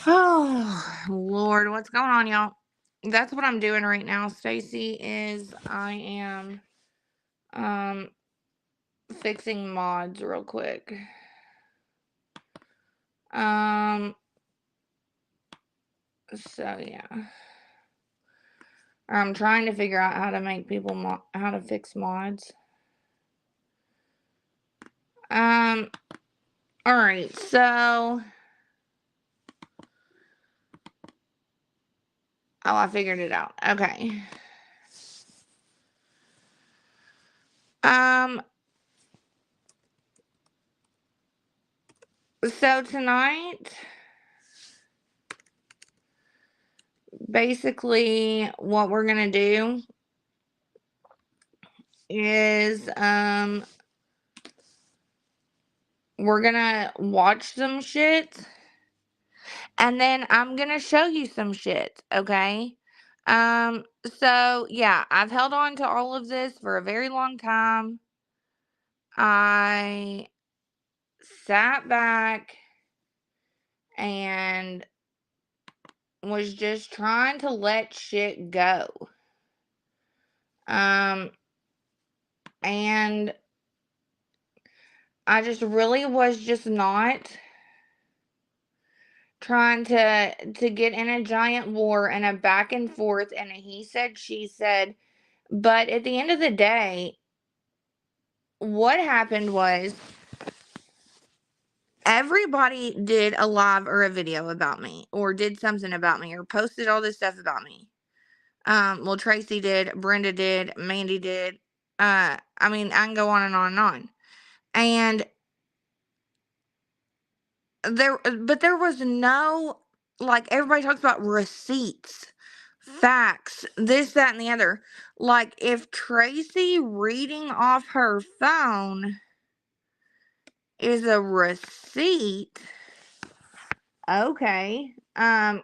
Oh, Lord, what's going on, y'all? That's what I'm doing right now, Stacy, is I am um fixing mods real quick. Um so yeah. I'm trying to figure out how to make people how to fix mods. All right. So I figured it out. Okay. Um so tonight, basically what we're going to do is we're going to watch some shit, and then I'm going to show you some shit, okay? So yeah, I've held on to all of this for a very long time. I sat back and was just trying to let shit go. And I just really was just not trying to get in a giant war and a back and forth and a he said, she said. But at the end of the day, what happened was everybody did a live or a video about me, or did something about me, or posted all this stuff about me. Well, Tracy did, Brenda did, Mandy did. I mean, I can go on and on and on. And there was no, like, everybody talks about receipts, facts, this, that, and the other. Like, if Tracy reading off her phone is a receipt, okay. But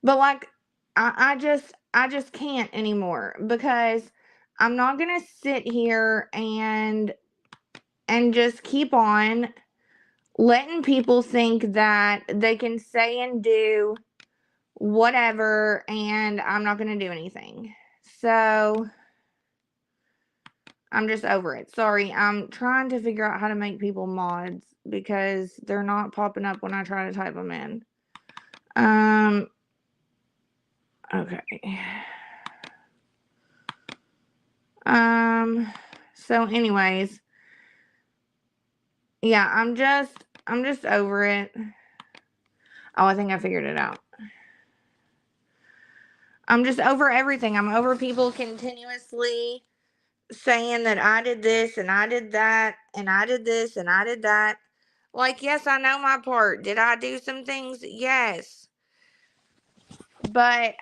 like, I just can't anymore, because I'm not gonna sit here and just keep on letting people think that they can say and do whatever, and I'm not gonna do anything. So I'm just over it. Sorry, I'm trying to figure out how to make people mods, because they're not popping up when I try to type them in. Okay. So anyways, yeah, I'm just over it. Oh, I think I figured it out. I'm just over everything. I'm over people continuously saying that I did this and I did that and I did this and I did that. Like, yes, I know my part. Did I do some things? Yes. But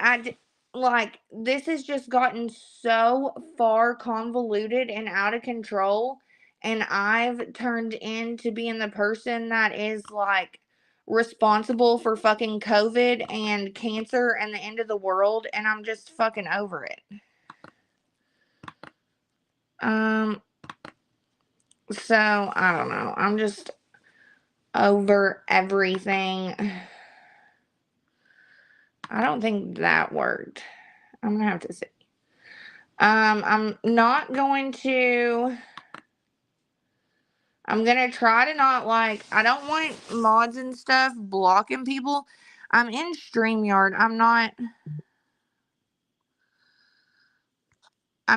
like, this has just gotten so far convoluted and out of control, and I've turned into being the person that is like responsible for fucking COVID and cancer and the end of the world, and I'm just fucking over it. So I don't know. I'm just over everything. I don't think that worked. I'm gonna have to see. I'm not going to. I'm gonna try to not, like, I don't want mods and stuff blocking people. I'm in StreamYard. I'm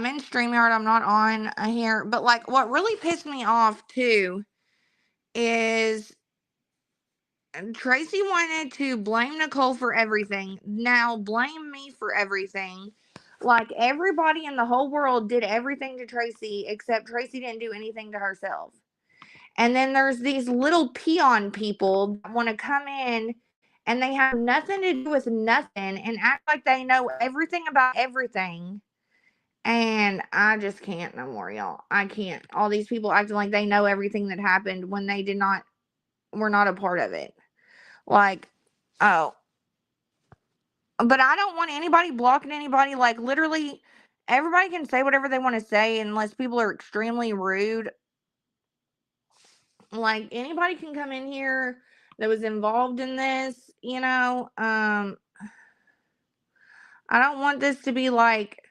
in StreamYard. I'm not on here. But like, what really pissed me off too is Tracy wanted to blame Nicole for everything. Now blame me for everything. Like, everybody in the whole world did everything to Tracy, except Tracy didn't do anything to herself. And then there's these little peon people that want to come in and they have nothing to do with nothing and act like they know everything about everything. And I just can't no more, y'all. I can't. All these people acting like they know everything that happened when they were not a part of it. Like, oh. But I don't want anybody blocking anybody. Like, literally, everybody can say whatever they want to say unless people are extremely rude. Like, anybody can come in here that was involved in this, I don't want this to be like,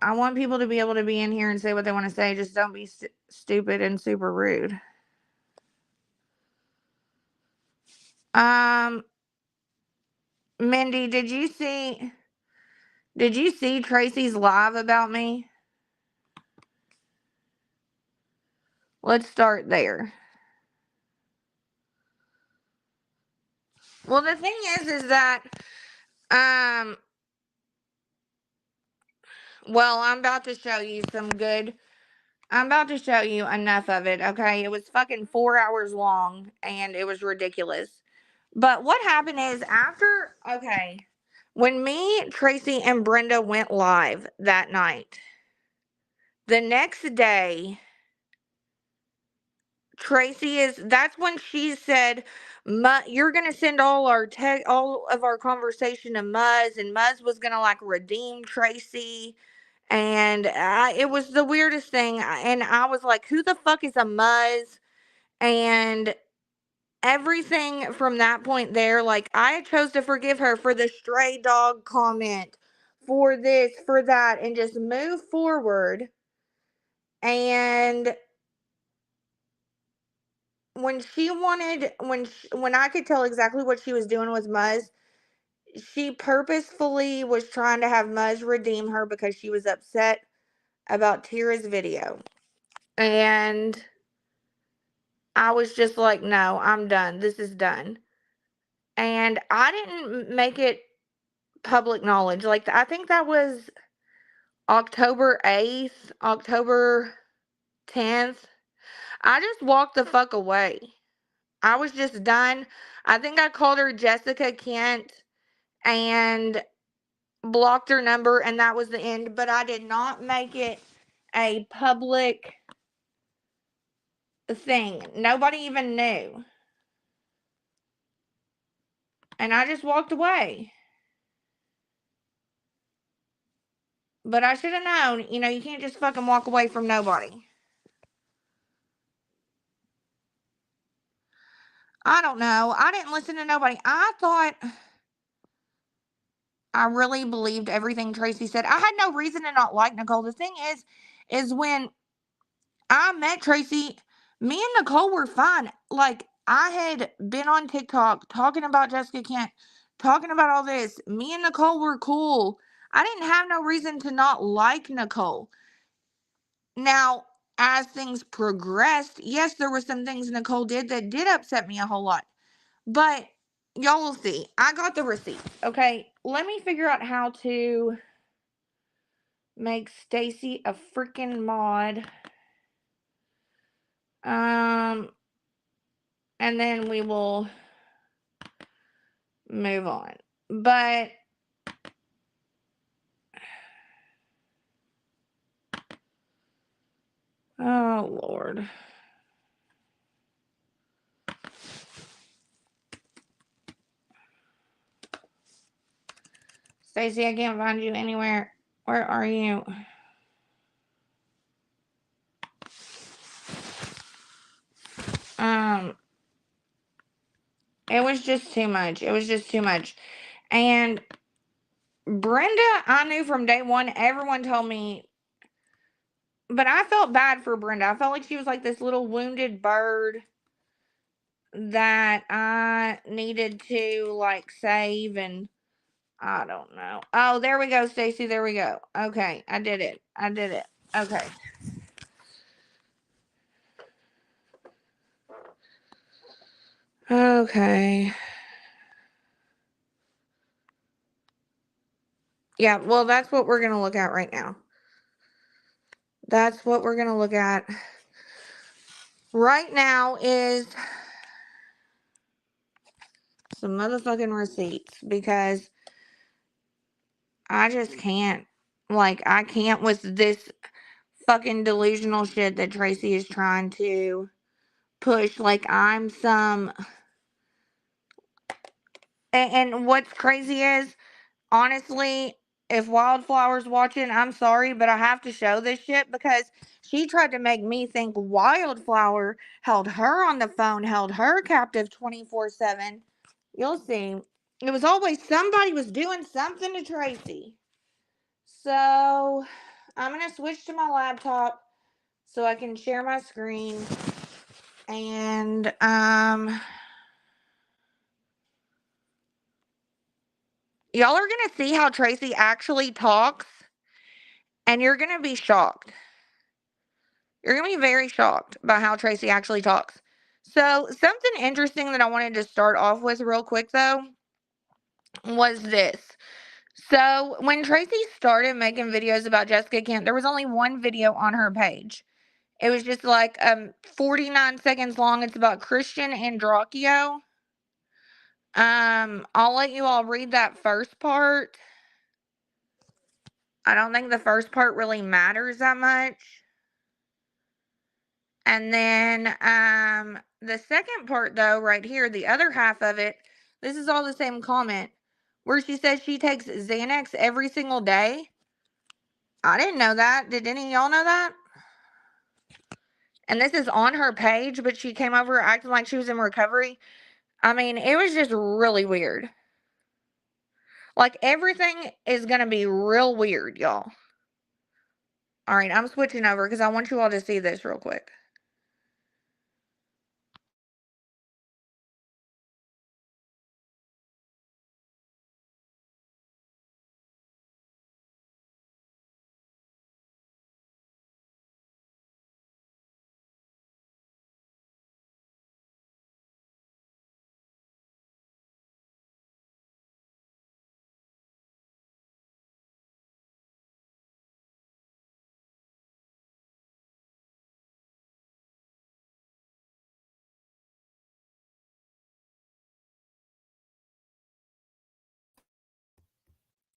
I want people to be able to be in here and say what they want to say. Just don't be stupid and super rude. Mindy, did you see Tracy's live about me? Let's start there. Well, the thing is that, well, I'm about to show you enough of it, okay? It was fucking 4 hours long, and it was ridiculous. But what happened is when me, Tracy, and Brenda went live that night, the next day, that's when she said, you're going to send all of our conversation to Muuz, and Muuz was going to like redeem Tracy. And it was the weirdest thing. And I was like, who the fuck is a Muuz? And everything from that point there, like, I chose to forgive her for the stray dog comment, for this, for that, and just move forward. And when I could tell exactly what she was doing with Muuz, she purposefully was trying to have Muuz redeem her because she was upset about Tira's video. And I was just like, no, I'm done. This is done. And I didn't make it public knowledge. Like, I think that was October 8th, October 10th. I just walked the fuck away. I was just done. I think I called her Jessica Kent and blocked her number, and that was the end. But I did not make it a public thing. Nobody even knew. And I just walked away. But I should have known, you can't just fucking walk away from nobody. I don't know. I didn't listen to nobody. I really believed everything Tracy said. I had no reason to not like Nicole. The thing is when I met Tracy, me and Nicole were fine. Like, I had been on TikTok talking about Jessica Kent, talking about all this. Me and Nicole were cool. I didn't have no reason to not like Nicole. Now, as things progressed, yes, there were some things Nicole did that did upset me a whole lot. But y'all will see. I got the receipt. Okay, let me figure out how to make Stacy a freaking mod. And then we will move on. But oh Lord. Stacy, I can't find you anywhere. Where are you? It was just too much. It was just too much. And Brenda, I knew from day one, everyone told me, but I felt bad for Brenda. I felt like she was like this little wounded bird that I needed to like save, and I don't know. Oh, there we go, Stacy. There we go. Okay, I did it. Okay. Okay. Yeah, well, that's what we're going to look at right now. That's what we're going to look at right now is some motherfucking receipts, because I just can't. Like, I can't with this fucking delusional shit that Tracy is trying to push. Like, I'm some. And what's crazy is, honestly, if Wildflower's watching, I'm sorry, but I have to show this shit because she tried to make me think Wildflower held her on the phone, held her captive 24/7. You'll see. It was always somebody was doing something to Tracy. So I'm going to switch to my laptop so I can share my screen. And, y'all are going to see how Tracy actually talks, and you're going to be shocked. You're going to be very shocked by how Tracy actually talks. So, something interesting that I wanted to start off with real quick, though, was this. So, when Tracy started making videos about Jessica Kent, there was only one video on her page. It was just like 49 seconds long. It's about Christian Androcchio. I'll let you all read that first part. I don't think the first part really matters that much. And then the second part, though, right here, the other half of it, this is all the same comment where she says she takes Xanax every single day. I didn't know that. Did any of y'all know that? And this is on her page, but she came over acting like she was in recovery. I mean, it was just really weird. Like, everything is going to be real weird, y'all. All right, I'm switching over because I want you all to see this real quick.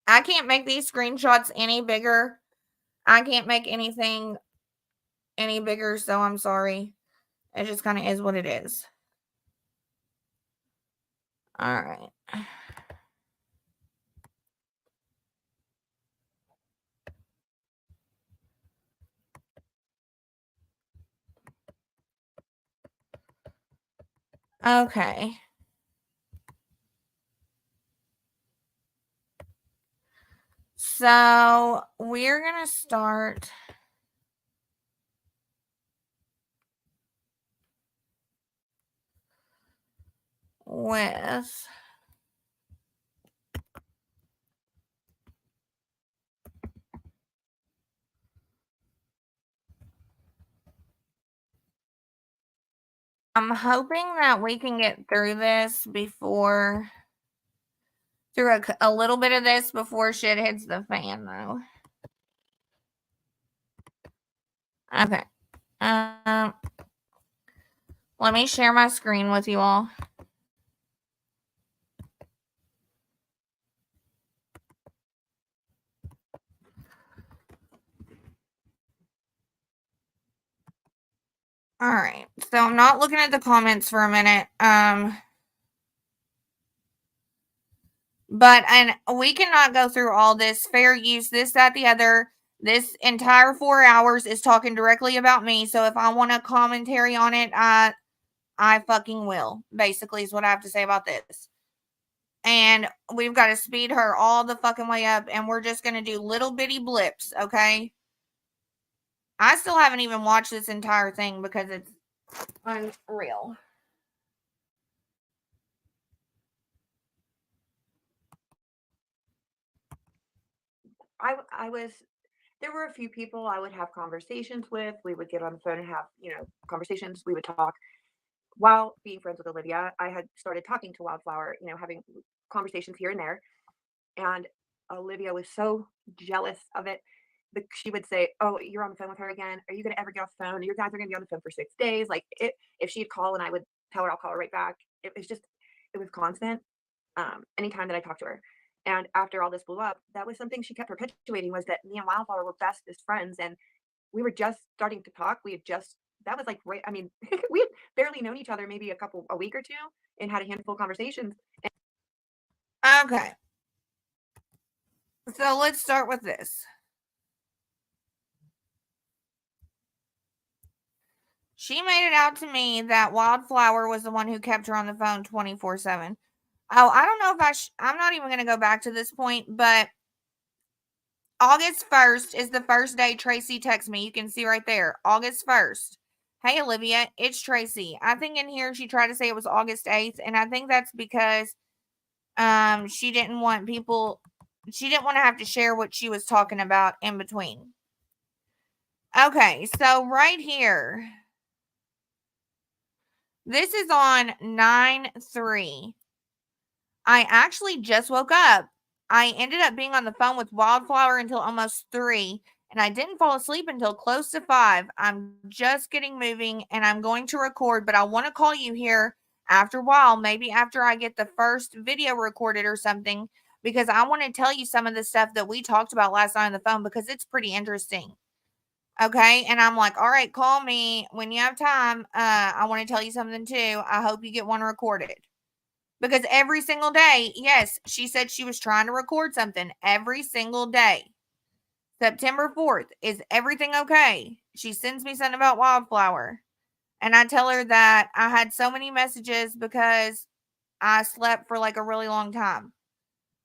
I can't make these screenshots any bigger. I can't make anything any bigger, so I'm sorry. It just kind of is what it is. All right. Okay. So we're going to start with I'm hoping that we can get through this through a little bit of this before shit hits the fan, though. Okay. Let me share my screen with you all. All right. So I'm not looking at the comments for a minute. But we cannot go through all this fair use, this, that, the other. This entire 4 hours is talking directly about me. So if I want a commentary on it, I fucking will. Basically, is what I have to say about this. And we've got to speed her all the fucking way up, and we're just gonna do little bitty blips, okay? I still haven't even watched this entire thing because it's unreal. There were a few people I would have conversations with. We would get on the phone and have, conversations. We would talk. While being friends with Olivia, I had started talking to Wildflower, having conversations here and there. And Olivia was so jealous of it. She would say, "Oh, you're on the phone with her again. Are you going to ever get off the phone? Your guys are going to be on the phone for 6 days." Like, if she'd call and I would tell her I'll call her right back, it was constant. Anytime that I talked to her. And after all this blew up, that was something she kept perpetuating, was that me and Wildflower were bestest friends, and we were just starting to talk. That was like, right. I mean, we had barely known each other, maybe a week or two, and had a handful of conversations. Okay. So let's start with this. She made it out to me that Wildflower was the one who kept her on the phone 24/7. Oh, I don't know if I'm not even going to go back to this point, but August 1st is the first day Tracy texted me. You can see right there, August 1st. Hey, Olivia, it's Tracy. I think in here she tried to say it was August 8th, and I think that's because she didn't want to have to share what she was talking about in between. Okay, so right here, this is on 9/3. I actually just woke up. I ended up being on the phone with Wildflower until almost 3, and I didn't fall asleep until close to 5. I'm just getting moving and I'm going to record, but I want to call you here after a while, maybe after I get the first video recorded or something, because I want to tell you some of the stuff that we talked about last night on the phone because it's pretty interesting. Okay. And I'm like, all right, call me when you have time. I want to tell you something too. I hope you get one recorded. Because every single day, yes, she said she was trying to record something every single day. September 4th, is everything okay? She sends me something about Wildflower. And I tell her that I had so many messages because I slept for like a really long time.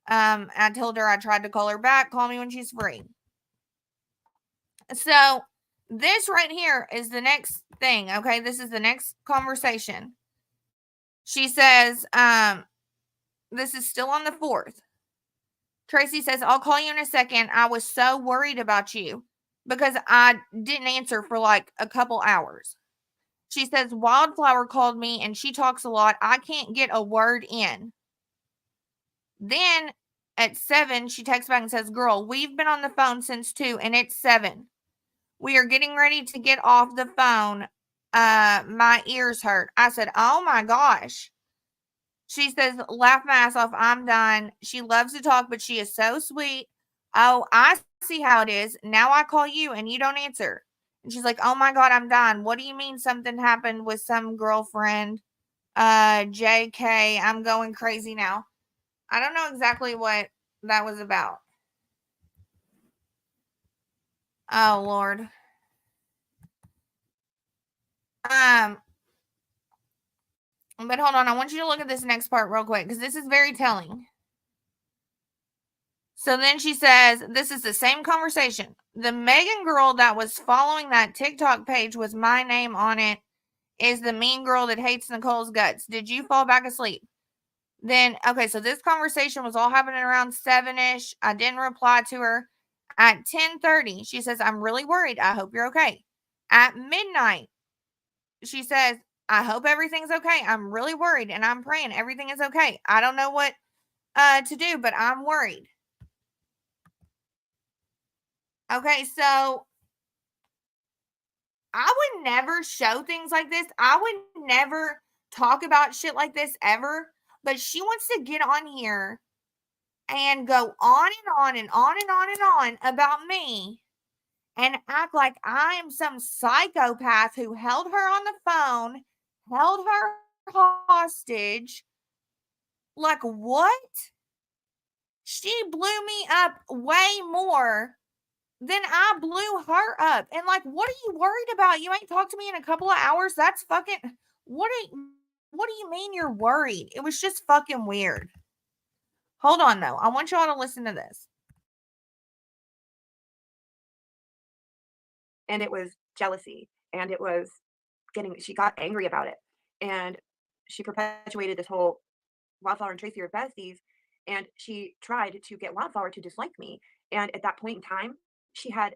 I told her I tried to call her back, call me when she's free. So this right here is the next thing. Okay. This is the next conversation. She says, this is still on the 4th. Tracy says, I'll call you in a second. I was so worried about you because I didn't answer for like a couple hours. She says, Wildflower called me and she talks a lot. I can't get a word in. Then at 7, she texts back and says, girl, we've been on the phone since 2 and it's 7. We are getting ready to get off the phone. My ears hurt. I said, oh my gosh. She says, laugh my ass off. I'm done. She loves to talk, but she is so sweet. Oh, I see how it is. Now I call you and you don't answer. And she's like, oh my God, I'm done. What do you mean something happened with some girlfriend? JK, I'm going crazy now. I don't know exactly what that was about. Oh, Lord. Um, but hold on. I want you to look at this next part real quick because this is very telling. So then she says, this is the same conversation. The Megan girl that was following that TikTok page with my name on it is the mean girl that hates Nicole's guts. Did you fall back asleep? Then, okay, so this conversation was all happening around 7-ish. I didn't reply to her. At 10:30, she says, I'm really worried. I hope you're okay. At midnight, she says, I hope everything's okay. I'm really worried and I'm praying everything is okay. I don't know what to do, but I'm worried. Okay, so I would never show things like this. I would never talk about shit like this ever. But she wants to get on here and go on and on and on and on and on about me and act like I am some psychopath who held her on the phone, held her hostage. Like, what? She blew me up way more then I blew her up. And like, what are you worried about? You ain't talked to me in a couple of hours. That's fucking what do you mean you're worried? It was just fucking weird. Hold on though. I want y'all to listen to this. And it was jealousy, and it was she got angry about it, and she perpetuated this whole Wildflower and Tracy are besties, and she tried to get Wildflower to dislike me, and at that point in time, she had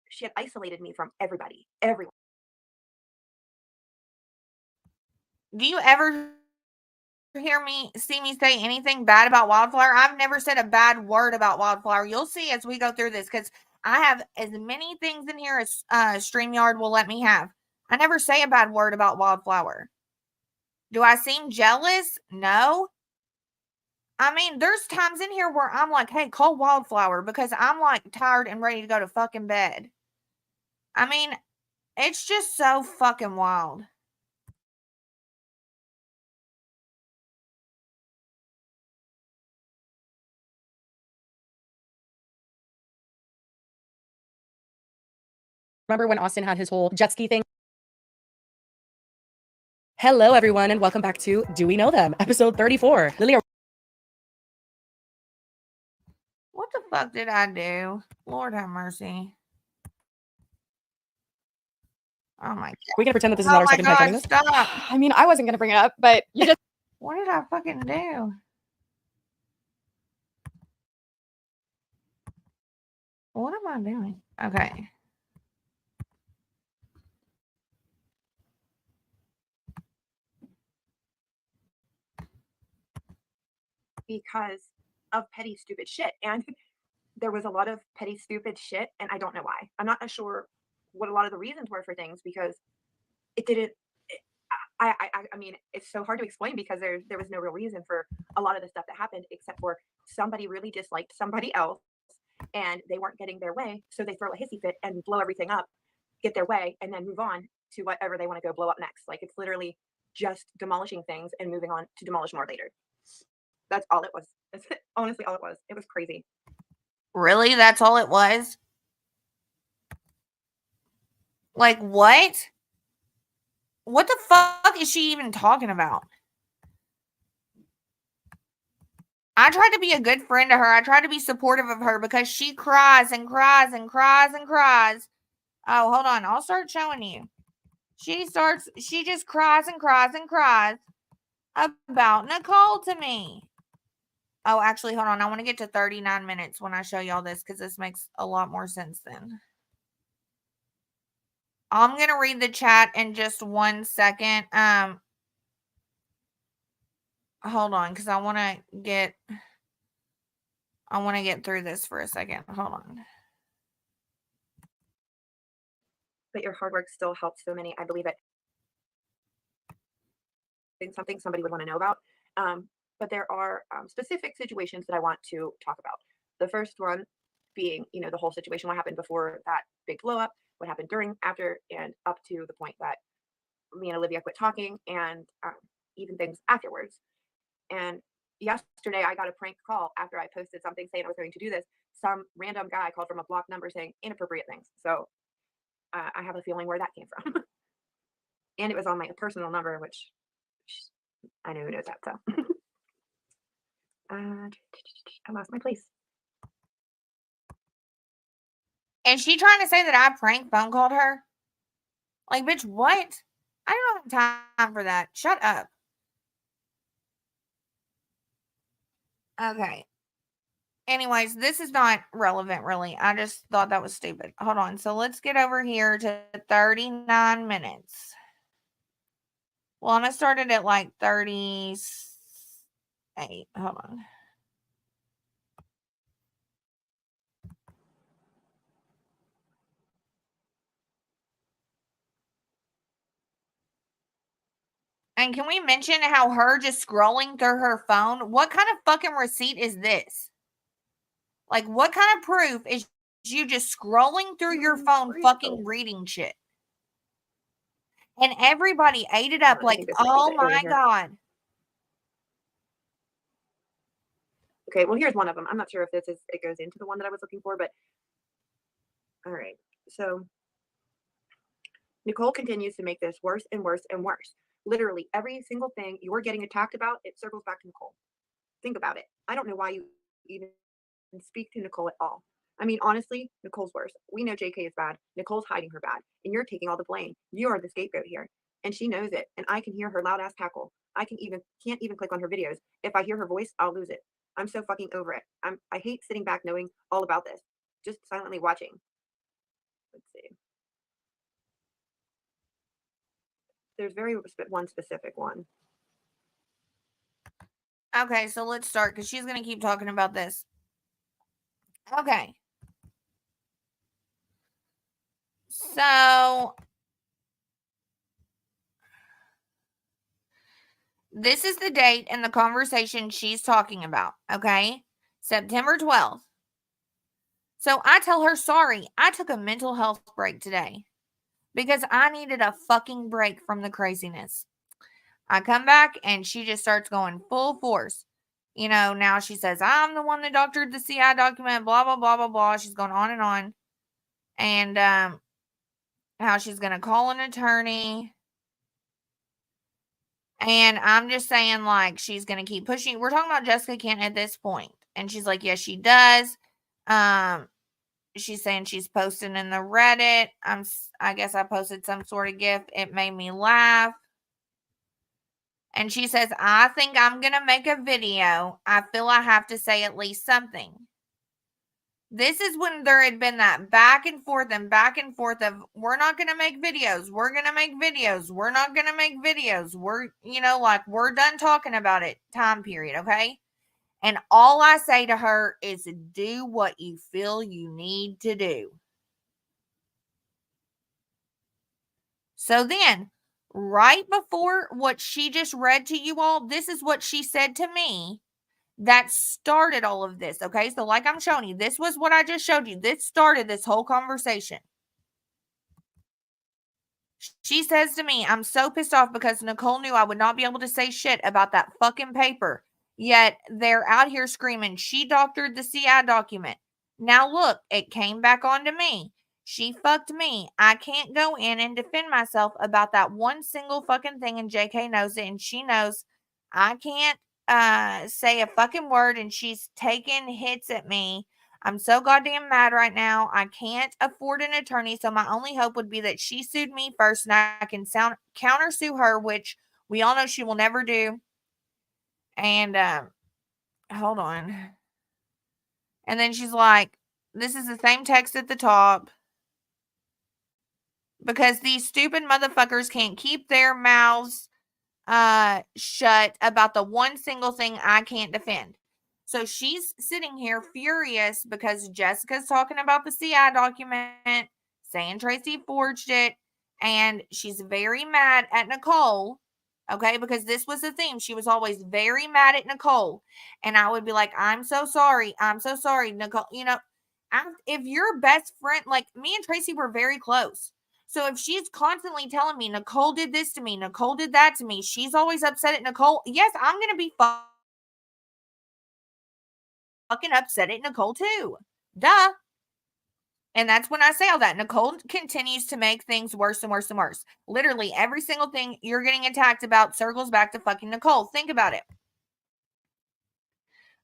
she had isolated me from everyone. Do you ever see me say anything bad about Wildflower? I've never said a bad word about Wildflower. You'll see as we go through this because I have as many things in here as StreamYard will let me have. I never say a bad word about Wildflower. Do I seem jealous? No. I mean, there's times in here where I'm like, hey, call Wildflower because I'm like tired and ready to go to fucking bed. I mean, it's just so fucking wild. Remember when Austin had his whole jet ski thing? Hello, everyone, and welcome back to Do We Know Them? Episode 34. Lily, What the fuck did I do? Lord have mercy. Oh my god. we gonna pretend that this is not our second time filming this? Stop. I mean, I wasn't gonna bring it up, but you just What did I fucking do? What am I doing? Okay. because of petty, stupid shit. And there was a lot of petty, stupid shit, and I don't know why. I'm not sure what a lot of the reasons were for things because it didn't. I mean, it's so hard to explain because there was no real reason for a lot of the stuff that happened except for somebody really disliked somebody else and they weren't getting their way, so they throw a hissy fit and blow everything up, get their way, and then move on to whatever they want to go blow up next. Like it's literally just demolishing things and moving on to demolish more later. That's all it was. That's honestly all it was. It was crazy. Really? That's all it was? Like what? What the fuck is she even talking about? I tried to be a good friend to her. I tried to be supportive of her because she cries and cries and cries and cries. Oh, hold on. I'll start showing you. She just cries and cries and cries about Nicole to me. Oh, actually, hold on. I want to get to 39 minutes when I show y'all this because this makes a lot more sense then. I'm going to read the chat in just 1 second. Hold on, because I want to get through this for a second. Hold on. But your hard work still helps so many. I believe it. It's something somebody would want to know about. But there are specific situations that I want to talk about. The first one being, the whole situation, what happened before that big blow up, what happened during, after, and up to the point that me and Olivia quit talking, and even things afterwards. And yesterday I got a prank call after I posted something saying I was going to do this. Some random guy called from a blocked number saying inappropriate things. So I have a feeling where that came from. And it was on my personal number, which I know who knows that. So I lost my place. Is she trying to say that I prank phone called her? Like, bitch, what? I don't have time for that. Shut up. Okay. Anyways, this is not relevant, really. I just thought that was stupid. Hold on. So let's get over here to 39 minutes. Well, I'm going to start it at like 38. Hold on. And can we mention how her just scrolling through her phone? What kind of fucking receipt is this? Like, what kind of proof is you just scrolling through your phone fucking reading shit? And everybody ate it up like, oh my God. Okay, well, here's one of them. I'm not sure if it goes into the one that I was looking for, but all right. So Nicole continues to make this worse and worse and worse. Literally every single thing you're getting attacked about, it circles back to Nicole. Think about it. I don't know why you even speak to Nicole at all. I mean, honestly, Nicole's worse. We know JK is bad. Nicole's hiding her bad, and you're taking all the blame. You are the scapegoat here, and she knows it. And I can hear her loud ass cackle. I can't even click on her videos. If I hear her voice, I'll lose it. I'm so fucking over it. I hate sitting back knowing all about this, just silently watching. Let's see. There's one specific one. Okay, so let's start because she's going to keep talking about this. Okay. So this is the date and the conversation she's talking about. Okay. September 12th. So I tell her, sorry, I took a mental health break today because I needed a fucking break from the craziness. I come back and she just starts going full force. Now she says, I'm the one that doctored the CI document, blah, blah, blah, blah, blah. She's going on and on. And how she's going to call an attorney. And I'm just saying, like, she's going to keep pushing. We're talking about Jessica Kent at this point. And she's like, yes, she does. She's saying she's posting in the Reddit. I guess I posted some sort of GIF. It made me laugh. And she says, I think I'm going to make a video. I feel I have to say at least something. This is when there had been that back and forth of, we're not going to make videos. We're going to make videos. We're not going to make videos. We're, like, we're done talking about it time period, okay? And all I say to her is do what you feel you need to do. So then, right before what she just read to you all, this is what she said to me that started all of this, okay? So like I'm showing you, this was what I just showed you. This started this whole conversation. She says to me, I'm so pissed off because Nicole knew I would not be able to say shit about that fucking paper. Yet they're out here screaming, she doctored the CI document. Now look, it came back onto me. She fucked me. I can't go in and defend myself about that one single fucking thing, and JK knows it, and she knows I can't say a fucking word, and she's taking hits at me. I'm so goddamn mad right now. I can't afford an attorney, so my only hope would be that she sued me first and I can countersue her, which we all know she will never do. And hold on. And then she's like, this is the same text at the top. Because these stupid motherfuckers can't keep their mouths shut about the one single thing I can't defend. So she's sitting here furious because Jessica's talking about the CI document, saying Tracy forged it, and she's very mad at Nicole. Okay, because this was the theme. She was always very mad at Nicole. And I would be like, I'm so sorry. I'm so sorry, Nicole. If your best friend, like me and Tracy were very close. So if she's constantly telling me, Nicole did this to me, Nicole did that to me, she's always upset at Nicole. Yes, I'm going to be fucking upset at Nicole too. Duh. And that's when I say all that. Nicole continues to make things worse and worse and worse. Literally every single thing you're getting attacked about circles back to fucking Nicole. Think about it.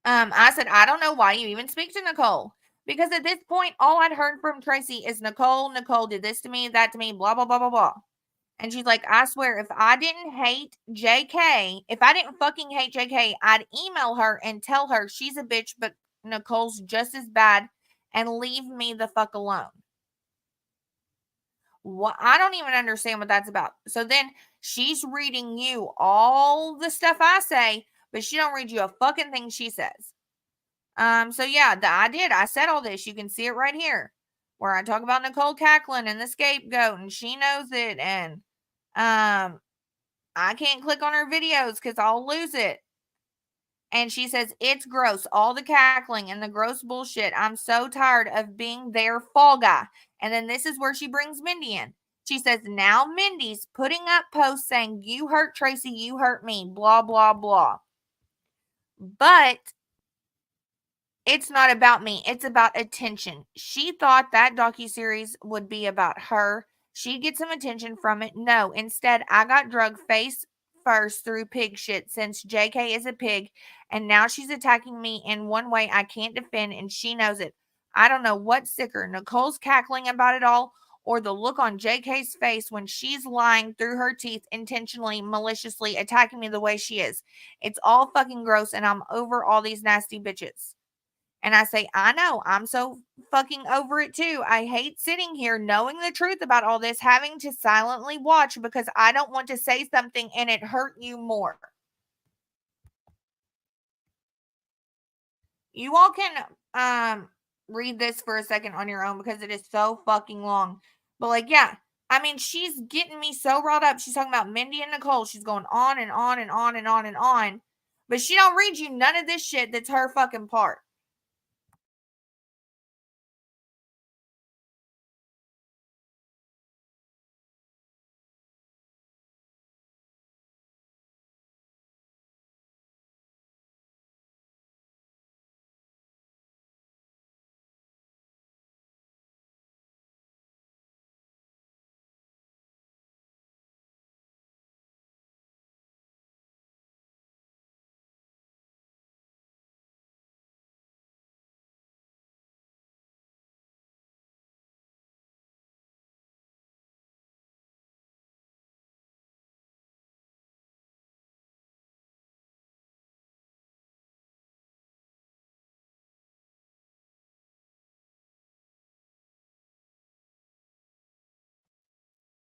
I said, I don't know why you even speak to Nicole. Because at this point, all I'd heard from Tracy is Nicole did this to me, that to me, blah, blah, blah, blah, blah. And she's like, I swear, if I didn't hate JK, if I didn't fucking hate JK, I'd email her and tell her she's a bitch, but Nicole's just as bad, and leave me the fuck alone. What? I don't even understand what that's about. So then she's reading you all the stuff I say, but she don't read you a fucking thing she says. So yeah, I did. I said all this. You can see it right here, where I talk about Nicole cackling and the scapegoat, and she knows it, and I can't click on her videos because I'll lose it. And she says, it's gross. All the cackling and the gross bullshit. I'm so tired of being their fall guy. And then this is where she brings Mindy in. She says, now Mindy's putting up posts saying, you hurt Tracy, you hurt me, blah, blah, blah. But it's not about me. It's about attention. She thought that docuseries would be about her. She'd get some attention from it. No, instead, I got drugged face first through pig shit since JK is a pig, and now she's attacking me in one way I can't defend, and she knows it. I don't know what's sicker, Nicole's cackling about it all, or the look on JK's face when she's lying through her teeth, intentionally, maliciously attacking me the way she is. It's all fucking gross, and I'm over all these nasty bitches. And I say, I know, I'm so fucking over it too. I hate sitting here knowing the truth about all this, having to silently watch because I don't want to say something and it hurt you more. You all can read this for a second on your own because it is so fucking long. But like, yeah, I mean, she's getting me so riled up. She's talking about Mindy and Nicole. She's going on and on and on and on and on. But she don't read you none of this shit that's her fucking part.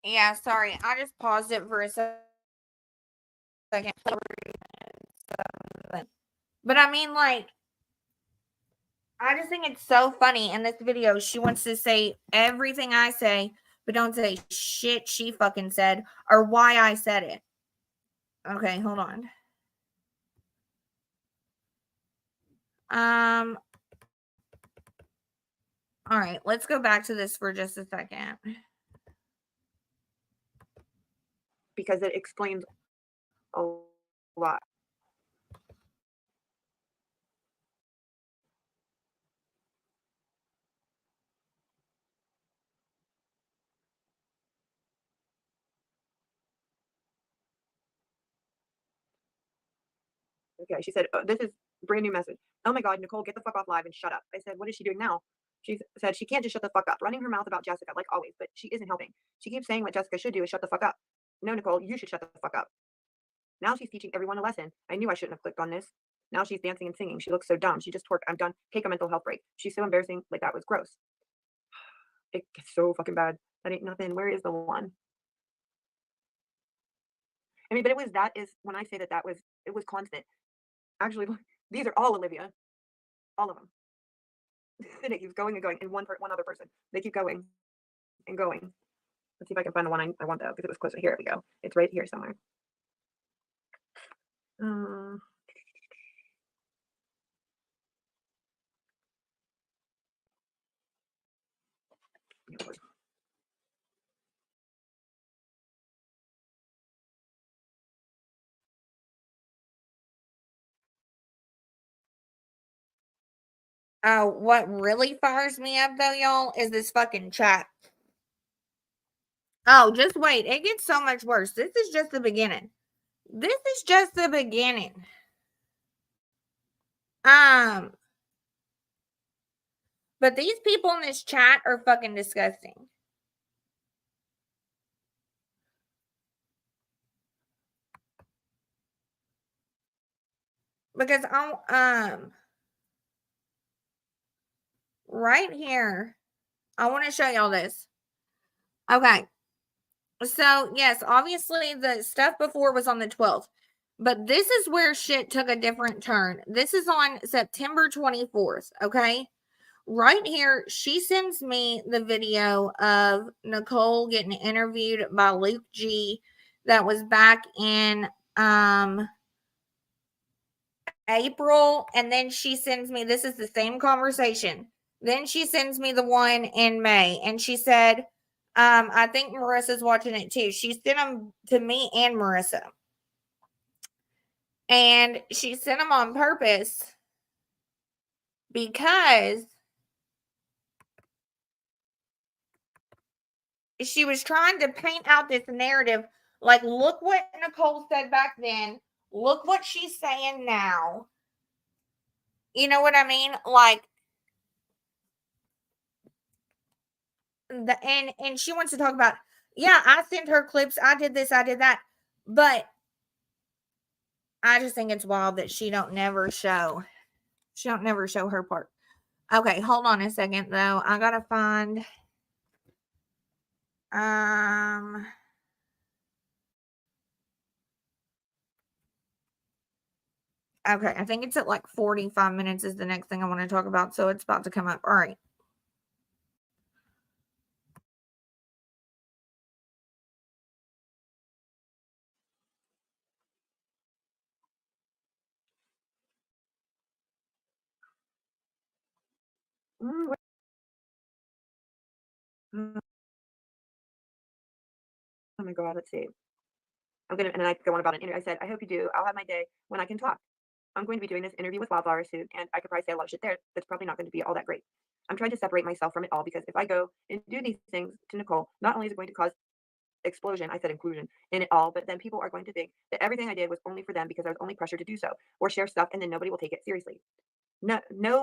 Yeah, sorry. I just paused it for a second. But I mean, like, I just think it's so funny in this video. She wants to say everything I say, but don't say shit she fucking said or why I said it. Okay, hold on. All right, let's go back to this for just a second. Because it explains a lot. Okay, she said, oh, this is brand new message. Oh my God, Nicole, get the fuck off live and shut up. I said, what is she doing now? She said she can't just shut the fuck up, running her mouth about Jessica like always, but she isn't helping. She keeps saying what Jessica should do is shut the fuck up. No, Nicole, you should shut the fuck up. Now she's teaching everyone a lesson. I knew I shouldn't have clicked on this. Now she's dancing and singing. She looks so dumb. She just twerked. I'm done. Take a mental health break. She's so embarrassing. Like, that was gross. It gets so fucking bad. That ain't nothing. Where is the one? I mean, but that is when I say that it was constant. Actually, look, these are all Olivia. All of them. And it keeps going and going. And one other person. They keep going and going. Let's see if I can find the one I want though, because it was closer. Here we go. It's right here somewhere. What really fires me up though, y'all, is this fucking chat. Oh, just wait. It gets so much worse. This is just the beginning. This is just the beginning. But these people in this chat are fucking disgusting. Because right here, I want to show y'all this. Okay. So, yes, obviously the stuff before was on the 12th. But this is where shit took a different turn. This is on September 24th, okay? Right here, she sends me the video of Nicole getting interviewed by Luke G. That was back in April. And then she sends me, this is the same conversation. Then she sends me the one in May. And she said, I think Marissa's watching it too. She sent them to me and Marissa. And she sent them on purpose because she was trying to paint out this narrative. Like, look what Nicole said back then. Look what she's saying now. You know what I mean? Like, and she wants to talk about, yeah, I sent her clips. I did this. I did that. But I just think it's wild that she don't never show her part. Okay, hold on a second though. I gotta find okay, I think it's at like 45 minutes is the next thing I want to talk about. So it's about to come up. All right. Oh my God, let's see. And then I go on about an interview. I said, I hope you do. I'll have my day when I can talk. I'm going to be doing this interview with Wildfire soon, and I could probably say a lot of shit there that's probably not going to be all that great. I'm trying to separate myself from it all because if I go and do these things to Nicole, not only is it going to cause explosion, I said inclusion in it all, but then people are going to think that everything I did was only for them because I was only pressured to do so or share stuff, and then nobody will take it seriously. No,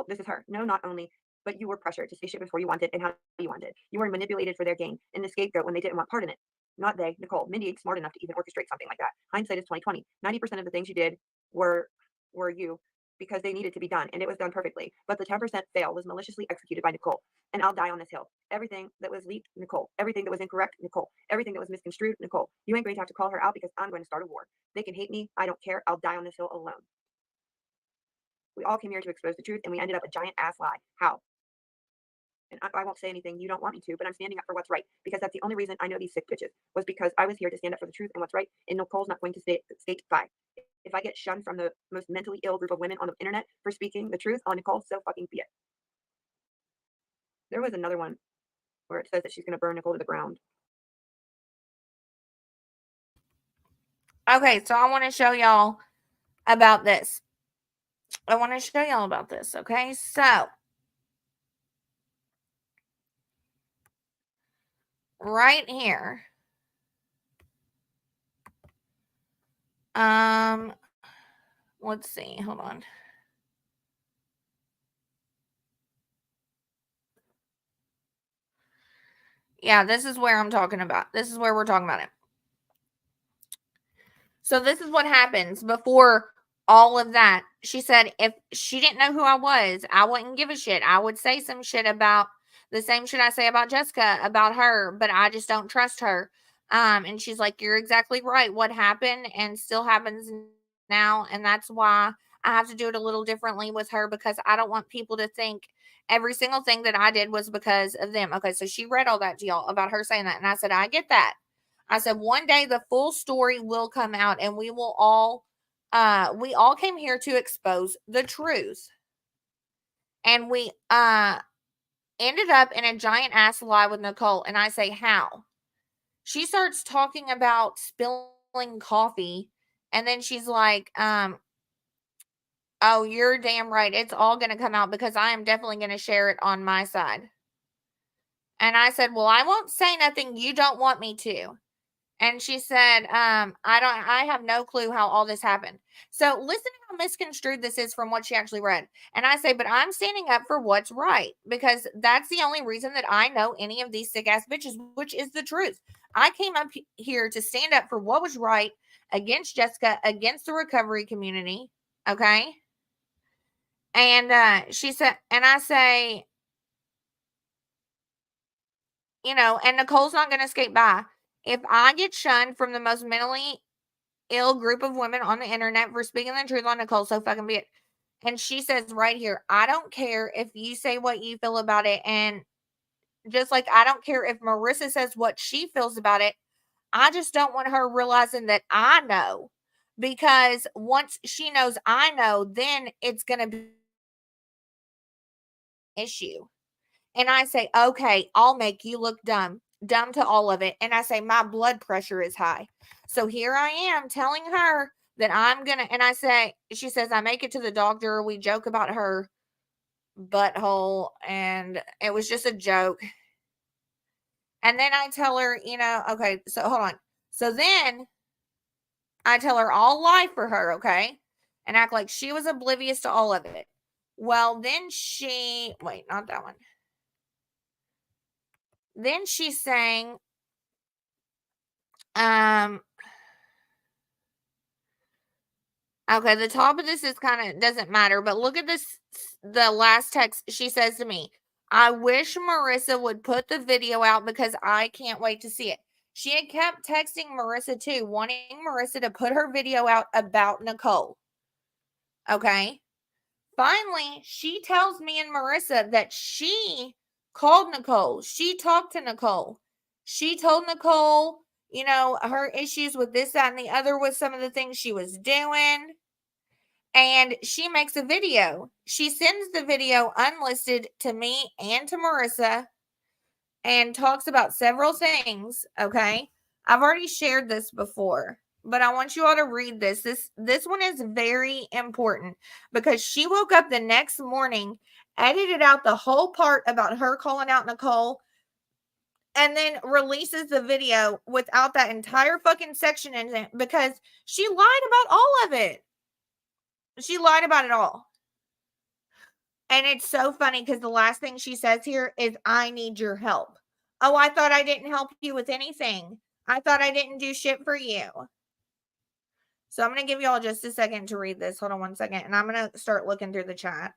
this is her. No, not only, but you were pressured to say shit before you wanted and how you wanted. You were manipulated for their gain and the scapegoat when they didn't want part in it. Not they, Nicole. Mindy ain't smart enough to even orchestrate something like that. Hindsight is 2020. 90% of the things you did were you because they needed to be done, and it was done perfectly. But the 10% fail was maliciously executed by Nicole, and I'll die on this hill. Everything that was leaked, Nicole. Everything that was incorrect, Nicole. Everything that was misconstrued, Nicole. You ain't going to have to call her out because I'm going to start a war. They can hate me. I don't care. I'll die on this hill alone. We all came here to expose the truth, and we ended up a giant ass lie. How? And I won't say anything you don't want me to, but I'm standing up for what's right, because that's the only reason I know these sick bitches, was because I was here to stand up for the truth and what's right, and Nicole's not going to state bye. If I get shunned from the most mentally ill group of women on the internet for speaking the truth on Nicole, so fucking be it. There was another one where it says that she's going to burn Nicole to the ground. Okay, so I want to show y'all about this. Okay? So, right here. Let's see. Hold on. Yeah, this is where I'm talking about. This is where we're talking about it. So this is what happens before all of that. She said if she didn't know who I was, I wouldn't give a shit. I would say some shit about the same shit I say about Jessica, about her, but I just don't trust her. And she's like, you're exactly right. What happened and still happens now. And that's why I have to do it a little differently with her, because I don't want people to think every single thing that I did was because of them. Okay, so she read all that to y'all about her saying that. And I said, I get that. I said, one day the full story will come out and we all came here to expose the truth. And we ended up in a giant ass lie with Nicole. And I say, how? She starts talking about spilling coffee. And then she's like, oh, you're damn right. It's all going to come out because I am definitely going to share it on my side. And I said, well, I won't say nothing you don't want me to. And she said, I have no clue how all this happened. So listen to how misconstrued this is from what she actually read. And I say, but I'm standing up for what's right, because that's the only reason that I know any of these sick ass bitches, which is the truth. I came up here to stand up for what was right against Jessica, against the recovery community. Okay. And she said, and I say, and Nicole's not going to skate by. If I get shunned from the most mentally ill group of women on the internet for speaking the truth on Nicole, so fucking be it. And she says right here, I don't care if you say what you feel about it. And just like I don't care if Marissa says what she feels about it. I just don't want her realizing that I know. Because once she knows I know, then it's going to be an issue. And I say, okay, I'll make you look dumb to all of it. And I say, my blood pressure is high. So here I am telling her that I'm going to, and I say, she says, I make it to the doctor. We joke about her butthole, and it was just a joke. And then I tell her, okay, so hold on. So then I tell her I'll lie for her, okay? And act like she was oblivious to all of it. Well, then wait, not that one. Then she's saying, okay, the top of this is kind of doesn't matter, but look at this. The last text she says to me, I wish Marissa would put the video out because I can't wait to see it. She had kept texting Marissa too, wanting Marissa to put her video out about Nicole. Okay. Finally, she tells me and Marissa that she called Nicole. She talked to Nicole. She told Nicole, her issues with this, that, and the other with some of the things she was doing. And she makes a video. She sends the video unlisted to me and to Marissa and talks about several things. Okay. I've already shared this before, but I want you all to read this. This one is very important because she woke up the next morning, edited out the whole part about her calling out Nicole, and then releases the video without that entire fucking section in it because she lied about all of it. She lied about it all. And it's so funny because the last thing she says here is, I need your help. Oh, I thought I didn't help you with anything. I thought I didn't do shit for you. So I'm going to give y'all just a second to read this. Hold on one second. And I'm going to start looking through the chat.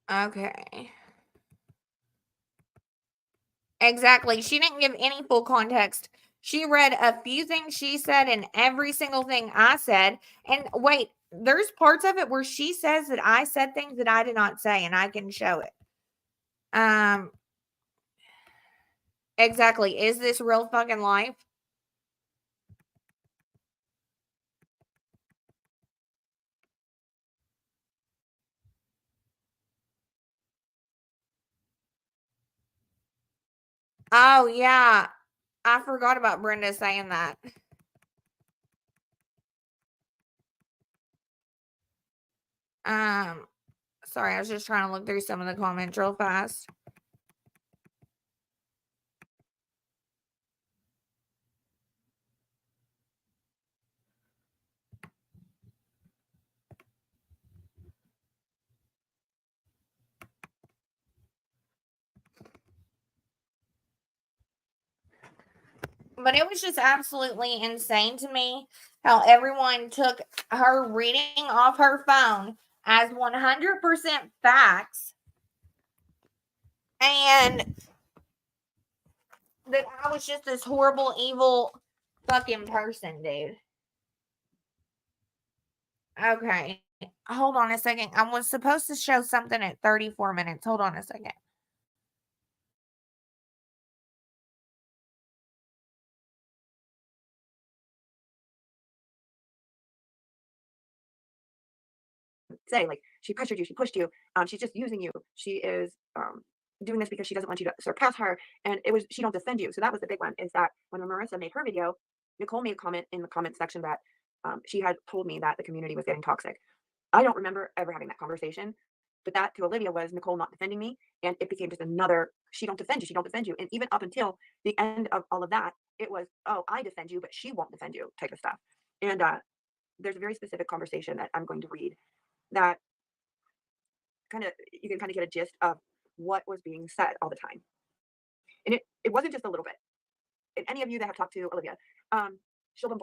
Okay. Exactly. She didn't give any full context. She read a few things she said and every single thing I said. And wait, there's parts of it where she says that I said things that I did not say, and I can show it. Exactly. Is this real fucking life? Oh, yeah. I forgot about Brenda saying that. Sorry, I was just trying to look through some of the comments real fast. But it was just absolutely insane to me how everyone took her reading off her phone as 100% facts, and that I was just this horrible, evil fucking person, dude. Okay. Hold on a second. I was supposed to show something at 34 minutes. Hold on a second. Say, like, she pressured you, she pushed you, she's just using you. She is doing this because she doesn't want you to surpass her. And it was, she don't defend you. So that was the big one, is that when Marissa made her video, Nicole made a comment in the comment section that she had told me that the community was getting toxic. I don't remember ever having that conversation, but that to Olivia was Nicole not defending me. And it became just another, she don't defend you, she don't defend you. And even up until the end of all of that, it was, oh, I defend you, but she won't defend you type of stuff. And there's a very specific conversation that I'm going to read that kind of, you can kind of get a gist of what was being said all the time. And it wasn't just a little bit. And any of you that have talked to Olivia, she'll been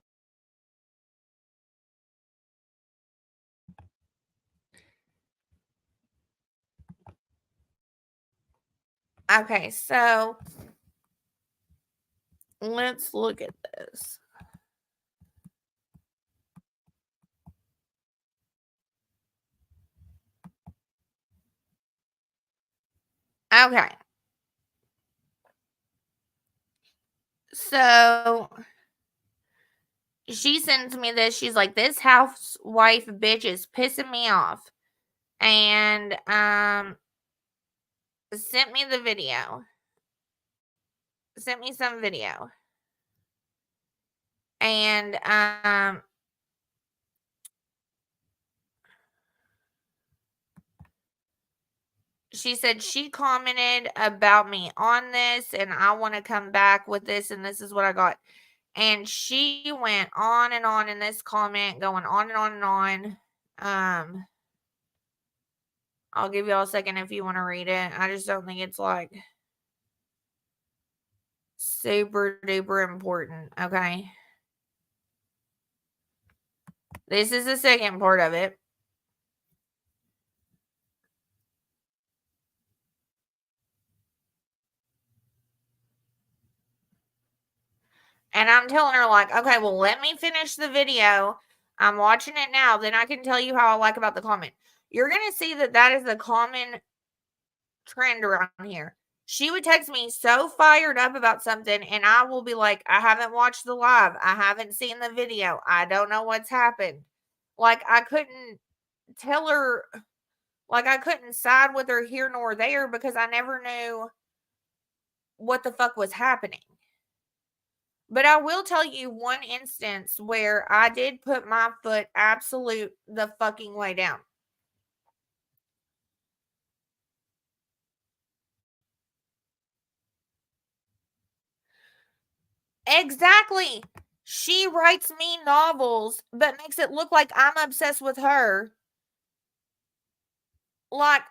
Okay, so let's look at this. Okay. So she sends me this. She's like, this housewife bitch is pissing me off. And sent me the video. Sent me some video. And she said she commented about me on this and I want to come back with this and this is what I got. And she went on and on in this comment, going on and on and on. I'll give y'all a second if you want to read it. I just don't think it's like super duper important. Okay. This is the second part of it. And I'm telling her, like, okay, well, let me finish the video. I'm watching it now. Then I can tell you how I like about the comment. You're going to see that that is a common trend around here. She would text me so fired up about something, and I will be like, I haven't watched the live. I haven't seen the video. I don't know what's happened. Like, I couldn't tell her, like, I couldn't side with her here nor there because I never knew what the fuck was happening. But I will tell you one instance where I did put my foot absolute the fucking way down. Exactly. She writes me novels, but makes it look like I'm obsessed with her. Like,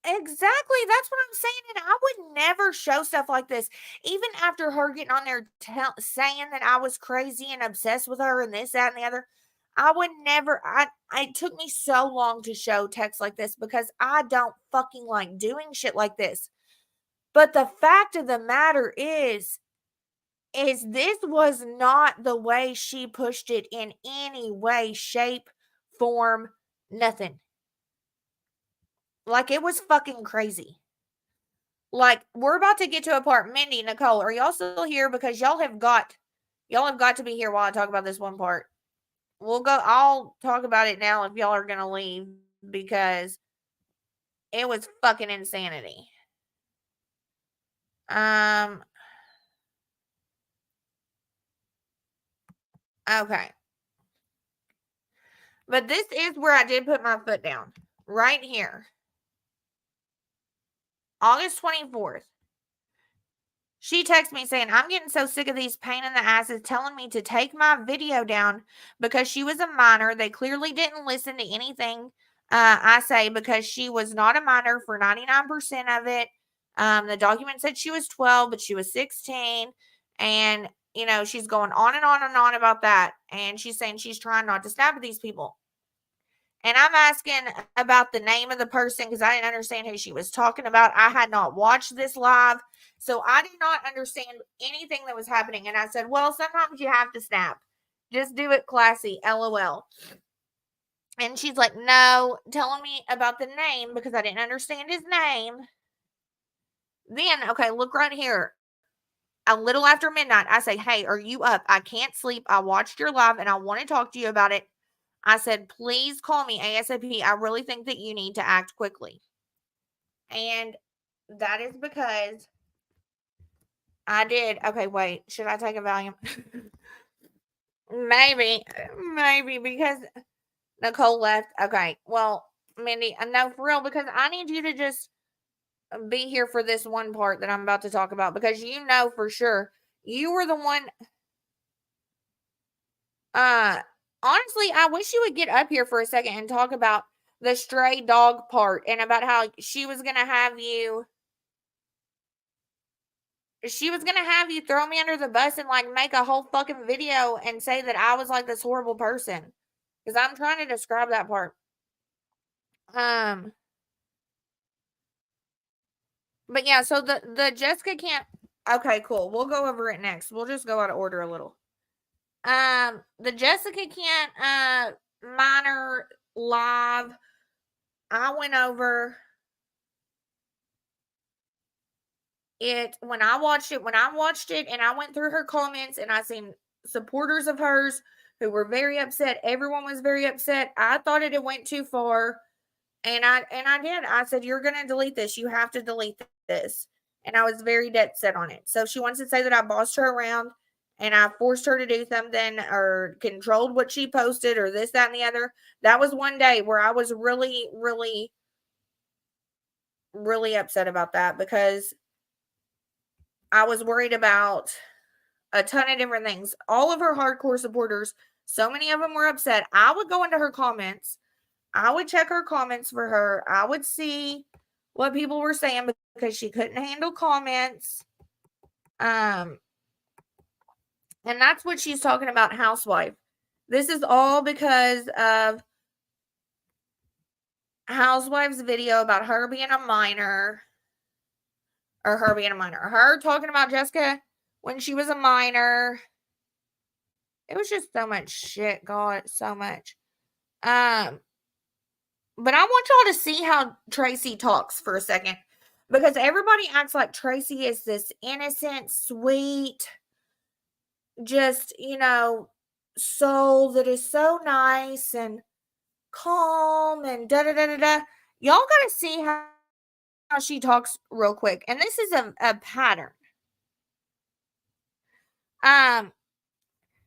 exactly. That's what I'm saying. And I would never show stuff like this. Even after her getting on there saying that I was crazy and obsessed with her and this, that, and the other, I would never. It took me so long to show texts like this because I don't fucking like doing shit like this. But the fact of the matter is this was not the way she pushed it in any way, shape, form, nothing. Like, it was fucking crazy. Like, we're about to get to a part. Mindy, Nicole, are y'all still here? Because y'all have got to be here while I talk about this one part. I'll talk about it now if y'all are going to leave because it was fucking insanity. Okay. But this is where I did put my foot down. Right here. August 24th. She texted me saying, I'm getting so sick of these pain in the asses telling me to take my video down because she was a minor. They clearly didn't listen to anything I say because she was not a minor for 99% of it. The document said she was 12, but she was 16. And, you know, she's going on and on and on about that. And she's saying she's trying not to snap at these people. And I'm asking about the name of the person because I didn't understand who she was talking about. I had not watched this live, so I did not understand anything that was happening. And I said, well, sometimes you have to snap. Just do it classy, LOL. And she's like, no, telling me about the name because I didn't understand his name. Then, okay, look right here. A little after midnight, I say, hey, are you up? I can't sleep. I watched your live and I want to talk to you about it. I said, please call me ASAP. I really think that you need to act quickly. And that is because I did. Okay, wait. Should I take a Valium? Maybe because Nicole left. Okay, well, Mindy, no, for real, because I need you to just be here for this one part that I'm about to talk about because you know for sure you were the one. Honestly, I wish you would get up here for a second and talk about the stray dog part and about how she was going to have you throw me under the bus and like make a whole fucking video and say that I was like this horrible person. Because I'm trying to describe that part. But yeah, so the Jessica can't. Okay, cool. We'll go over it next. We'll just go out of order a little. The Jessica can't minor live. I went over it when I watched it and I went through her comments and I seen supporters of hers who were very upset. Everyone was very upset. I thought it went too far. And I did. I said, you're going to delete this. You have to delete this. And I was very dead set on it. So she wants to say that I bossed her around and I forced her to do something or controlled what she posted or this, that, and the other. That was one day where I was really, really, really upset about that because I was worried about a ton of different things. All of her hardcore supporters, so many of them were upset. I would go into her comments. I would check her comments for her. I would see what people were saying because she couldn't handle comments. And that's what she's talking about, housewife. This is all because of Housewife's video about her being a minor. Or her being a minor. Her talking about Jessica when she was a minor. It was just so much shit, God, so much. But I want y'all to see how Tracy talks for a second. Because everybody acts like Tracy is this innocent, sweet, just, you know, soul that is so nice and calm and da-da-da-da-da. Y'all got to see how she talks real quick. And this is a pattern.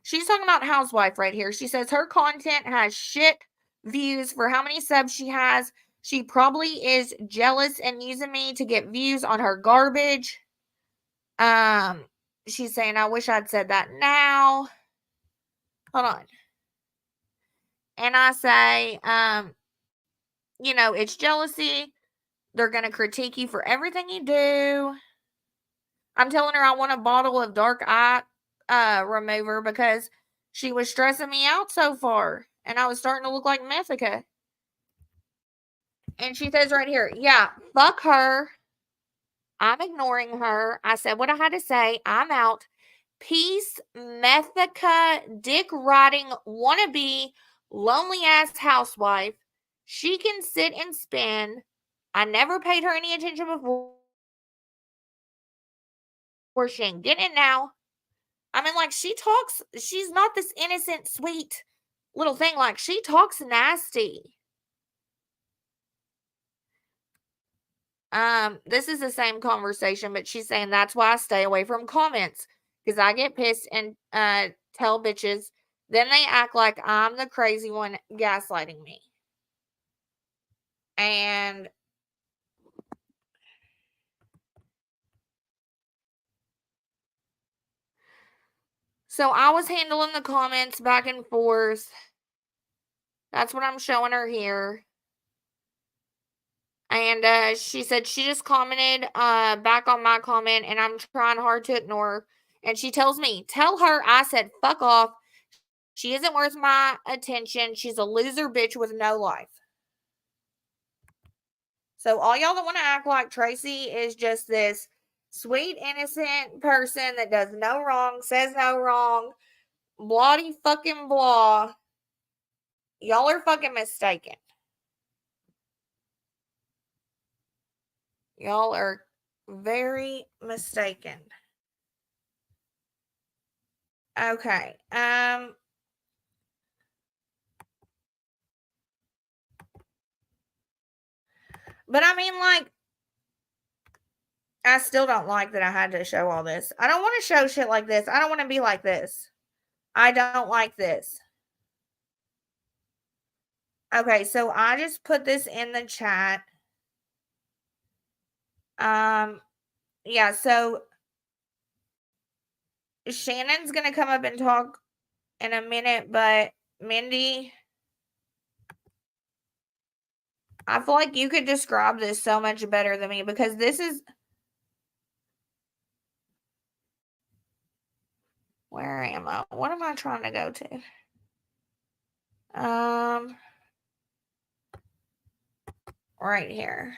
She's talking about Housewife right here. She says her content has shit views for how many subs she has. She probably is jealous and using me to get views on her garbage. She's saying, I wish I'd said that now. Hold on. And I say, it's jealousy. They're going to critique you for everything you do. I'm telling her I want a bottle of dark eye remover because she was stressing me out so far. And I was starting to look like Mythica. And she says right here, yeah, fuck her. I'm ignoring her. I said what I had to say. I'm out. Peace, Mythica, dick riding, wannabe, lonely ass housewife. She can sit and spin. I never paid her any attention before. She ain't getting it now. I mean, like, she talks, she's not this innocent, sweet little thing. Like, she talks nasty. This is the same conversation, but she's saying that's why I stay away from comments. Because I get pissed and tell bitches. Then they act like I'm the crazy one gaslighting me. And so I was handling the comments back and forth. That's what I'm showing her here. And she said she just commented back on my comment, and I'm trying hard to ignore her. And she tells me, tell her I said fuck off. She isn't worth my attention. She's a loser bitch with no life. So all y'all that want to act like Tracy is just this sweet, innocent person that does no wrong, says no wrong, bloody fucking blah, y'all are fucking mistaken. Y'all are very mistaken. Okay. But I mean, like, I still don't like that I had to show all this. I don't want to show shit like this. I don't want to be like this. I don't like this. Okay, so I just put this in the chat. Yeah, so Shannon's going to come up and talk in a minute, but Mindy, I feel like you could describe this so much better than me because this is... Where am I? What am I trying to go to? Right here.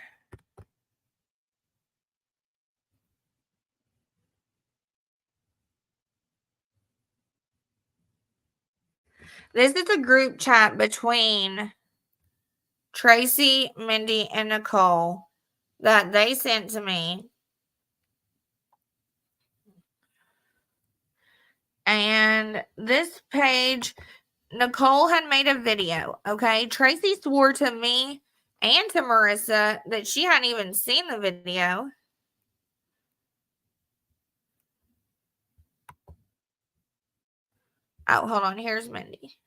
This is a group chat between Tracy, Mindy, and Nicole that they sent to me. And this page, Nicole had made a video, okay? Tracy swore to me and to Marissa that she hadn't even seen the video. Oh, hold on. Here's Mindy.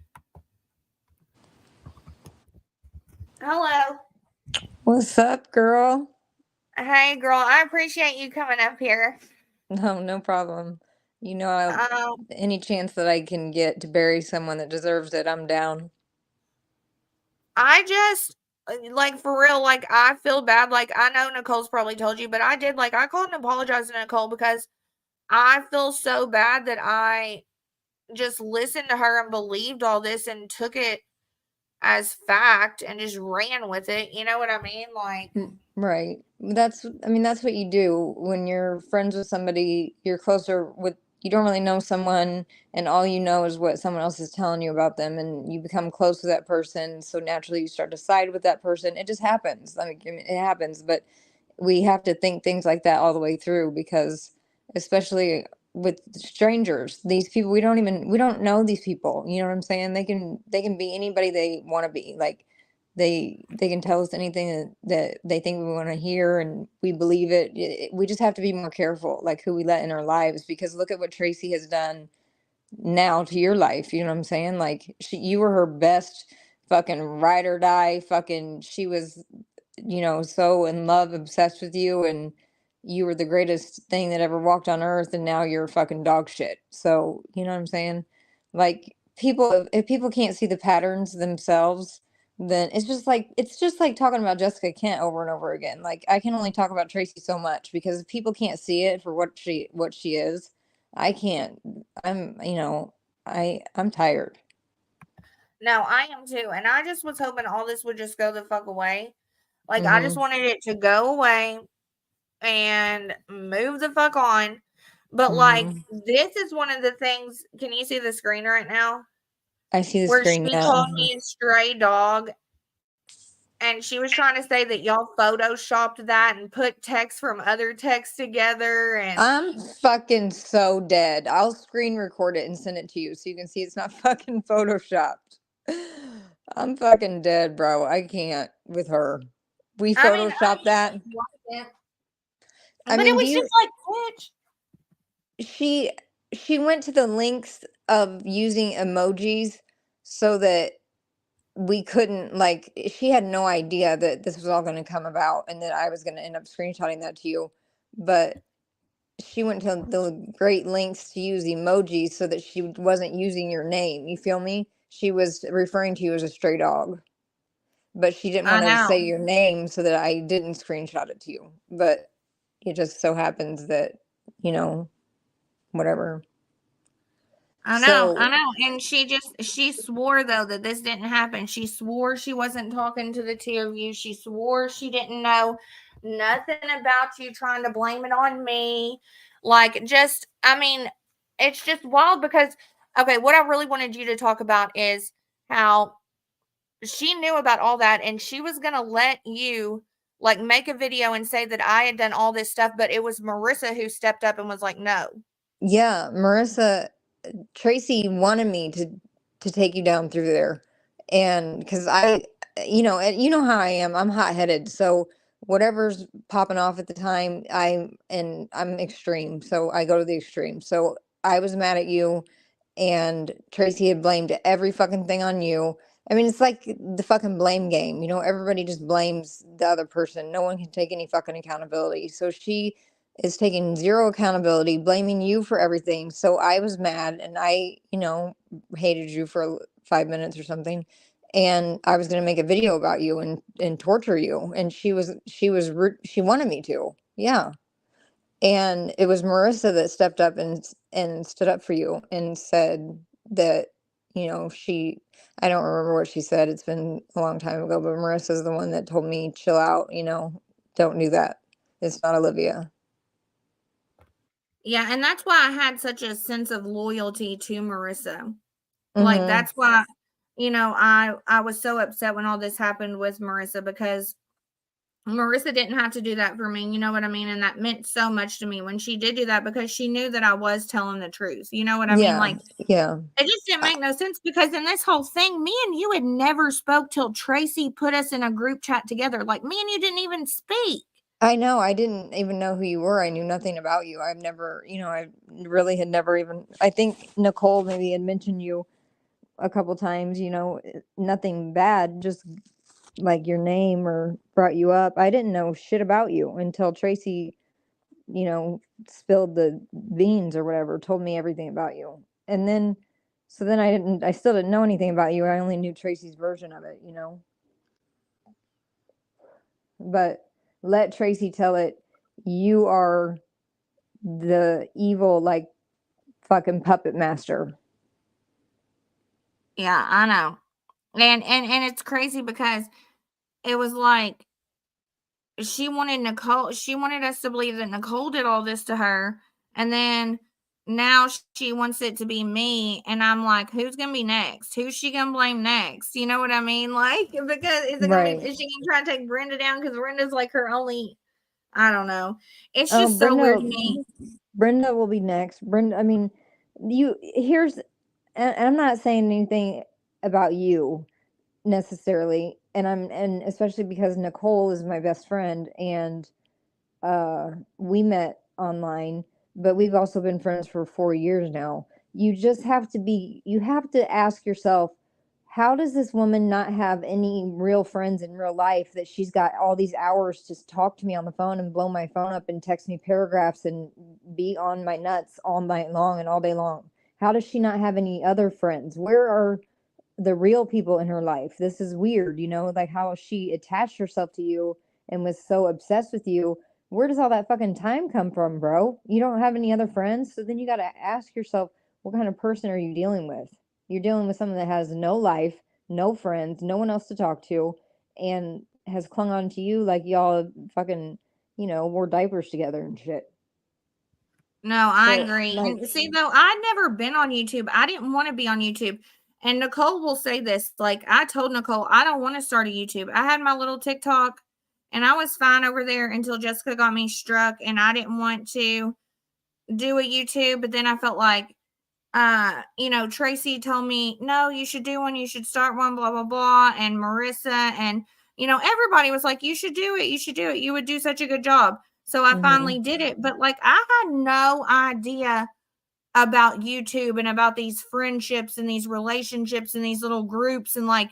Hello. What's up, girl? Hey, girl. I appreciate you coming up here. No problem. You know, any chance that I can get to bury someone that deserves it, I'm down. I just, like, for real, like, I feel bad. Like, I know Nicole's probably told you, but I did, like, I called and apologized to Nicole because I feel so bad that I just listened to her and believed all this and took it as fact and just ran with it. You know what I mean? Like, Right. That's what you do when you're friends with somebody, you're closer with, you don't really know someone, and all you know is what someone else is telling you about them, and you become close with that person. So naturally you start to side with that person. It just happens. I mean, it happens, but we have to think things like that all the way through because especially with strangers, these people, we don't know these people. You know what I'm saying? They can be anybody they want to be. Like, they can tell us anything that they think we want to hear, and we believe it. We just have to be more careful, like who we let in our lives, because look at what Tracy has done now to your life. You know what I'm saying? Like you were her best fucking ride or die. Fucking, she was, so in love, obsessed with you, and you were the greatest thing that ever walked on earth, and now you're fucking dog shit. So, you know what I'm saying? Like people, if people can't see the patterns themselves, then it's just like talking about Jessica Kent over and over again. Like I can only talk about Tracy so much because if people can't see it for what she is. I can't. I'm tired. No, I am too. And I just was hoping all this would just go the fuck away. Like, I just Mhm. wanted it to go away and move the fuck on. But, like, Mhm. this is one of the things. Can you see the screen right now? I see the Where screen she now. called me a stray dog. And she was trying to say that y'all photoshopped that and put text from other texts together. And I'm fucking so dead. I'll screen record it and send it to you so you can see it's not fucking photoshopped. I'm fucking dead, bro. I can't with her. We I mean, photoshopped that. like it. I But it mean, was just like, bitch. she she went to the lengths of using emojis so that we couldn't, like, she had no idea that this was all going to come about and that I was going to end up screenshotting that to you. But she went to the great lengths to use emojis so that she wasn't using your name. You feel me? She was referring to you as a stray dog, but she didn't I want to say know. your name so that I didn't screenshot it to you. But it just so happens that, you know, whatever. I know, I So, know. And she swore though that this didn't happen. She swore she wasn't talking to the two of you. She swore she didn't know nothing about you, trying to blame it on me. Like, just, I mean, it's just wild because, okay, what I really wanted you to talk about is how she knew about all that and she was going to let you like make a video and say that I had done all this stuff, but it was Marissa who stepped up and was like, no. yeah, Tracy wanted me to take you down through there, and because and you know how I am, I'm hot-headed, so whatever's popping off at the time, I'm extreme, so I go to the extreme. So I was mad at you, and Tracy had blamed every fucking thing on you. I mean, it's like the fucking blame game, everybody just blames the other person. No one can take any fucking accountability. So she is taking zero accountability, blaming you for everything. So I was mad and hated you for 5 minutes or something. And I was going to make a video about you and torture you. And she wanted me to. Yeah. And it was Marissa that stepped up and stood up for you and said that, I don't remember what she said. It's been a long time ago, but Marissa's the one that told me, chill out, don't do that. It's not Olivia. Yeah, and that's why I had such a sense of loyalty to Marissa. Like Mm-hmm. that's why, I was so upset when all this happened with Marissa because Marissa didn't have to do that for me, you know what I mean? And that meant so much to me when she did do that because she knew that I was telling the truth. You know what I mean? Yeah. Like Yeah. it just didn't make no sense because in this whole thing, me and you had never spoke till Tracy put us in a group chat together. Like me and you didn't even speak. I know. I didn't even know who you were. I knew nothing about you. I've never, I really had never even, I think Nicole maybe had mentioned you a couple times, nothing bad, just like your name or brought you up. I didn't know shit about you until Tracy, spilled the beans or whatever, told me everything about you. And then, so then I still didn't know anything about you. I only knew Tracy's version of it. But let Tracy tell it. You are the evil, like, fucking puppet master. Yeah, I know. And it's crazy because it was like she wanted us to believe that Nicole did all this to her, and then now she wants it to be me, and I'm like, who's gonna be next? Who's she gonna blame next? You know what I mean? Like, because Right. is she gonna try to take Brenda down? Because Brenda's like her only, I don't know. It's Oh, just so weird to me. Brenda will be next. Brenda, I mean, and I'm not saying anything about you necessarily. and especially because Nicole is my best friend, and we met online, but we've also been friends for 4 years now. You have to ask yourself, how does this woman not have any real friends in real life that she's got all these hours to talk to me on the phone and blow my phone up and text me paragraphs and be on my nuts all night long and all day long? How does she not have any other friends? Where are the real people in her life? This is weird, like how she attached herself to you and was so obsessed with you. Where does all that fucking time come from, bro? You don't have any other friends? So then you got to ask yourself, what kind of person are you dealing with? You're dealing with someone that has no life, no friends, no one else to talk to, and has clung on to you like y'all fucking, wore diapers together and shit. No, I So, agree. like, And see, though, I'd never been on YouTube. I didn't want to be on YouTube. And Nicole will say this. Like, I told Nicole, I don't want to start a YouTube. I had my little TikTok and I was fine over there until Jessica got me struck and I didn't want to do a YouTube. But then I felt like, Tracy told me, no, you should do one. You should start one, blah, blah, blah. And Marissa and, everybody was like, you should do it. You should do it. You would do such a good job. So I finally did it. But like, I had no idea about YouTube and about these friendships and these relationships and these little groups. And like,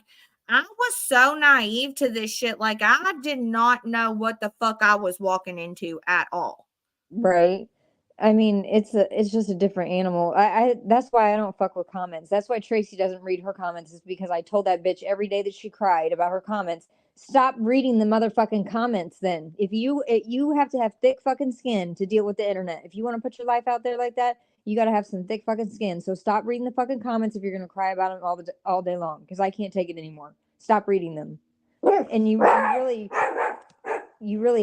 I was so naive to this shit. Like, I did not know what the fuck I was walking into at all. right. I mean, it's just a different animal. That's why I don't fuck with comments. That's why Tracy doesn't read her comments, is because I told that bitch every day that she cried about her comments, stop reading the motherfucking comments then. You have to have thick fucking skin to deal with the internet. If you want to put your life out there like that, you got to have some thick fucking skin. So stop reading the fucking comments if you're going to cry about them all day long, because I can't take it anymore. Stop reading them. And you really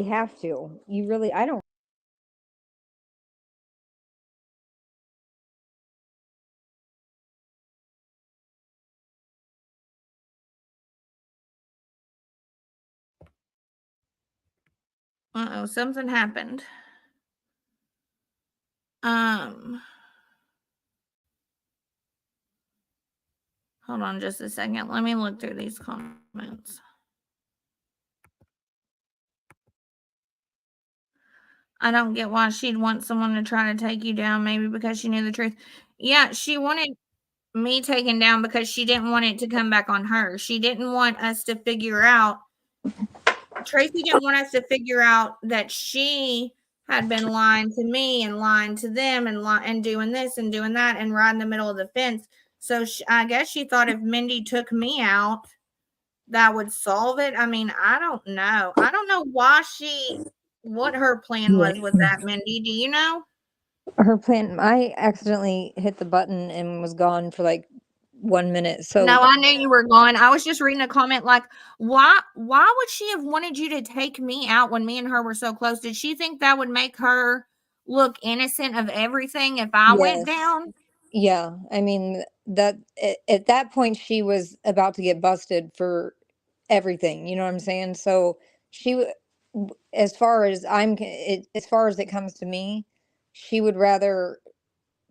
have to. I don't. Uh-oh, something happened. Hold on just a second. Let me look through these comments. I don't get why she'd want someone to try to take you down, maybe because she knew the truth. Yeah, she wanted me taken down because she didn't want it to come back on her. She didn't want us to figure out Tracy didn't want us to figure out that she had been lying to me and lying to them and doing this and doing that and right in the middle of the fence. So I guess she thought if Mindy took me out, that would solve it. I mean, I don't know. I don't know what her plan was with that, Mindy. Do you know? Her plan, I accidentally hit the button and was gone for like 1 minute. So No, I knew you were gone. I was just reading a comment like, why would she have wanted you to take me out when me and her were so close? Did she think that would make her look innocent of everything if I went yes, down? yeah. I mean, that at that point she was about to get busted for everything. You know what I'm saying? So as far as as far as it comes to me, she would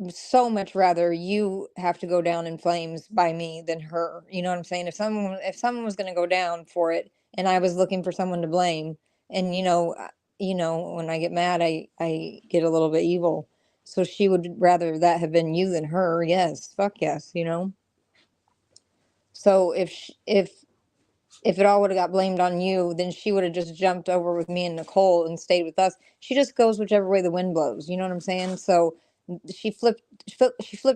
so much rather you have to go down in flames by me than her. You know what I'm saying? If someone was going to go down for it and I was looking for someone to blame, and when I get mad, I get a little bit evil. So she would rather that have been you than her. Yes, fuck yes. So if it all would have got blamed on you, then she would have just jumped over with me and Nicole and stayed with us. She just goes whichever way the wind blows. You know what I'm saying? So she flipped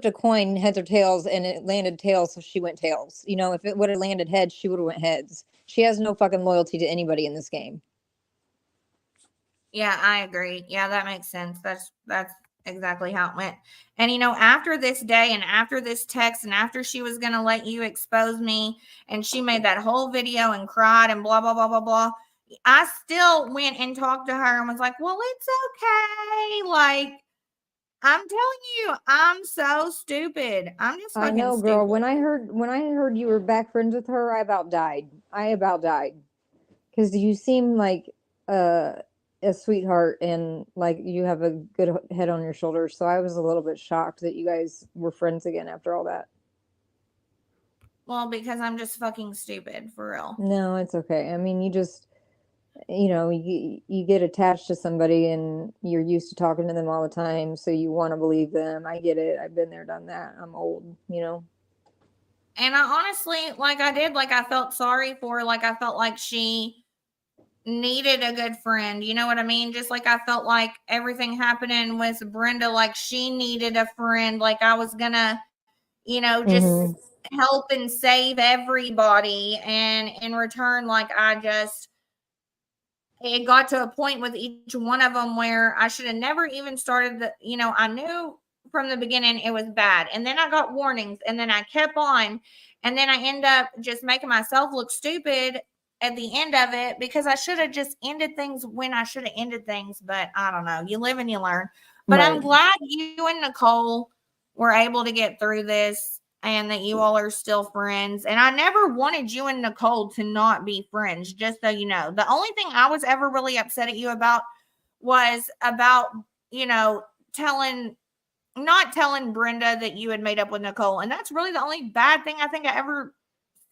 a coin, heads or tails, and it landed tails, so she went tails. If it would have landed heads, she would have went heads. She has no fucking loyalty to anybody in this game. Yeah, I agree. Yeah, that makes sense. That's exactly how it went. And after this day and after this text and after she was going to let you expose me and she made that whole video and cried and blah blah blah blah blah, I still went and talked to her and was like, "Well, it's okay." Like, I'm telling you, I'm so stupid. I'm just I fucking know, girl. stupid. When I heard you were back friends with her, I about died. Because you seem like uh, a sweetheart and like you have a good head on your shoulders. So I was a little bit shocked that you guys were friends again after all that. Well, because I'm just fucking stupid, for real. No, it's okay. I mean, you just, you get attached to somebody and you're used to talking to them all the time, so you want to believe them. I get it. I've been there, done that. I'm old. And I honestly, I felt sorry for her. Like, I felt like she needed a good friend. You know what I mean? Just like I felt like everything happening with Brenda, like she needed a friend. Like I was gonna, just Mm-hmm. help and save everybody. And in return, it got to a point with each one of them where I should have never even started I knew from the beginning it was bad. And then I got warnings and then I kept on. And then I end up just making myself look stupid at the end of it because I should have just ended things when I should have ended things. But I don't know. You live and you learn. But I'm Right. glad you and Nicole were able to get through this and that you all are still friends. And I never wanted you and Nicole to not be friends, just so you know. The only thing I was ever really upset at you about was about, telling not telling Brenda that you had made up with Nicole. And that's really the only bad thing I think I ever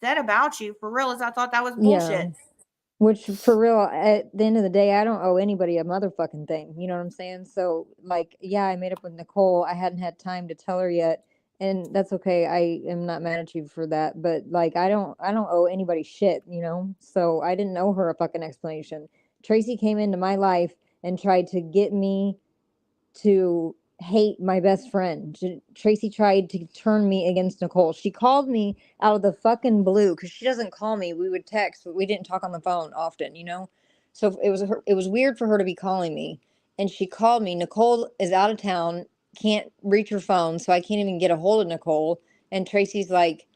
said about you, for real, is I thought that was Yeah. bullshit. Which, for real, at the end of the day, I don't owe anybody a motherfucking thing. You know what I'm saying? So, like, yeah, I made up with Nicole. I hadn't had time to tell her yet, and that's okay. I am not mad at you for that. But like, I don't owe anybody shit. So I didn't owe her a fucking explanation. Tracy came into my life and tried to get me to hate my best friend. Tracy tried to turn me against Nicole. She called me out of the fucking blue because she doesn't call me. We would text, but we didn't talk on the phone often. So it was weird for her to be calling me, and she called me. Nicole is out of town, can't reach her phone, so I can't even get a hold of Nicole. And Tracy's like,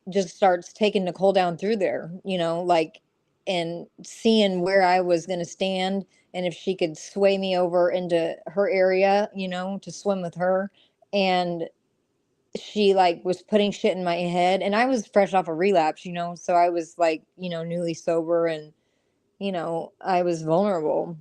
just starts taking Nicole down through there, and seeing where I was going to stand and if she could sway me over into her area, to swim with her. And she like was putting shit in my head, and I was fresh off a relapse, so I was like, newly sober, and I was vulnerable.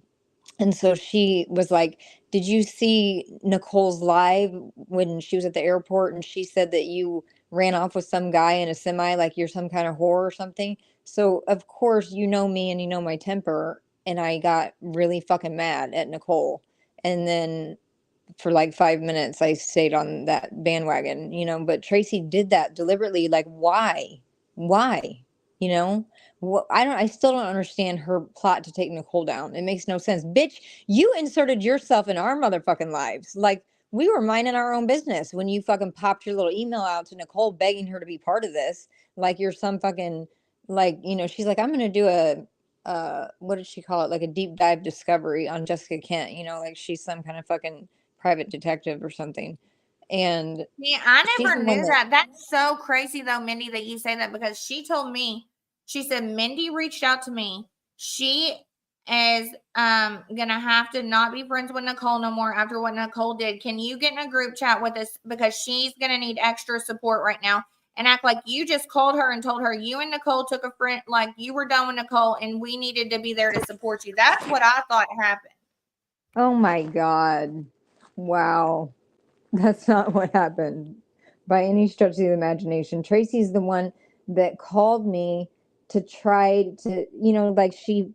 And so she was like, "Did you see Nicole's live when she was at the airport and she said that you ran off with some guy in a semi, like you're some kind of whore or something?" So, of course, you know me and you know my temper. And I got really fucking mad at Nicole. And then for like 5 minutes, I stayed on that bandwagon. But Tracy did that deliberately. Like, why? Why? You know? I still don't understand her plot to take Nicole down. It makes no sense. Bitch, you inserted yourself in our motherfucking lives. Like, we were minding our own business when you fucking popped your little email out to Nicole begging her to be part of this. Like, you're some fucking, she's like, I'm going to do what did she call it? Like a deep dive discovery on Jessica Kent, like she's some kind of fucking private detective or something. And Yeah, I she's never the one knew that, that. That's so crazy though, Mindy, that you say that, because she told me, she said Mindy reached out to me. She is gonna have to not be friends with Nicole no more after what Nicole did. Can you get in a group chat with us, because she's gonna need extra support right now, and act like you just called her and told her you and Nicole took a friend, like you were done with Nicole and we needed to be there to support you. That's what I thought happened. oh my God. Wow. That's not what happened by any stretch of the imagination. Tracy's the one that called me to try to, like she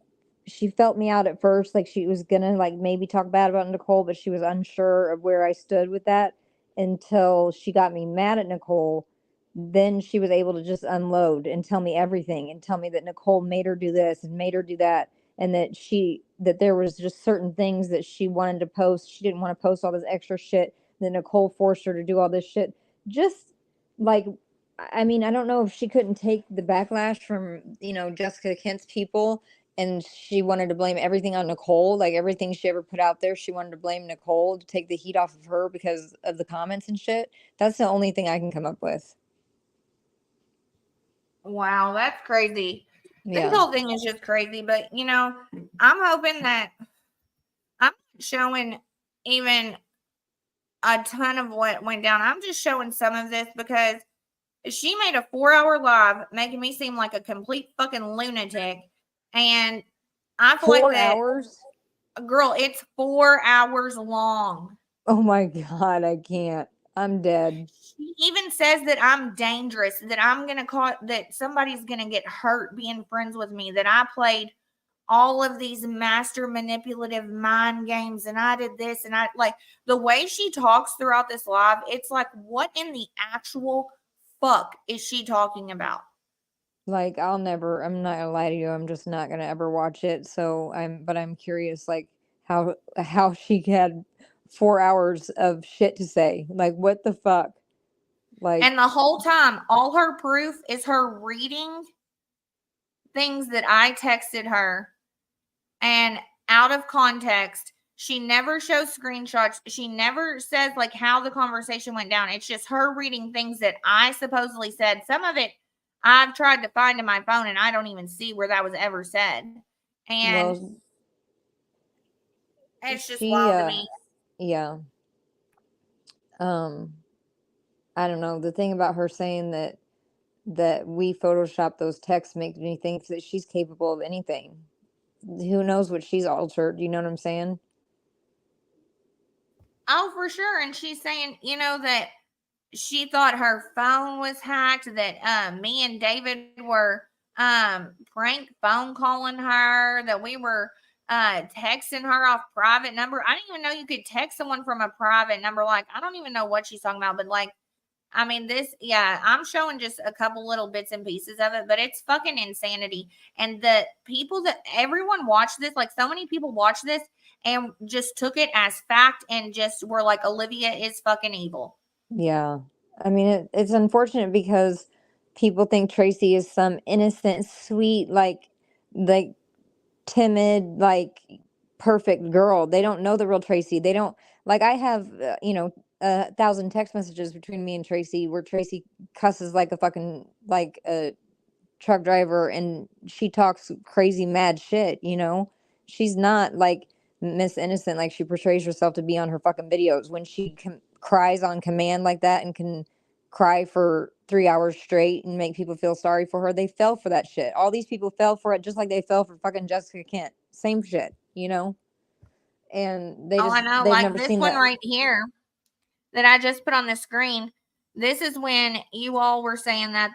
felt me out at first, like she was gonna like maybe talk bad about Nicole, but she was unsure of where I stood with that until she got me mad at Nicole. Then she was able to just unload and tell me everything and tell me that Nicole made her do this and made her do that, and that there was just certain things that she wanted to post. She didn't want to post all this extra shit that Nicole forced her to do all this shit. Just like, I mean, I don't know if she couldn't take the backlash from, Jessica Kent's people, and she wanted to blame everything on Nicole. Like everything she ever put out there, she wanted to blame Nicole to take the heat off of her because of the comments and shit. That's the only thing I can come up with. Wow, that's crazy. This Yeah. whole thing is just crazy, but I'm hoping that I'm not showing even a ton of what went down. I'm just showing some of this because she made a 4-hour live making me seem like a complete fucking lunatic. And I feel like 4 hours? girl, it's 4 hours long. Oh my God, I can't. I'm dead. She even says that I'm dangerous, that I'm gonna call that somebody's gonna get hurt being friends with me, that I played all of these master manipulative mind games and I did this and I like the way she talks throughout this live, it's like what in the actual fuck is she talking about? Like I'm not gonna lie to you, I'm just not gonna ever watch it. So I'm curious, like how she had 4 hours of shit to say. Like what the fuck? Like And the whole time, all her proof is her reading things that I texted her and out of context. She never shows screenshots. She never says like how the conversation went down. It's just her reading things that I supposedly said. Some of it I've tried to find in my phone and I don't even see where that was ever said. And well, it's just she wild to me. yeah. Um, I don't know. The thing about her saying that we photoshopped those texts makes me think that she's capable of anything. Who knows what she's altered? You know what I'm saying? Oh, for sure. And she's saying, that she thought her phone was hacked, that me and David were prank phone calling her, that we were texting her off private number. I didn't even know you could text someone from a private number. Like, I don't even know what she's talking about, but like, I mean, I'm showing just a couple little bits and pieces of it, but it's fucking insanity. And the people that everyone watched this, like so many people watched this and just took it as fact and just were like, Olivia is fucking evil. Yeah. I mean, it's unfortunate because people think Tracy is some innocent, sweet, like timid, like perfect girl. They don't know the real Tracy. They don't like. I have, 1,000 text messages between me and Tracy where Tracy cusses like a fucking like a truck driver and she talks crazy mad shit. She's not like Miss Innocent like she portrays herself to be on her fucking videos when she cries on command like that and can cry for 3 hours straight and make people feel sorry for her. They fell for that shit. All these people fell for it just like they fell for fucking Jessica Kent. Same shit. And Oh, I know. they've Like never this seen one that. right here that I just put on the screen. This is when you all were saying that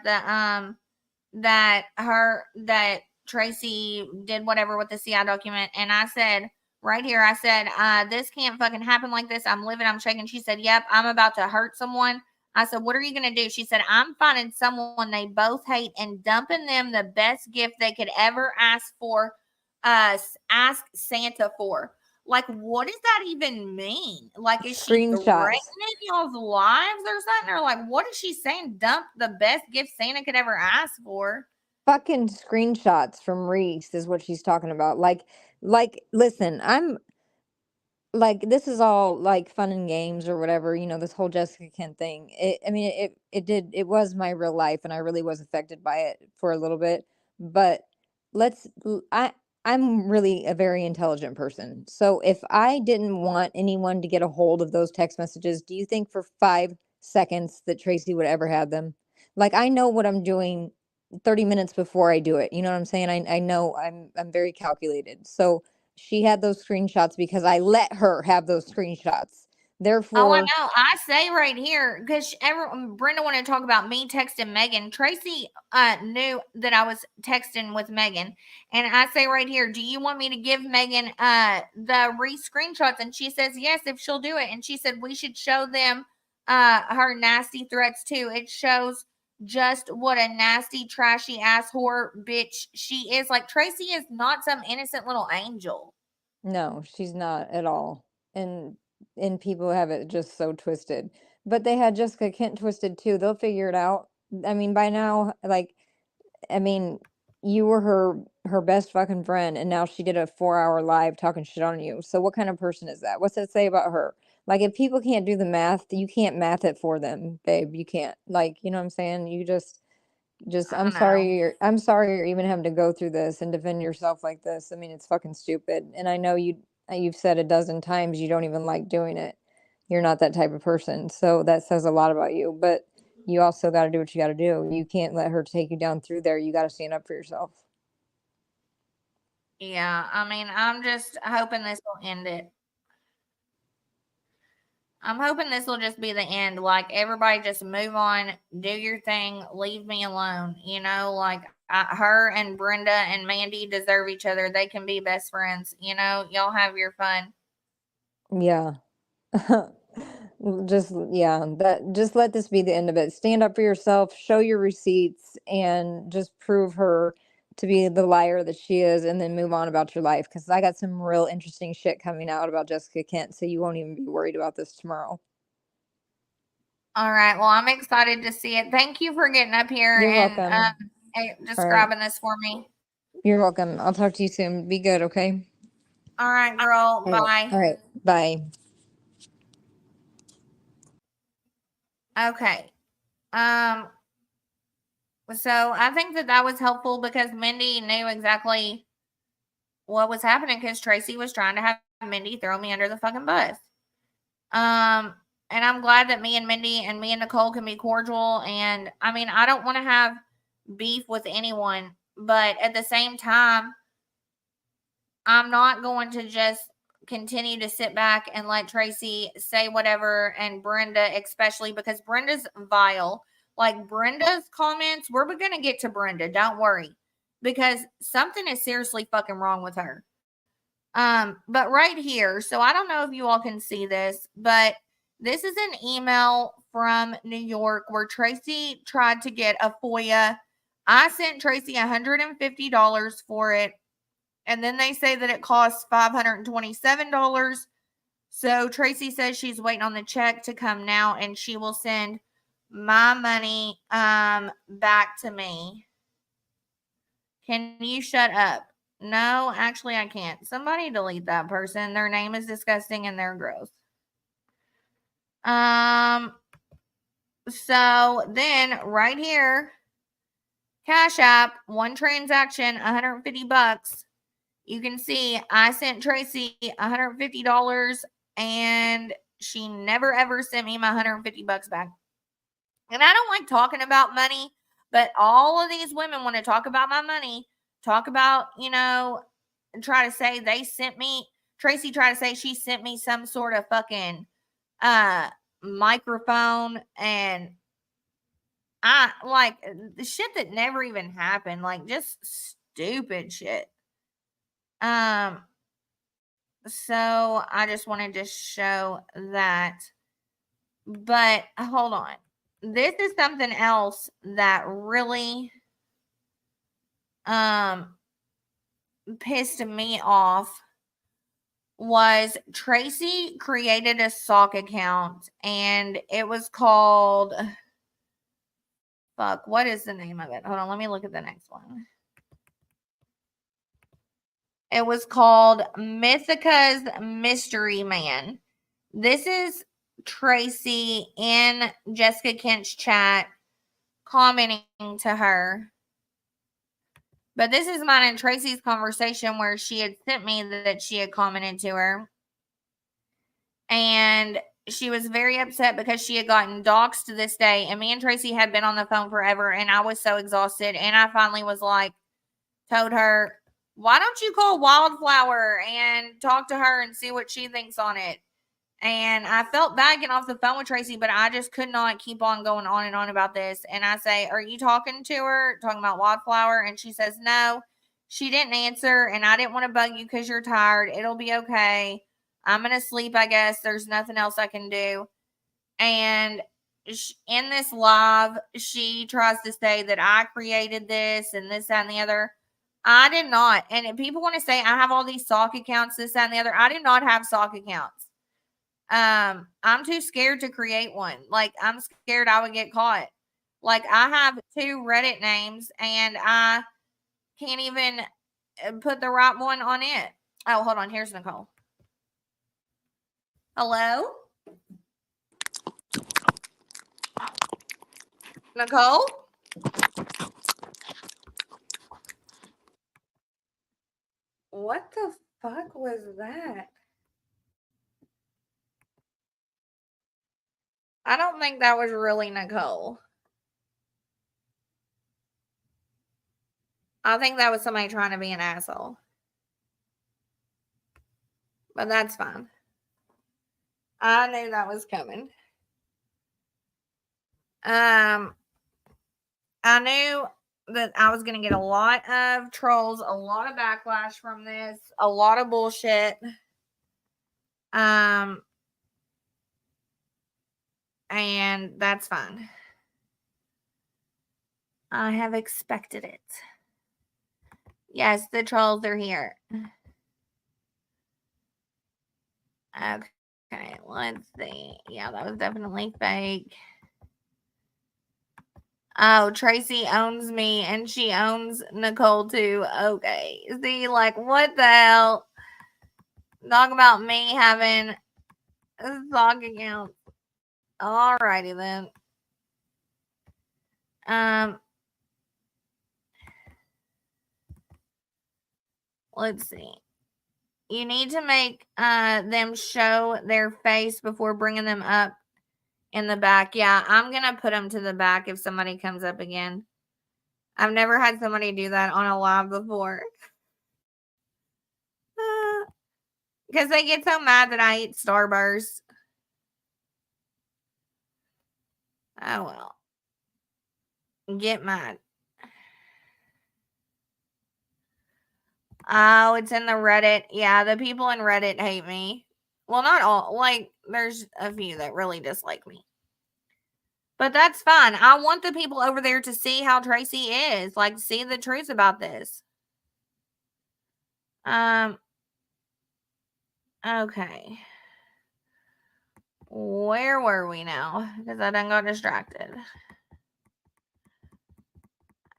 that Tracy did whatever with the CI document, and I said right here, I said, this can't fucking happen like this. I'm living, I'm shaking. She said, yep, I'm about to hurt someone. I said, what are you gonna do? She said, I'm finding someone they both hate and dumping them the best gift they could ever ask Santa for. Like, what does that even mean? Like, is she Screenshots. threatening y'all's lives or something? Or like, what is she saying? Dump the best gift Santa could ever ask for. Fucking screenshots from Reese is what she's talking about. Listen, I'm like this is all like fun and games or whatever, this whole Jessica Kent thing. It was my real life and I really was affected by it for a little bit. But let's l- I'm really a very intelligent person. So if I didn't want anyone to get a hold of those text messages, do you think for 5 seconds that Tracy would ever have them? Like I know what I'm doing 30 minutes before I do it. You know what I'm saying? I know I'm very calculated. So she had those screenshots because I let her have those screenshots. Oh, I Therefore, know. I say right here because Brenda wanted to talk about me texting Megan. Tracy knew that I was texting with Megan, and I say right here, do you want me to give Megan the screenshots? And she says yes if she'll do it. And she said we should show them her nasty threats too. It shows just what a nasty, trashy ass whore bitch she is. Like Tracy is not some innocent little angel. no, she's not at all. And people have it just so twisted. But they had Jessica Kent twisted too. They'll figure it out. I mean, by now, I mean, you were her best fucking friend, and now she did a 4 hour live talking shit on you. So what kind of person is that? What's that say about her? Like, if people can't do the math, you can't math it for them, babe. You can't. Like, you know what I'm saying? You just I know. I'm sorry you're even having to go through this and defend yourself like this. I mean, it's fucking stupid. And I know you've said a dozen times you don't even like doing it. You're not that type of person. So that says a lot about you. But you also got to do what you got to do. You can't let her take you down through there. You got to stand up for yourself. Yeah, I mean, I'm just hoping this will end it. I'm hoping this will just be the end. Like, everybody just move on, do your thing, leave me alone. You know, like, her and Brenda and Mandy deserve each other. They can be best friends. You know, y'all have your fun. Yeah. Just let this be the end of it. Stand up for yourself, show your receipts, and just prove her to be the liar that she is, and then move on about your life. Because I got some real interesting shit coming out about Jessica Kent, so you won't even be worried about this tomorrow. All right. Well, I'm excited to see it. Thank you for getting up here You're and welcome. describing this for me. You're welcome. I'll talk to you soon. Be good, okay? All right, girl. All right. Bye. All right. Bye. Okay. So I think that was helpful because Mindy knew exactly what was happening because Tracy was trying to have Mindy throw me under the fucking bus. And I'm glad that me and Mindy and me and Nicole can be cordial. And I mean, I don't want to have beef with anyone, but at the same time, I'm not going to just continue to sit back and let Tracy say whatever, and Brenda especially, because Brenda's vile. Like, Brenda's comments, we're going to get to Brenda, don't worry, because something is seriously fucking wrong with her. But right here, so I don't know if you all can see this, but this is an email from New York where Tracy tried to get a FOIA. I sent Tracy $150 for it. And then they say that it costs $527. So Tracy says she's waiting on the check to come now, and she will send my money back to me. Can you shut up? No, actually I can't. Somebody delete that person. Their name is disgusting and they're gross. So then right here, Cash App, one transaction, $150. You can see I sent Tracy $150 and she never ever sent me my $150 back. And I don't like talking about money, but all of these women want to talk about my money, talk about, you know, and try to say they sent me, Tracy tried to say she sent me some sort of fucking microphone, and I like the shit that never even happened, like just stupid shit. So I just wanted to show that. But hold on. This is something else that really pissed me off. Was Tracy created a sock account and it was called, fuck, what is the name of it? Hold on, let me look at the next one. It was called Mythica's Mystery Man. This is Tracy in Jessica Kent's chat commenting to her. But this is mine and Tracy's conversation where she had sent me that she had commented to her. And she was very upset because she had gotten doxxed this day. And me and Tracy had been on the phone forever. And I was so exhausted. And I finally was like, told her, why don't you call Wildfire and talk to her and see what she thinks on it? And I felt bad getting off the phone with Tracy, but I just could not keep on going on and on about this. And I say, are you talking to her? Talking about Wildfire? And she says, no, she didn't answer. And I didn't want to bug you because you're tired. It'll be okay. I'm going to sleep, I guess. There's nothing else I can do. And in this live, she tries to say that I created this and this, that, and the other. I did not. And people want to say I have all these sock accounts, this, that, and the other. I do not have sock accounts. I'm too scared to create one. Like, I'm scared I would get caught. Like, I have 2 Reddit names and I can't even put the right one on it. Oh, hold on. Here's Nicole. Hello? Nicole? What the fuck was that? I don't think that was really Nicole. I think that was somebody trying to be an asshole. But that's fine. I knew that was coming. I knew that I was going to get a lot of trolls, a lot of backlash from this, a lot of bullshit. And that's fine. I have expected it. Yes, the trolls are here. Okay, let's see. Yeah, that was definitely fake. Oh, Tracy owns me and she owns Nicole too. Okay. See, like, what the hell? Talk about me having a sock account. Alrighty then. Let's see. You need to make them show their face before bringing them up in the back. Yeah, I'm going to put them to the back if somebody comes up again. I've never had somebody do that on a live before. Because they get so mad that I eat Starburst. Oh, well. Get mad. Oh, it's in the Reddit. Yeah, the people in Reddit hate me. Well, not all. Like, there's a few that really dislike me. But that's fine. I want the people over there to see how Tracy is. Like, see the truth about this. Okay. Where were we now? Because I done got distracted.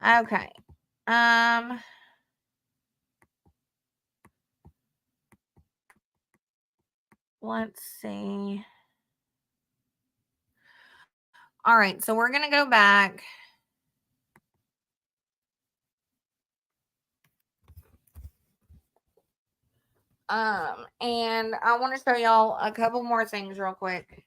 Okay. Let's see. All right, so we're going to go back. And I want to show y'all a couple more things real quick.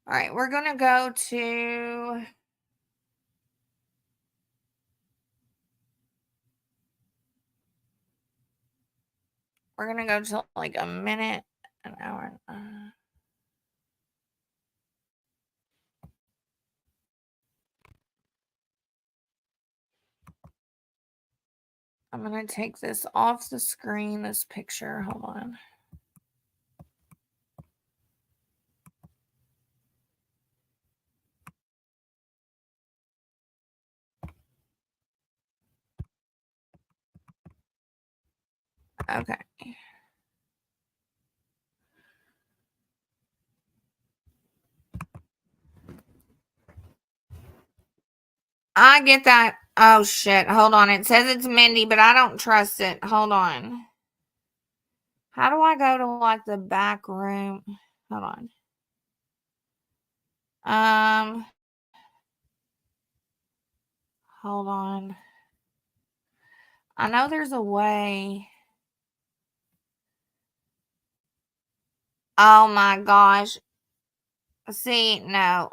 All right, we're going to go to... We're going to go to like a minute, an hour. I'm going to take this off the screen, this picture. Hold on. Okay. I get that. Oh, shit. Hold on. It says it's Mindy, but I don't trust it. Hold on. How do I go to, like, the back room? Hold on. Hold on. I know there's a way. Oh, my gosh. See, no.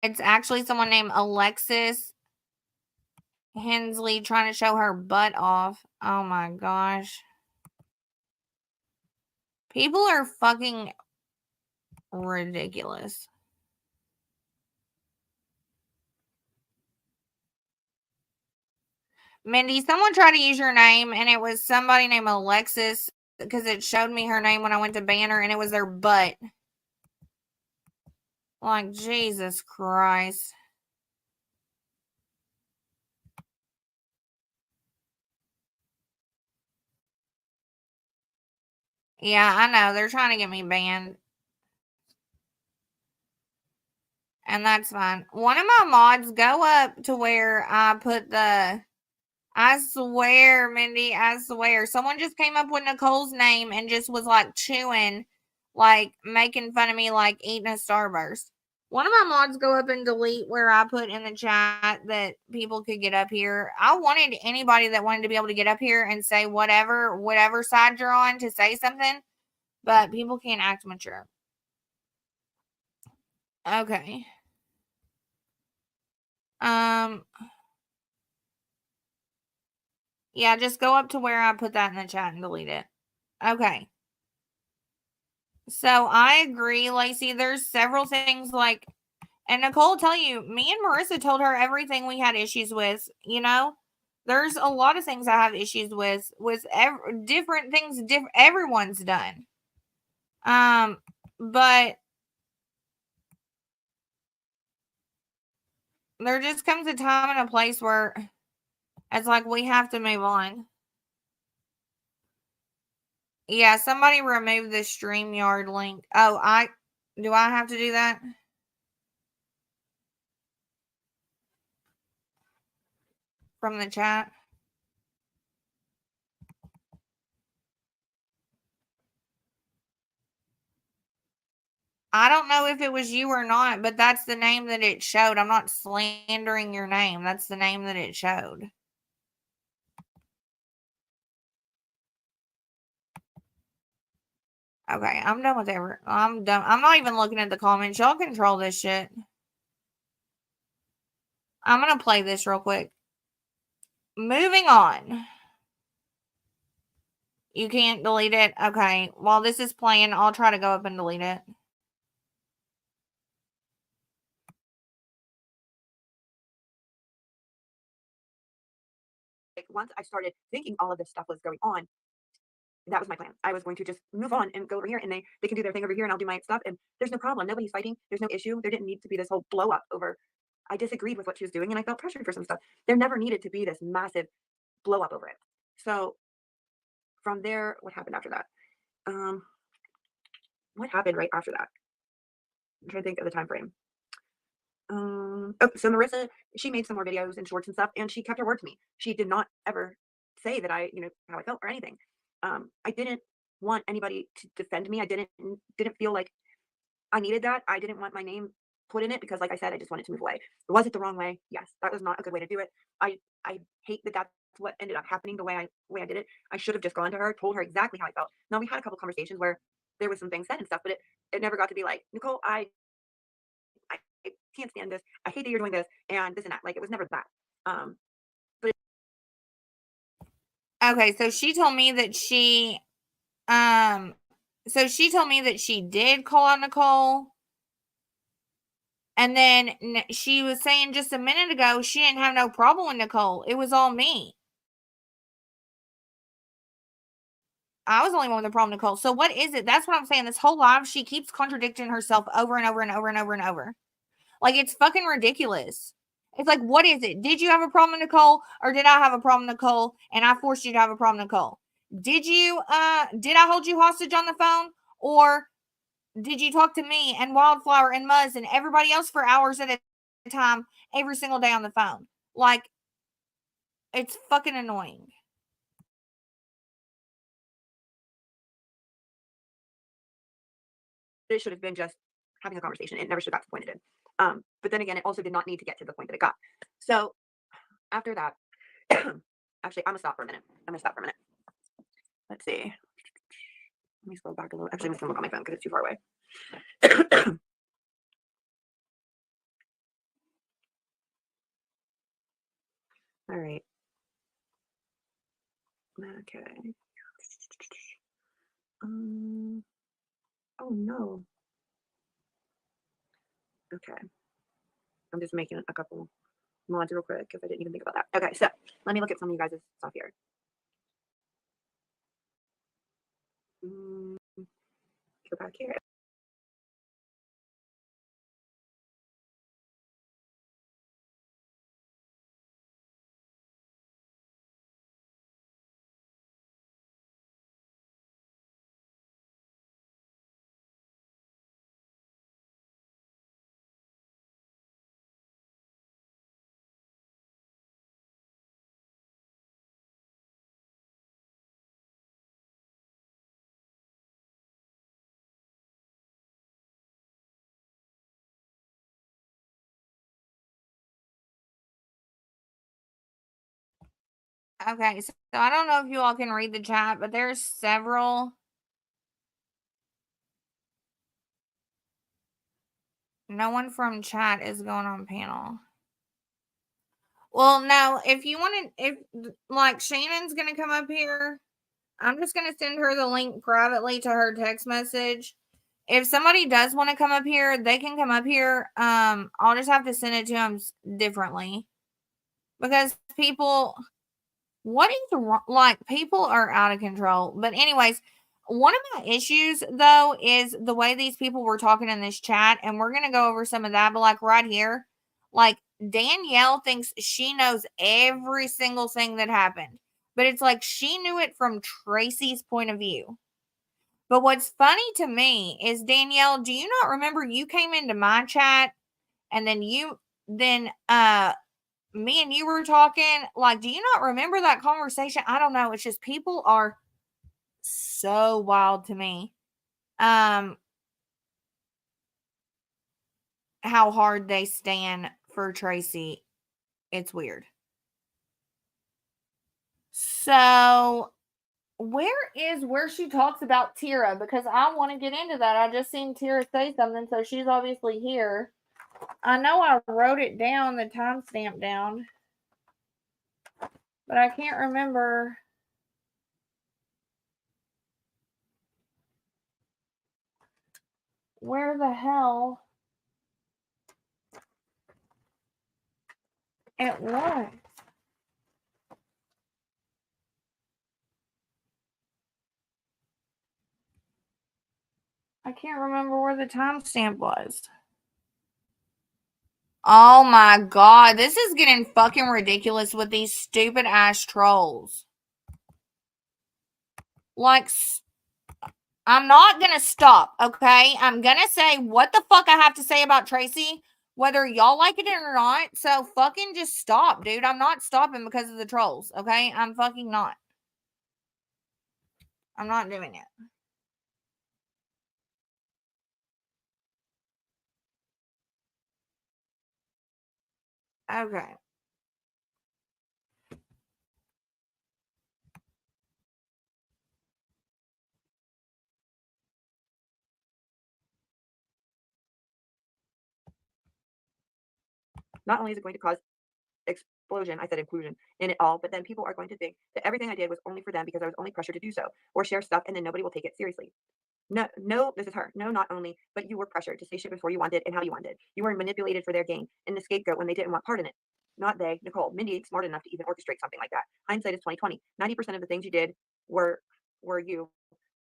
It's actually someone named Alexis Hensley trying to show her butt off. Oh my gosh. People are fucking ridiculous. Mindy, someone tried to use your name and it was somebody named Alexis because it showed me her name when I went to Banner and it was their butt. Like, Jesus Christ. Yeah, I know. They're trying to get me banned. And that's fine. One of my mods, go up to where I put the... I swear, Mindy, I swear. Someone just came up with Nicole's name and just was like chewing, like making fun of me, like eating a Starburst. One of my mods go up and delete where I put in the chat that people could get up here. I wanted anybody that wanted to be able to get up here and say whatever side you're on to say something. but people can't act mature. Okay. Yeah, just go up to where I put that in the chat and delete it. Okay. So I agree, Lacey. There's several things like, and Nicole will tell you, me and Marissa told her everything we had issues with, you know? There's a lot of things I have issues with different things everyone's done. But there just comes a time and a place where it's like we have to move on. Yeah, somebody remove the StreamYard link. Oh, do I have to do that? From the chat? I don't know if it was you or not, but that's the name that it showed. I'm not slandering your name. That's the name that it showed. Okay, I'm done with I'm done. I'm not even looking at the comments. Y'all control this shit. I'm going to play this real quick. Moving on. You can't delete it? Okay. While this is playing, I'll try to go up and delete it. Like, once I started thinking all of this stuff was going on, that was my plan. I was going to just move on and go over here, and they can do their thing over here, and I'll do my stuff, and there's no problem. Nobody's fighting. There's no issue. There didn't need to be this whole blow up over. I disagreed with what she was doing, and I felt pressured for some stuff. There never needed to be this massive blow up over it. So from there, what happened after that? What happened right after that? I'm trying to think of the time frame. Oh, so Marissa, she made some more videos and shorts and stuff, and she kept her word to me. She did not ever say that how I felt or anything. I didn't want anybody to defend me. I didn't feel like I needed that. I didn't want my name put in it because, like I said, I just wanted to move away. Was it the wrong way? Yes, that was not a good way to do it. I hate that that's what ended up happening the way I did it. I should have just gone to her, told her exactly how I felt. Now, we had a couple conversations where there was some things said and stuff, but it never got to be like, Nicole, I can't stand this. I hate that you're doing this and this and that. Like, it was never that. Okay, so she told me that she did call out Nicole. And then she was saying just a minute ago she didn't have no problem with Nicole. It was all me. I was the only one with a problem with Nicole. So what is it? That's what I'm saying. This whole live, she keeps contradicting herself over and over and over and over and over. Like, it's fucking ridiculous. It's like, what is it? Did you have a problem with Nicole, or did I have a problem with Nicole and I forced you to have a problem with Nicole? Did I hold you hostage on the phone, or did you talk to me and Wildfire and Muuz and everybody else for hours at a time every single day on the phone? Like, it's fucking annoying. It should have been just having a conversation. It never should have got to the point it did. But then again, it also did not need to get to the point that it got. So after that, actually, I'm gonna stop for a minute. Let's see. Let me scroll back a little. Actually, I'm just gonna look on my phone because it's too far away. All right. Okay. Oh no. Okay. I'm just making a couple mods real quick because I didn't even think about that. Okay, so let me look at some of you guys' stuff here. Go back here. Okay, so I don't know if you all can read the chat, but there's several No one from chat is going on panel. Well, now, if you want to, if, like, Shannon's going to come up here, I'm just going to send her the link privately to her text message. If somebody does want to come up here, they can come up here. I'll just have to send it to them differently. Because people, what is wrong? Like, people are out of control. But anyways, one of my issues, though, is the way these people were talking in this chat. And we're going to go over some of that. But, like, right here, like, Danielle thinks she knows every single thing that happened. But it's like she knew it from Tracy's point of view. But what's funny to me is, Danielle, do you not remember you came into my chat and then me and you were talking? Like, do you not remember that conversation? I don't know. It's just people are so wild to me. How hard they stand for Tracy. It's weird. So, where she talks about Tira? Because I want to get into that. I just seen Tira say something, so she's obviously here. I know I wrote it down, the timestamp down, but I can't remember. Where the hell it was. I can't remember where the timestamp was. Oh my god, this is getting fucking ridiculous with these stupid ass trolls. Like, I'm not gonna stop, okay? I'm gonna say what the fuck I have to say about Tracy, whether y'all like it or not. So fucking just stop, dude. I'm not stopping because of the trolls, okay? I'm fucking not. I'm not doing it. Okay. Not only is it going to cause explosion, I said inclusion, in it all, but then people are going to think that everything I did was only for them because I was only pressured to do so, or share stuff, and then nobody will take it seriously. No, this is her. No, not only, but you were pressured to say shit before you wanted and how you wanted. You were manipulated for their gain and the scapegoat when they didn't want part in it. Not they, Nicole. Mindy ain't smart enough to even orchestrate something like that. Hindsight is 2020. 90% of the things you did were you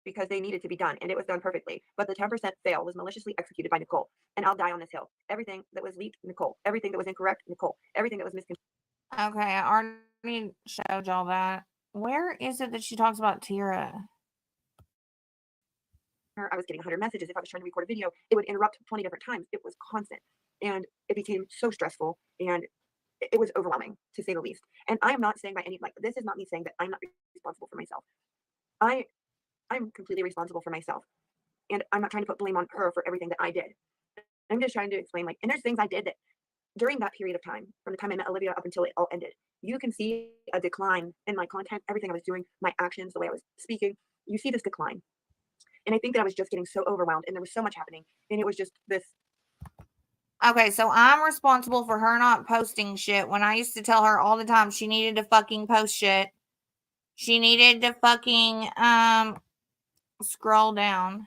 because they needed to be done, and it was done perfectly. But the 10% fail was maliciously executed by Nicole, and I'll die on this hill. Everything that was leaked, Nicole. Everything that was incorrect, Nicole. Everything that was misconstrued. Okay, I already showed y'all that. Where is it that she talks about Tira? I was getting 100 messages. If I was trying to record a video, it would interrupt 20 different times. It was constant, and it became so stressful, and it was overwhelming, to say the least. And I am not saying by any, like, this is not me saying that I'm not responsible for myself. I'm completely responsible for myself, and I'm not trying to put blame on her for everything that I did. I'm just trying to explain, like, and there's things I did that during that period of time, from the time I met Olivia up until it all ended, you can see a decline in my content, everything I was doing, my actions, the way I was speaking. You see this decline. And I think that I was just getting so overwhelmed, and there was so much happening, and it was just this. Okay, so I'm responsible for her not posting shit when I used to tell her all the time she needed to fucking post shit. She needed to fucking scroll down.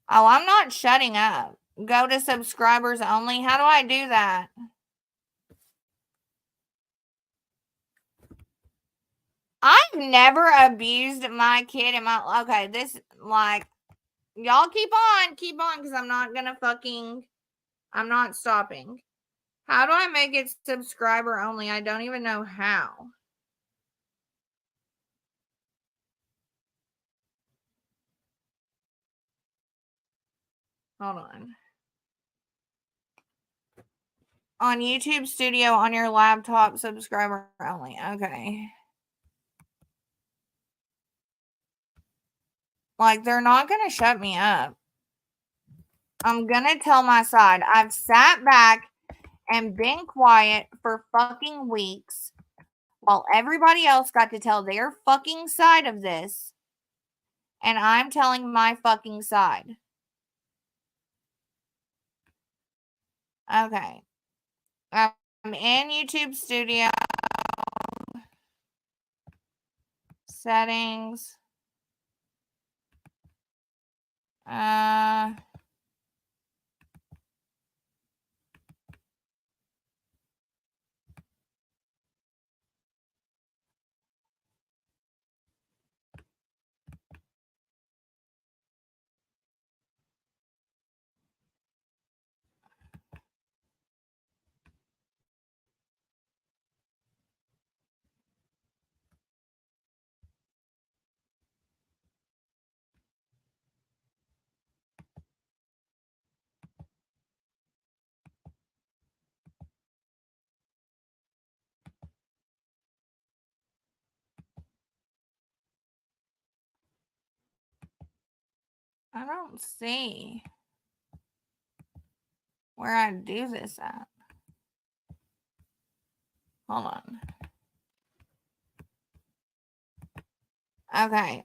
Oh, I'm not shutting up. Go to subscribers only. How do I do that? I've never abused my kid in my... Okay, this, like... Y'all keep on, because I'm not gonna fucking... I'm not stopping. How do I make it subscriber only? I don't even know how. Hold on. On YouTube Studio on your laptop, subscriber only. Okay. Like, they're not going to shut me up. I'm going to tell my side. I've sat back and been quiet for fucking weeks while everybody else got to tell their fucking side of this. And I'm telling my fucking side. Okay. I'm in YouTube Studio. Settings. I don't see where I do this at. Hold on. Okay.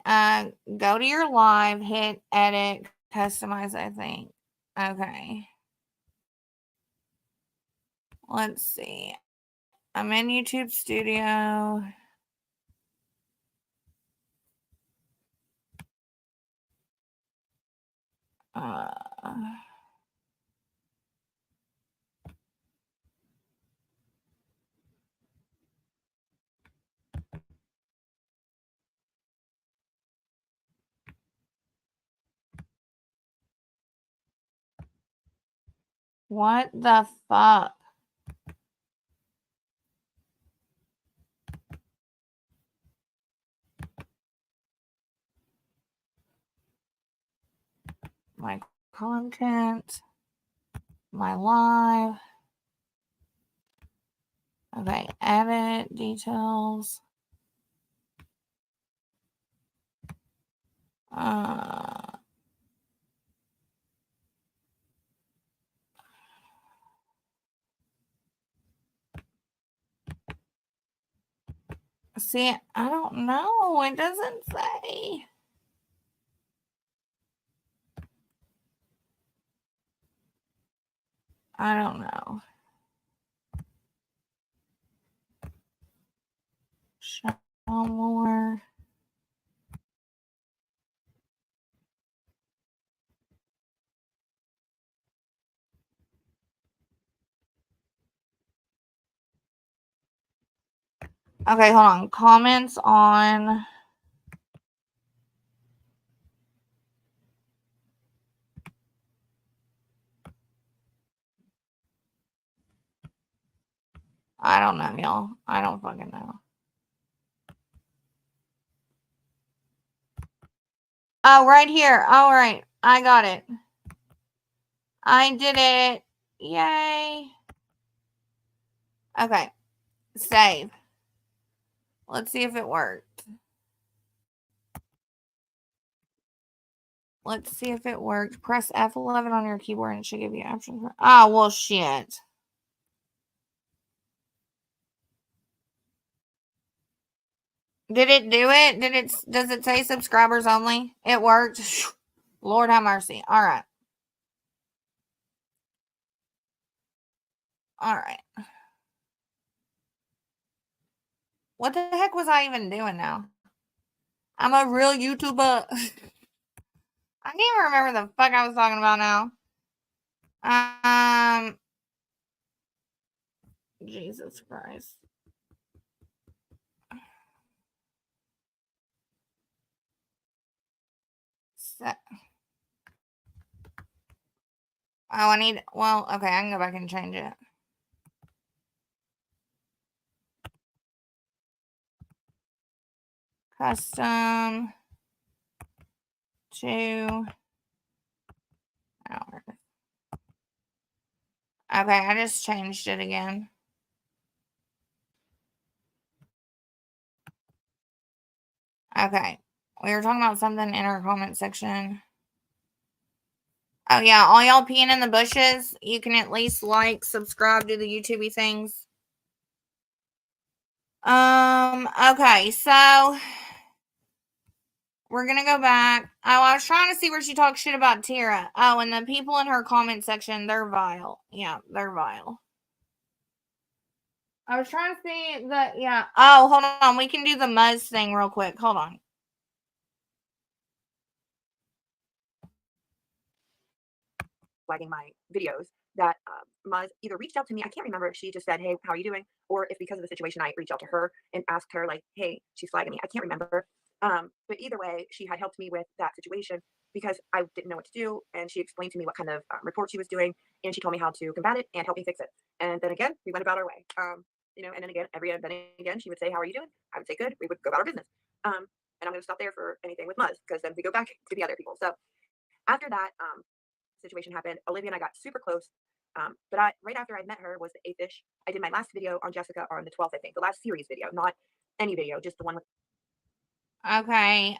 Go to your live, hit edit, customize, I think. Okay. Let's see. I'm in YouTube Studio. What the fuck? My content, my live. Okay, edit details. See, I don't know. It doesn't say. I don't know. Show more. Okay, hold on. Comments on. I don't know, y'all. I don't fucking know. Oh, right here. All right. I got it. I did it. Yay. Okay. Save. Let's see if it worked. Let's see if it worked. Press F11 on your keyboard and it should give you options. Oh, well, shit. Did it do it? Does it say subscribers only? It worked. Lord have mercy. All right. All right. What the heck was I even doing now? I'm a real YouTuber. I can't even remember the fuck I was talking about now. Jesus Christ. I need, well, okay, I can go back and change it. Custom to hours. Okay, I just changed it again. Okay, we were talking about something in our comment section. Oh yeah, all y'all peeing in the bushes, you can at least like, subscribe to the YouTubey things. Okay, so We're gonna go back. Oh, I was trying to see where she talks shit about Tara. Oh, and the people in her comment section, they're vile. Yeah, they're vile. I was trying to see the, yeah. Oh, hold on. We can do the muuz thing real quick. Hold on. Flagging my videos that Muz either reached out to me. I can't remember if she just said, "Hey, how are you doing?" or if because of the situation I reached out to her and asked her like, "Hey, she's flagging me." I can't remember. But either way, she had helped me with that situation because I didn't know what to do, and she explained to me what kind of report she was doing, and she told me how to combat it and help me fix it. And then again, we went about our way. And then again, she would say, "How are you doing?" I would say, "Good." We would go about our business. And I'm going to stop there for anything with Muz because then we go back to the other people. So after that, situation happened. Olivia and I got super close. But right after I met her was the 8th-ish. I did my last video on Jessica on the 12th, I think. The last series video, not any video, just the one with. Okay.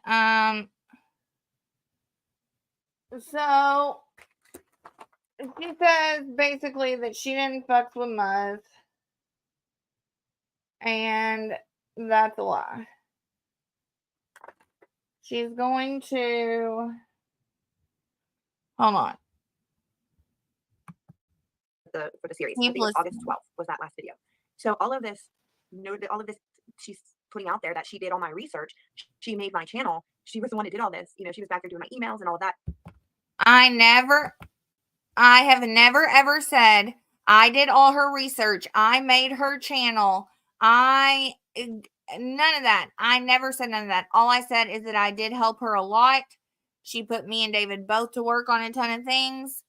So she says basically that she didn't fuck with Muz. And that's a lie. She's going to hold on. For the series. I think it was August 12th was that last video. So all of this she's putting out there that she did all my research. She made my channel. She was the one who did all this. She was back there doing my emails and all of that. I have never ever said I did all her research. I made her channel. None of that. I never said none of that. All I said is that I did help her a lot. She put me and David both to work on a ton of things.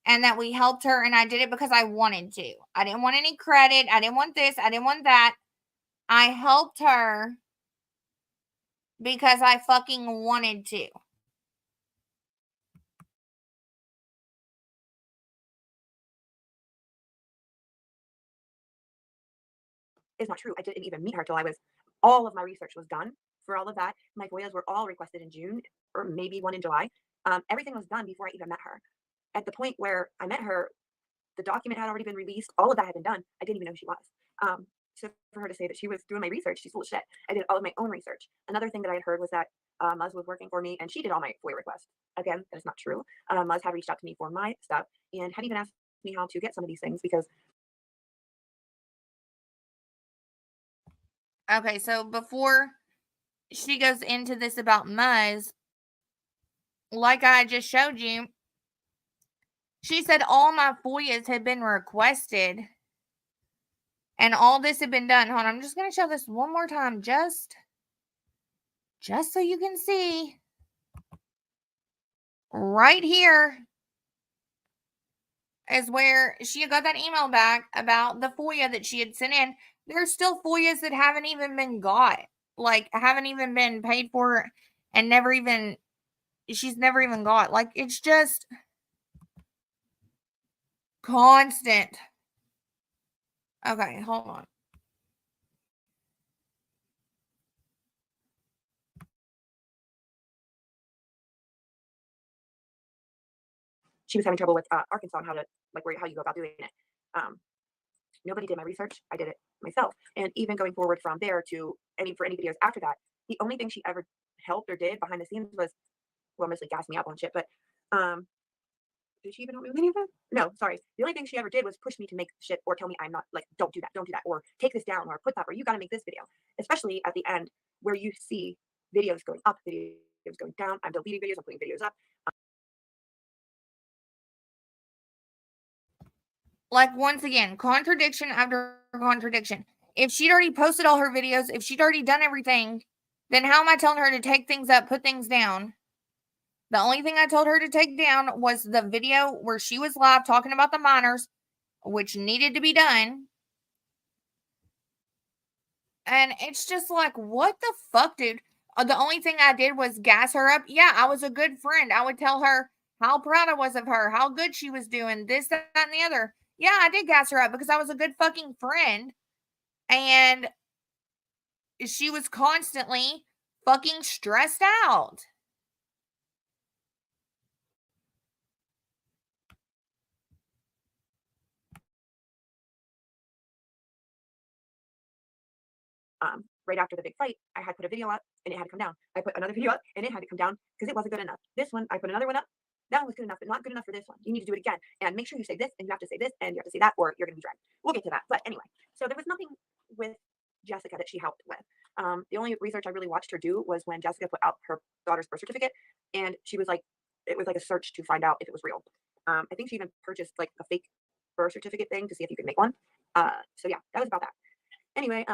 And that we helped her, and I did it because I wanted to. I didn't want any credit. I didn't want this. I didn't want that. I helped her because I fucking wanted to. It's not true. I didn't even meet her till all of my research was done for all of that. My FOIAs were all requested in June or maybe one in July. Everything was done before I even met her. At the point where I met her, the document had already been released. All of that had been done. I didn't even know who she was. So for her to say that she was doing my research, she's full of shit. I did all of my own research. Another thing that I had heard was that Muz was working for me and she did all my FOIA requests. Again, that is not true. Muz had reached out to me for my stuff and had even asked me how to get some of these things because. Okay, so before she goes into this about Muz, like I just showed you, she said all my FOIAs had been requested and all this had been done. Hold on, I'm just going to show this one more time just so you can see. Right here is where she got that email back about the FOIA that she had sent in. There's still FOIAs that haven't even been got, like haven't even been paid for and she's never even got. Like, it's just constant. Okay, hold on. She was having trouble with Arkansas and how you go about doing it. Nobody did my research. I did it myself. And even going forward from there to any videos after that, the only thing she ever helped or did behind the scenes was, well, mostly gas me up on shit. But did she even help me with any of that? No, sorry. The only thing she ever did was push me to make shit or tell me I'm not, like, don't do that, or take this down or put that, or you got to make this video. Especially at the end where you see videos going up, videos going down. I'm deleting videos, I'm putting videos up. Like, once again, contradiction after contradiction. If she'd already posted all her videos, if she'd already done everything, then how am I telling her to take things up, put things down? The only thing I told her to take down was the video where she was live talking about the minors, which needed to be done. And it's just like, what the fuck, dude? The only thing I did was gas her up. Yeah, I was a good friend. I would tell her how proud I was of her, how good she was doing, this, that, and the other. Yeah, I did gas her up because I was a good fucking friend. And she was constantly fucking stressed out. right after the big fight, I had put a video up and it had to come down. I put another video up and it had to come down because it wasn't good enough. This one, I put another one up. That one was good enough, but not good enough for this one. You need to do it again. And make sure you say this, and you have to say this, and you have to say that, or you're going to be dragged. We'll get to that. But anyway, so there was nothing with Jessica that she helped with. The only research I really watched her do was when Jessica put out her daughter's birth certificate, and she was like, it was like a search to find out if it was real. I think she even purchased like a fake birth certificate thing to see if you could make one. So yeah, that was about that. Anyway,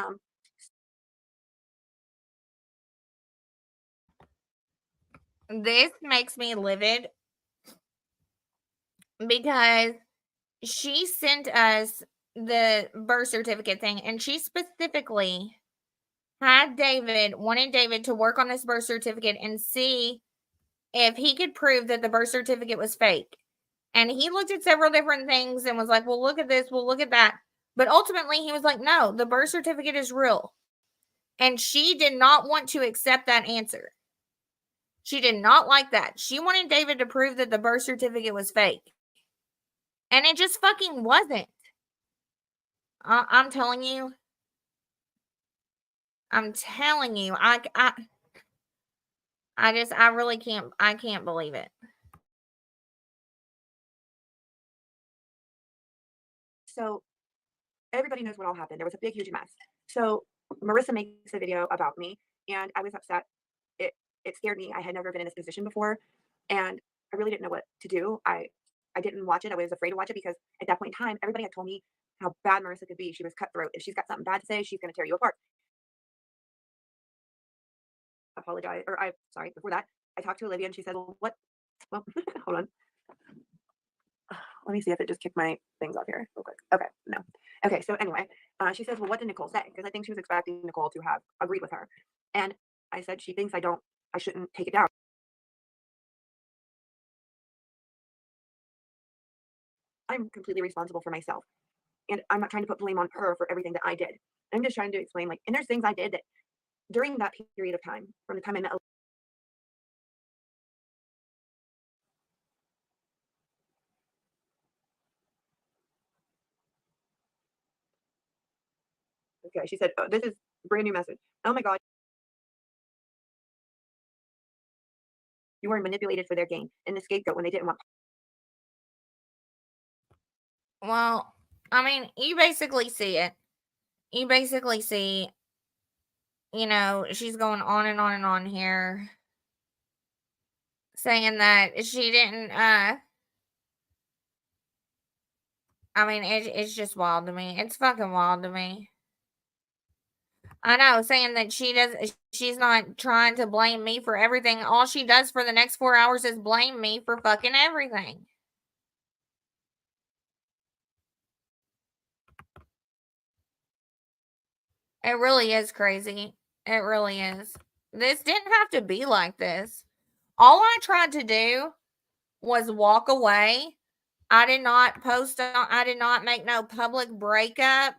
This makes me livid because she sent us the birth certificate thing, and she specifically wanted David to work on this birth certificate and see if he could prove that the birth certificate was fake. And he looked at several different things and was like, well, look at this, well, look at that. But ultimately, he was like, no, the birth certificate is real. And she did not want to accept that answer. She did not like that. She wanted David to prove that the birth certificate was fake. And it just fucking wasn't. I'm telling you. I really can't believe it. So everybody knows what all happened. There was a big, huge mess. So Marissa makes a video about me, and I was upset. It scared me. I had never been in this position before, and I really didn't know what to do. I didn't watch it. I was afraid to watch it because at that point in time, everybody had told me how bad Marissa could be. She was cutthroat. If she's got something bad to say, she's going to tear you apart. Apologize, or sorry, before that, I talked to Olivia and she said, well, what? Well, hold on. Let me see if it just kicked my things off here real quick. Okay, no. Okay, so anyway, she says, well, what did Nicole say? Because I think she was expecting Nicole to have agreed with her. And I said, she thinks I shouldn't take it down. I'm completely responsible for myself. And I'm not trying to put blame on her for everything that I did. I'm just trying to explain, like, and there's things I did that during that period of time, from the time I met Okay, she said, oh, this is a brand new message. Oh my God. You were manipulated for their gain and the scapegoat when they didn't want. Well, I mean, you basically see it. You basically see, she's going on and on and on here saying that she didn't, I mean, it's just wild to me. It's fucking wild to me. I know, saying that she's not trying to blame me for everything. All she does for the next 4 hours is blame me for fucking everything. It really is crazy. It really is. This didn't have to be like this. All I tried to do was walk away. I did not make no public breakup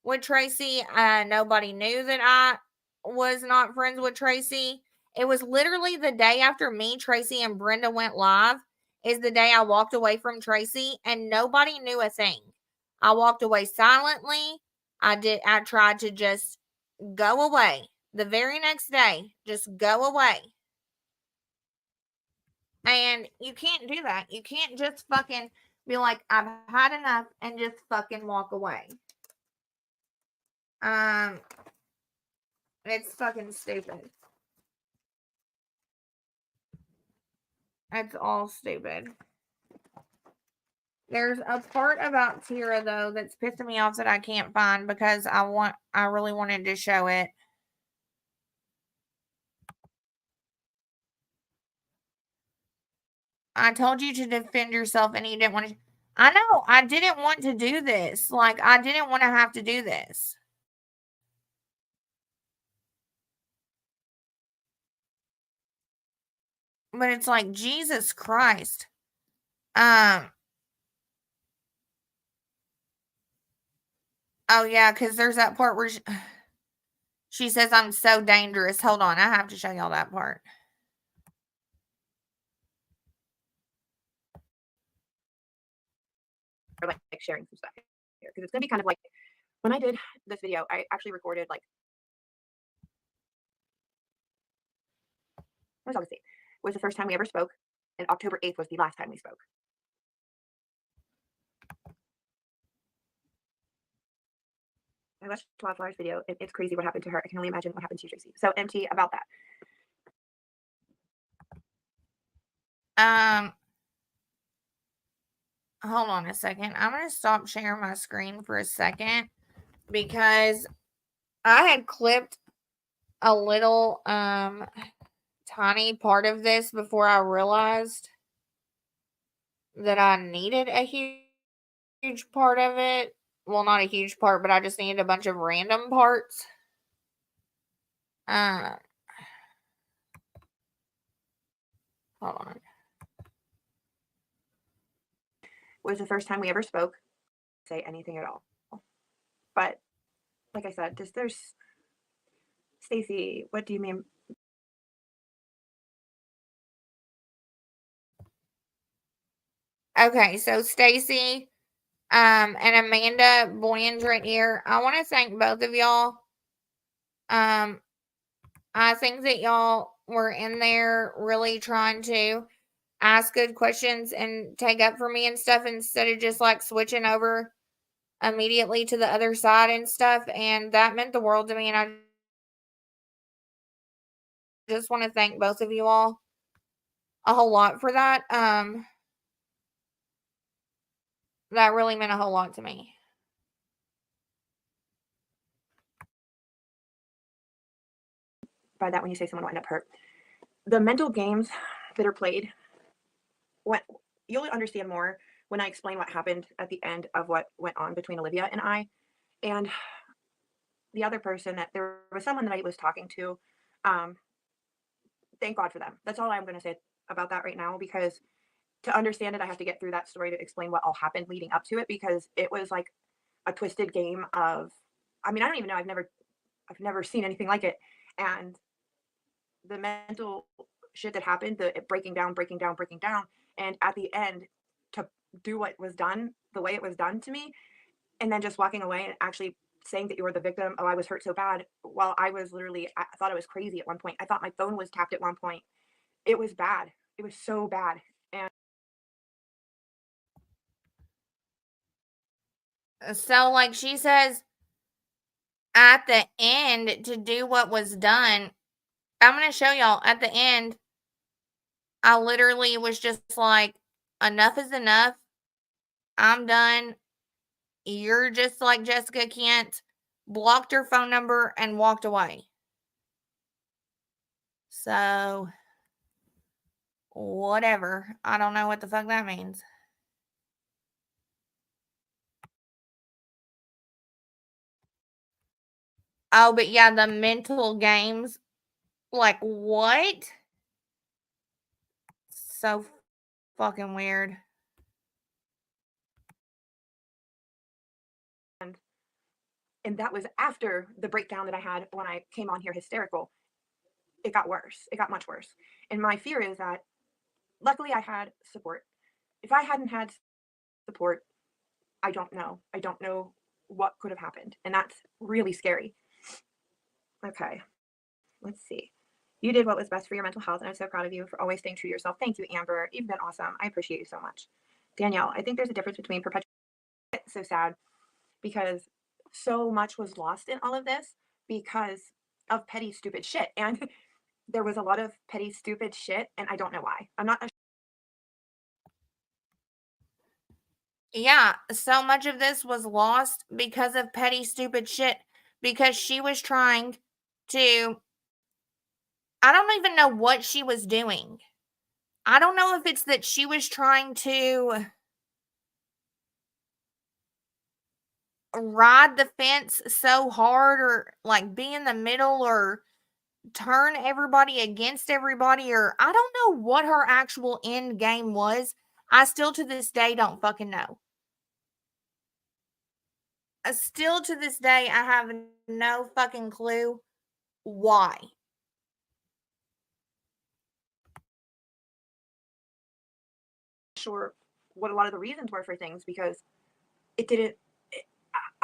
with Tracy. Nobody knew that I was not friends with Tracy. It was literally the day after me, Tracy, and Brenda went live is the day I walked away from Tracy, and nobody knew a thing. I walked away silently. I tried to just go away. The very next day, just go away. And you can't do that. You can't just fucking be like, I've had enough and just fucking walk away. It's fucking stupid. It's all stupid. There's a part about Tira though that's pissing me off that I can't find because I really wanted to show it. I told you to defend yourself and you didn't want to. I know, I didn't want to do this. Like, I didn't want to have to do this. But it's like, Jesus Christ. Oh yeah, because there's that part where she says I'm so dangerous. Hold on, I have to show y'all that part. Or like sharing some stuff here because it's gonna be kind of like when I did this video, I actually recorded like was August 8th, was the first time we ever spoke, and October 8th was the last time we spoke. I watched Wildfire's video. It's crazy what happened to her. I can only imagine what happened to you, Tracy. So, MT, about that. Hold on a second. I'm going to stop sharing my screen for a second because I had clipped a little tiny part of this before I realized that I needed a huge part of it. Well, not a huge part, but I just needed a bunch of random parts. Hold on. Was the first time we ever spoke. Say anything at all. But like I said, there's Stacy, what do you mean? Okay, so Stacy and Amanda Boyens right here. I want to thank both of y'all. I think that y'all were in there really trying to ask good questions and take up for me and stuff instead of just like switching over immediately to the other side and stuff. And that meant the world to me. And I just want to thank both of you all a whole lot for that. That really meant a whole lot to me. By that, when you say someone will end up hurt, the mental games that are played, you'll understand more when I explain what happened at the end of what went on between Olivia and I. And the other person, that there was someone that I was talking to. Thank God for them. That's all I'm going to say about that right now, because to understand it, I have to get through that story to explain what all happened leading up to it, because it was like a twisted game of, I mean, I don't even know. I've never seen anything like it. And the mental shit that happened, the breaking down. And at the end, to do what was done, the way it was done to me, and then just walking away and actually saying that you were the victim. Oh, I was hurt so bad. Well, I thought I was crazy at one point. I thought my phone was tapped at one point. It was bad. It was so bad. And So, like she says, at the end, to do what was done, I'm going to show y'all at the end. I literally was just like, enough is enough. I'm done. You're just like Jessica Kent. Blocked her phone number and walked away. So, whatever. I don't know what the fuck that means. Oh, but yeah, the mental games. Like, what? So fucking weird. and that was after the breakdown that I had when I came on here hysterical. It got worse. It got much worse. And my fear is that, luckily, I had support. If I hadn't had support, I don't know. I don't know what could have happened. And that's really scary. Okay, let's see. You did what was best for your mental health, and I'm so proud of you for always staying true to yourself. Thank you, Amber. You've been awesome. I appreciate you so much. Danielle, I think there's a difference between perpetual. It's so sad because so much was lost in all of this because of petty, stupid shit. And there was a lot of petty, stupid shit, and I don't know why. I'm not. Yeah, so much of this was lost because of petty, stupid shit. Because she was trying to. I don't even know what she was doing. I don't know if it's that she was trying to ride the fence so hard or like be in the middle or turn everybody against everybody, or I don't know what her actual end game was. I still to this day don't fucking know. Still to this day, I have no fucking clue why. Sure what a lot of the reasons were for things because it didn't.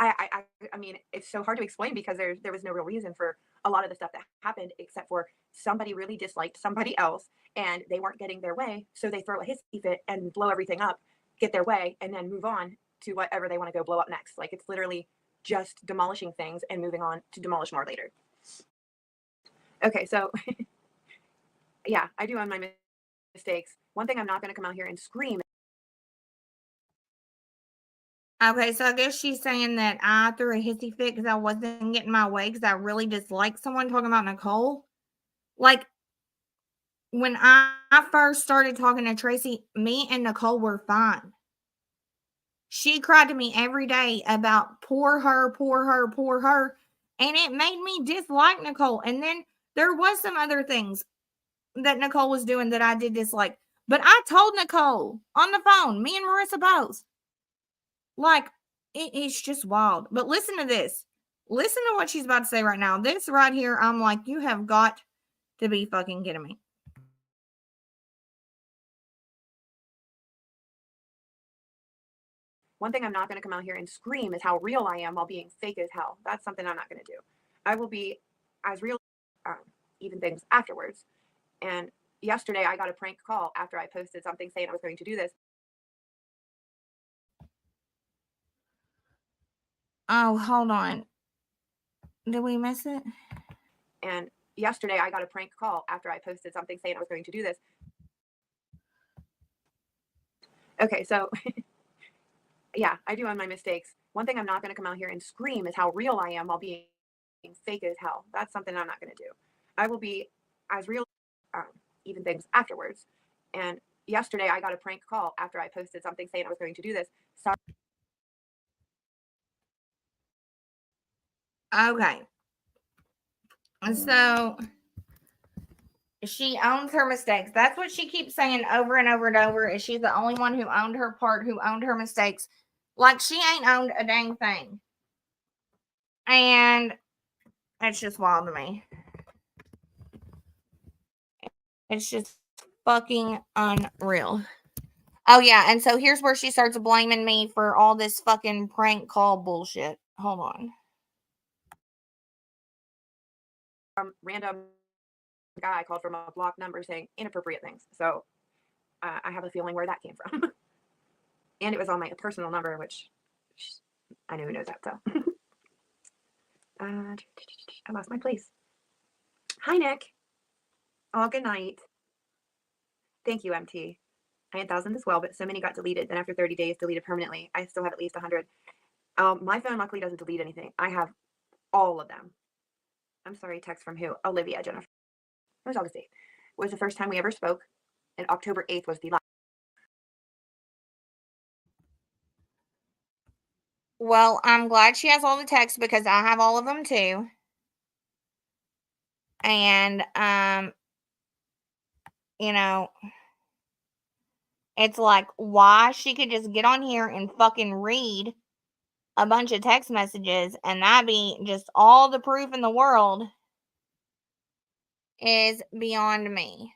I mean, it's so hard to explain because there was no real reason for a lot of the stuff that happened except for somebody really disliked somebody else and they weren't getting their way, so they throw a hissy fit and blow everything up, get their way, and then move on to whatever they want to go blow up next. Like, it's literally just demolishing things and moving on to demolish more later. Okay, so yeah, I do own my mistakes. One thing I'm not going to come out here and scream. Okay, so I guess she's saying that I threw a hissy fit because I wasn't getting my way because I really disliked someone talking about Nicole. Like, when I first started talking to Tracy, me and Nicole were fine. She cried to me every day about poor her, poor her, poor her. And it made me dislike Nicole. And then there was some other things that Nicole was doing that I did dislike. But I told Nicole on the phone, me and Marissa both. Like, it's just wild. But listen to this. Listen to what she's about to say right now. This right here, I'm like, you have got to be fucking kidding me. One thing I'm not going to come out here and scream is how real I am while being fake as hell. That's something I'm not going to do. I will be as real, even things afterwards. And yesterday I got a prank call after I posted something saying I was going to do this. Oh, hold on. Did we miss it? And yesterday I got a prank call after I posted something saying I was going to do this. Okay, so yeah, I do own my mistakes. One thing I'm not going to come out here and scream is how real I am while being fake as hell. That's something I'm not going to do. I will be as real, even things afterwards. And yesterday I got a prank call after I posted something saying I was going to do this. Sorry. Okay. So she owns her mistakes. That's what she keeps saying over and over and over, is she's the only one who owned her part, who owned her mistakes. Like, she ain't owned a dang thing. And it's just wild to me. It's just fucking unreal. Oh, yeah. And so here's where she starts blaming me for all this fucking prank call bullshit. Hold on. Random guy called from a blocked number saying inappropriate things. So I have a feeling where that came from. And it was on my personal number, which I know who knows that. So I lost my place. Hi, Nick. Oh, good night. Thank you, MT. I had thousands as well, but so many got deleted. Then after 30 days, deleted permanently. I still have at least 100. My phone luckily doesn't delete anything. I have all of them. I'm sorry, text from who? Olivia, Jennifer. It was August 8th. It was the first time we ever spoke, and October 8th was the last. Well, I'm glad she has all the texts because I have all of them too. And, you know, it's like, why she could just get on here and fucking read a bunch of text messages and that be just all the proof in the world is beyond me.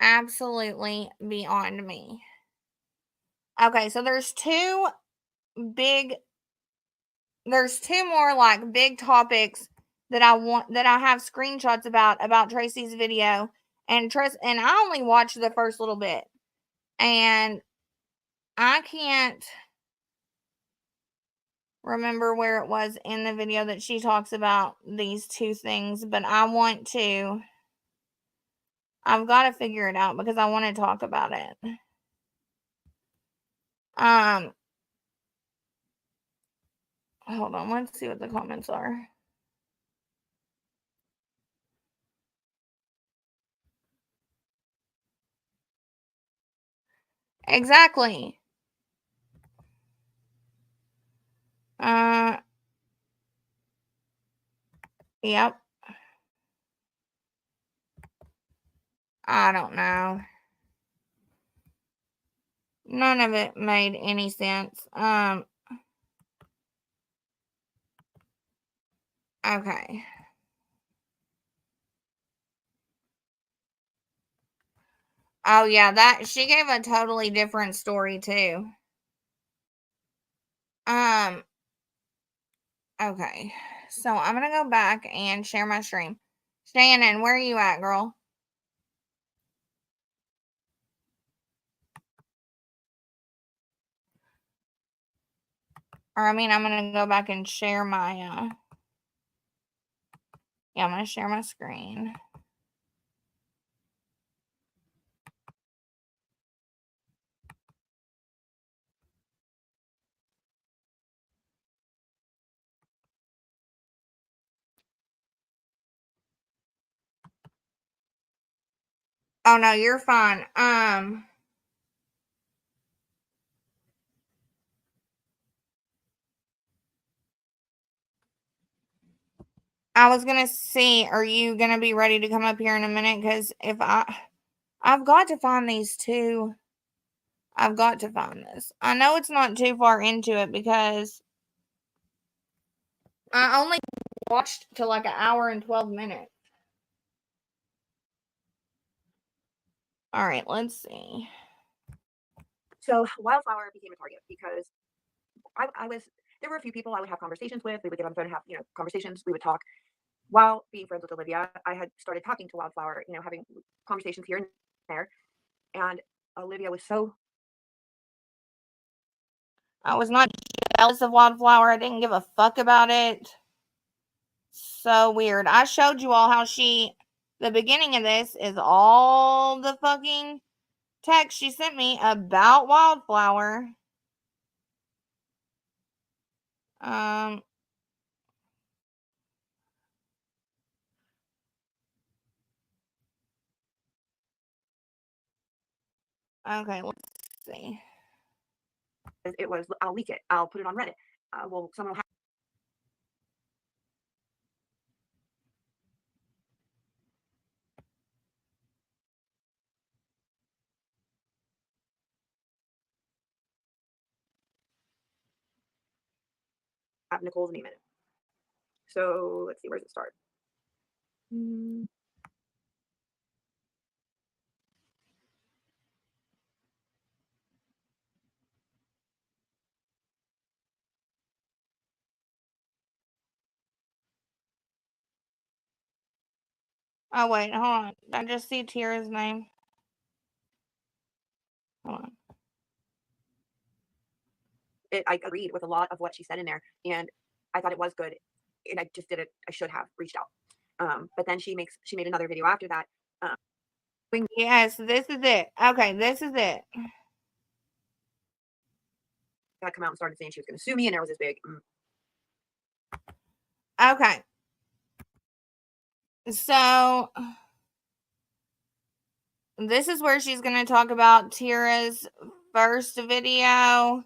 Absolutely beyond me. Okay, so there's two more like big topics that I have screenshots about Tracy's video, and I only watched the first little bit, and I can't remember where it was in the video that she talks about these two things, but I've got to figure it out because I want to talk about it. Hold on, let's see what the comments are. Exactly. Yep. I don't know. None of it made any sense. Okay. Oh yeah, that she gave a totally different story too. Okay, so I'm gonna go back and share my stream. Shannon, where are you at, girl? Or, I mean, I'm gonna go back and share my, yeah, I'm gonna share my screen. Oh, no, you're fine. I was gonna see, are you gonna be ready to come up here in a minute? Because if I've got to find these two. I've got to find this. I know it's not too far into it because I only watched to like an hour and 12 minutes. All right, let's see. So Wildflower became a target because there were a few people I would have conversations with. We would get on the phone and have, conversations. We would talk. While being friends with Olivia, I had started talking to Wildflower, having conversations here and there. And Olivia was so. I was not jealous of Wildflower. I didn't give a fuck about it. So weird. I showed you all how the beginning of this is all the fucking text she sent me about Wildflower. Okay, let's see. It was, I'll leak it. I'll put it on Reddit. Well, someone will have Nicole's name in it. So let's see, where does it start? Oh, wait, hold on. I just see Tira's name. Hold on. I agreed with a lot of what she said in there, and I thought it was good, and I just did it. I should have reached out. But then she made another video after that. Yes, this is it. Okay, this is it. Had come out and started saying she was going to sue me, and there was this big. Okay. So this is where she's going to talk about Tira's first video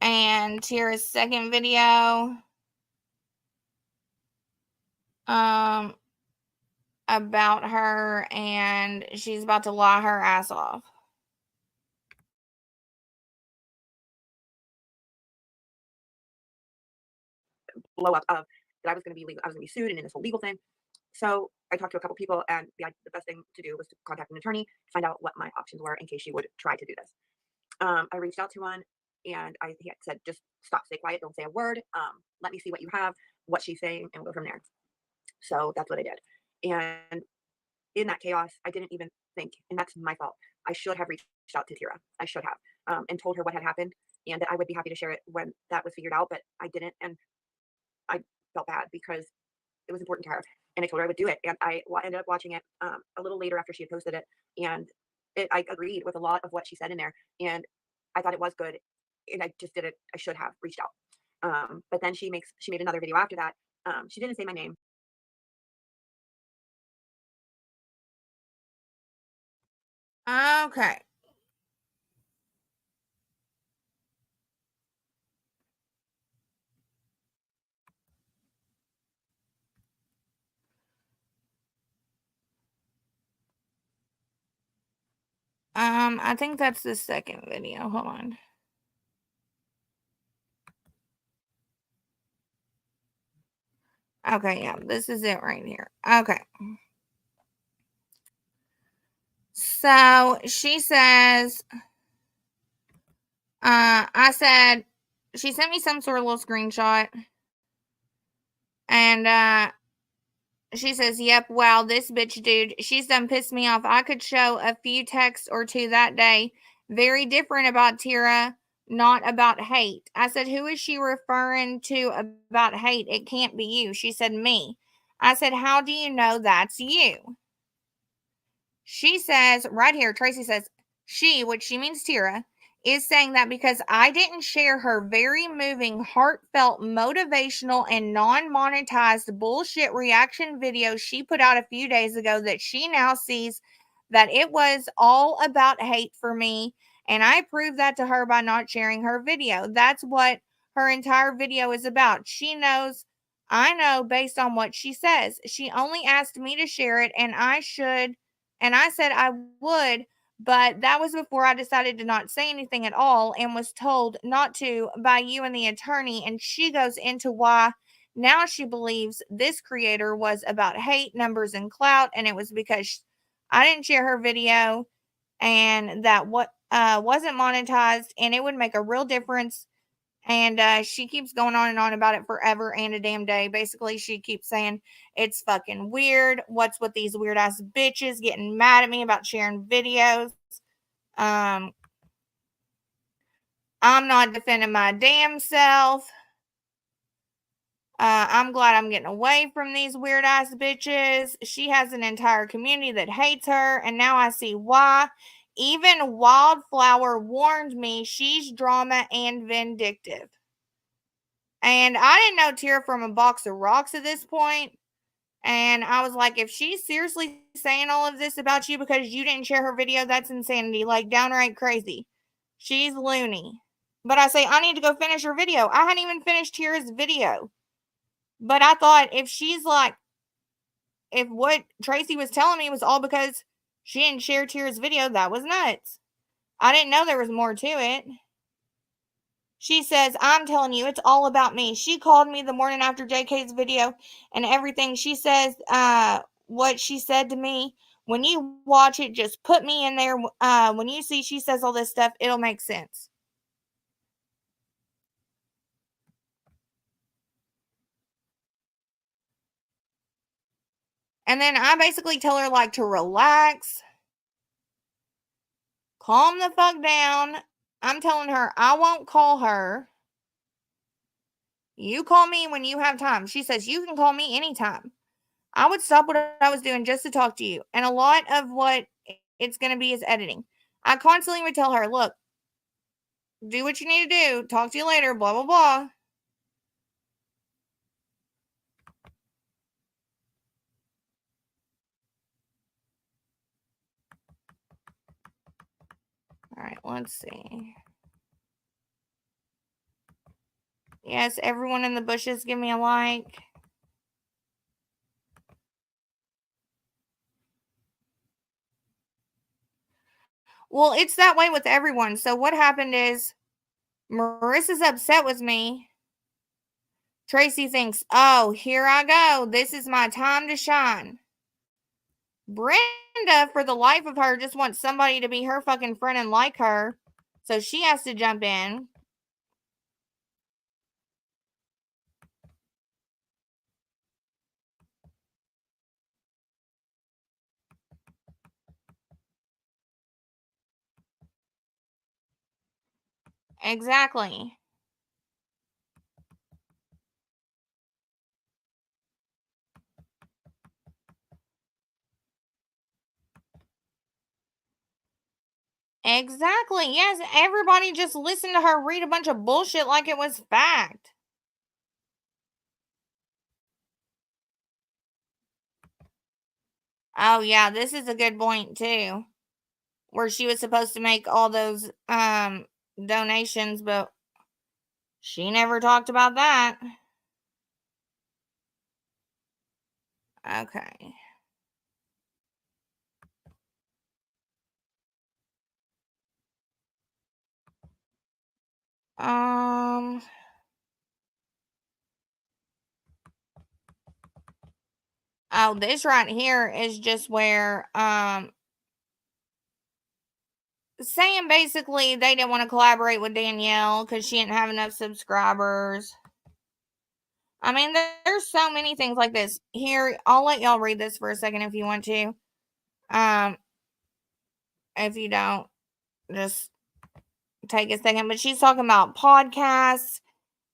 and Tira's second video. About her, and she's about to lie her ass off. Blow up of that I was going to be sued and in this whole legal thing. So I talked to a couple people, and the best thing to do was to contact an attorney, find out what my options were in case she would try to do this. I reached out to one, and he had said, just stop, stay quiet, don't say a word. Let me see what you have, what she's saying, and we'll go from there. So that's what I did. And in that chaos, I didn't even think, and that's my fault. I should have reached out to Tira. I should have, and told her what had happened, and that I would be happy to share it when that was figured out. But I didn't, and I felt bad because it was important to her, and I told her I would do it. And I ended up watching it a little later after she had posted it, and I agreed with a lot of what she said in there, and I thought it was good, and I just did it. I should have reached out. But then she made another video after that. She didn't say my name. Okay. I think that's the second video. Hold on. Okay, yeah, this is it right here. Okay. So she says, I said, she sent me some sort of little screenshot. And she says, yep, wow, this bitch, dude, she's done pissed me off. I could show a few texts or two that day. Very different about Tira, not about hate. I said, who is she referring to about hate? It can't be you. She said, me. I said, how do you know that's you? She says, right here, Tracy says, she, which she means Tira, is saying that because I didn't share her very moving, heartfelt, motivational, and non-monetized bullshit reaction video she put out a few days ago, that she now sees that it was all about hate for me, and I proved that to her by not sharing her video. That's what her entire video is about. She knows, I know based on what she says. She only asked me to share it, and I said I would, but that was before I decided to not say anything at all and was told not to by you and the attorney. And she goes into why now she believes this creator was about hate, numbers, and clout, and it was because I didn't share her video, and that wasn't monetized, and it would make a real difference. And she keeps going on and on about it forever and a damn day. Basically, she keeps saying, it's fucking weird. What's with these weird ass bitches getting mad at me about sharing videos? I'm not defending my damn self. I'm glad I'm getting away from these weird ass bitches. She has an entire community that hates her, and now I see why. Even Wildflower warned me she's drama and vindictive. And I didn't know Tira from a box of rocks at this point. And I was like, if she's seriously saying all of this about you because you didn't share her video, that's insanity. Like, downright crazy. She's loony. But I say, I need to go finish her video. I hadn't even finished Tira's video. But I thought, if she's like, if what Tracy was telling me was all because she didn't share Tira's video, that was nuts. I didn't know there was more to it. She says, I'm telling you, it's all about me. She called me the morning after JK's video and everything. She says, what she said to me, when you watch it, just put me in there. When you see she says all this stuff, it'll make sense. And then I basically tell her, like, to relax, calm the fuck down. I'm telling her I won't call her. You call me when you have time. She says, you can call me anytime. I would stop what I was doing just to talk to you. And a lot of what it's going to be is editing. I constantly would tell her, look, do what you need to do. Talk to you later, blah, blah, blah. All right, let's see. Yes, everyone in the bushes, give me a like. Well, it's that way with everyone. So what happened is Marissa's upset with me. Tracy thinks, oh, here I go. This is my time to shine. Brenda, for the life of her, just wants somebody to be her fucking friend and like her. So she has to jump in. Exactly. Exactly. Yes, everybody just listened to her read a bunch of bullshit like it was fact. Oh yeah, this is a good point too. Where she was supposed to make all those donations, but she never talked about that. Okay. Um oh, this right here is just where saying basically they didn't want to collaborate with Danielle because she didn't have enough subscribers. I mean, there's so many things like this. Here, I'll let y'all read this for a second if you want to. If you don't, just take a second. But she's talking about podcasts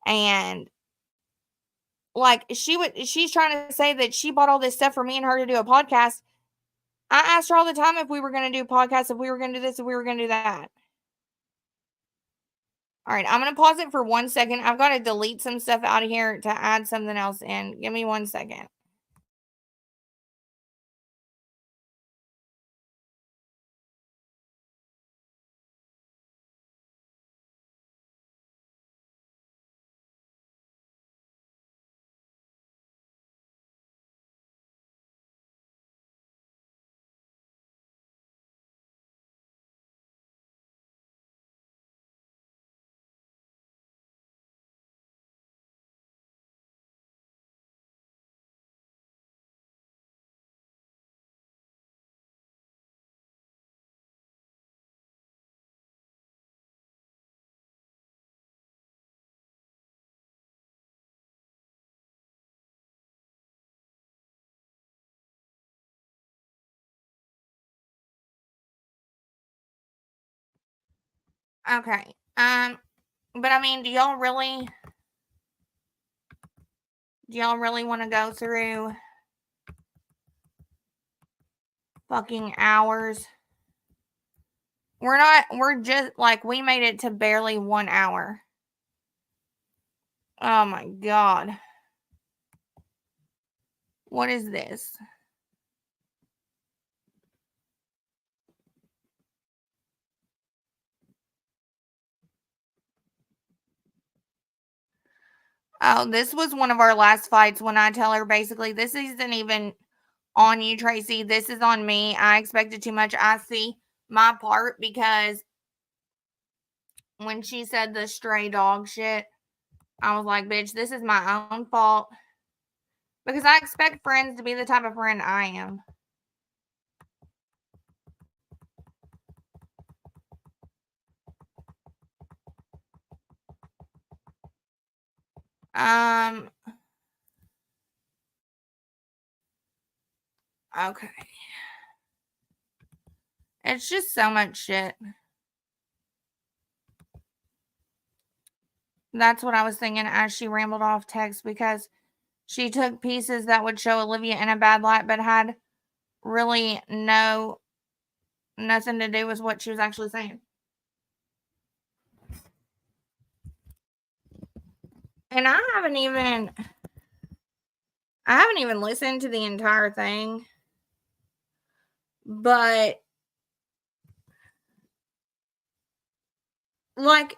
and like she's trying to say that she bought all this stuff for me and her to do a podcast. I asked her all the time if we were going to do podcasts, if we were going to do this, if we were going to do that. All right, I'm going to pause it for 1 second. I've got to delete some stuff out of here to add something else in. Give me 1 second. Okay. But I mean, do y'all really want to go through fucking hours? We're just like, we made it to barely 1 hour. Oh my God. What is this? Oh, this was one of our last fights when I tell her basically, this isn't even on you, Tracy. This is on me. I expected too much. I see my part because when she said the stray dog shit, I was like, bitch, this is my own fault. Because I expect friends to be the type of friend I am. Okay. It's just so much shit. That's what I was thinking as she rambled off text, because she took pieces that would show Olivia in a bad light but had really nothing to do with what she was actually saying. And I haven't even listened to the entire thing. But like,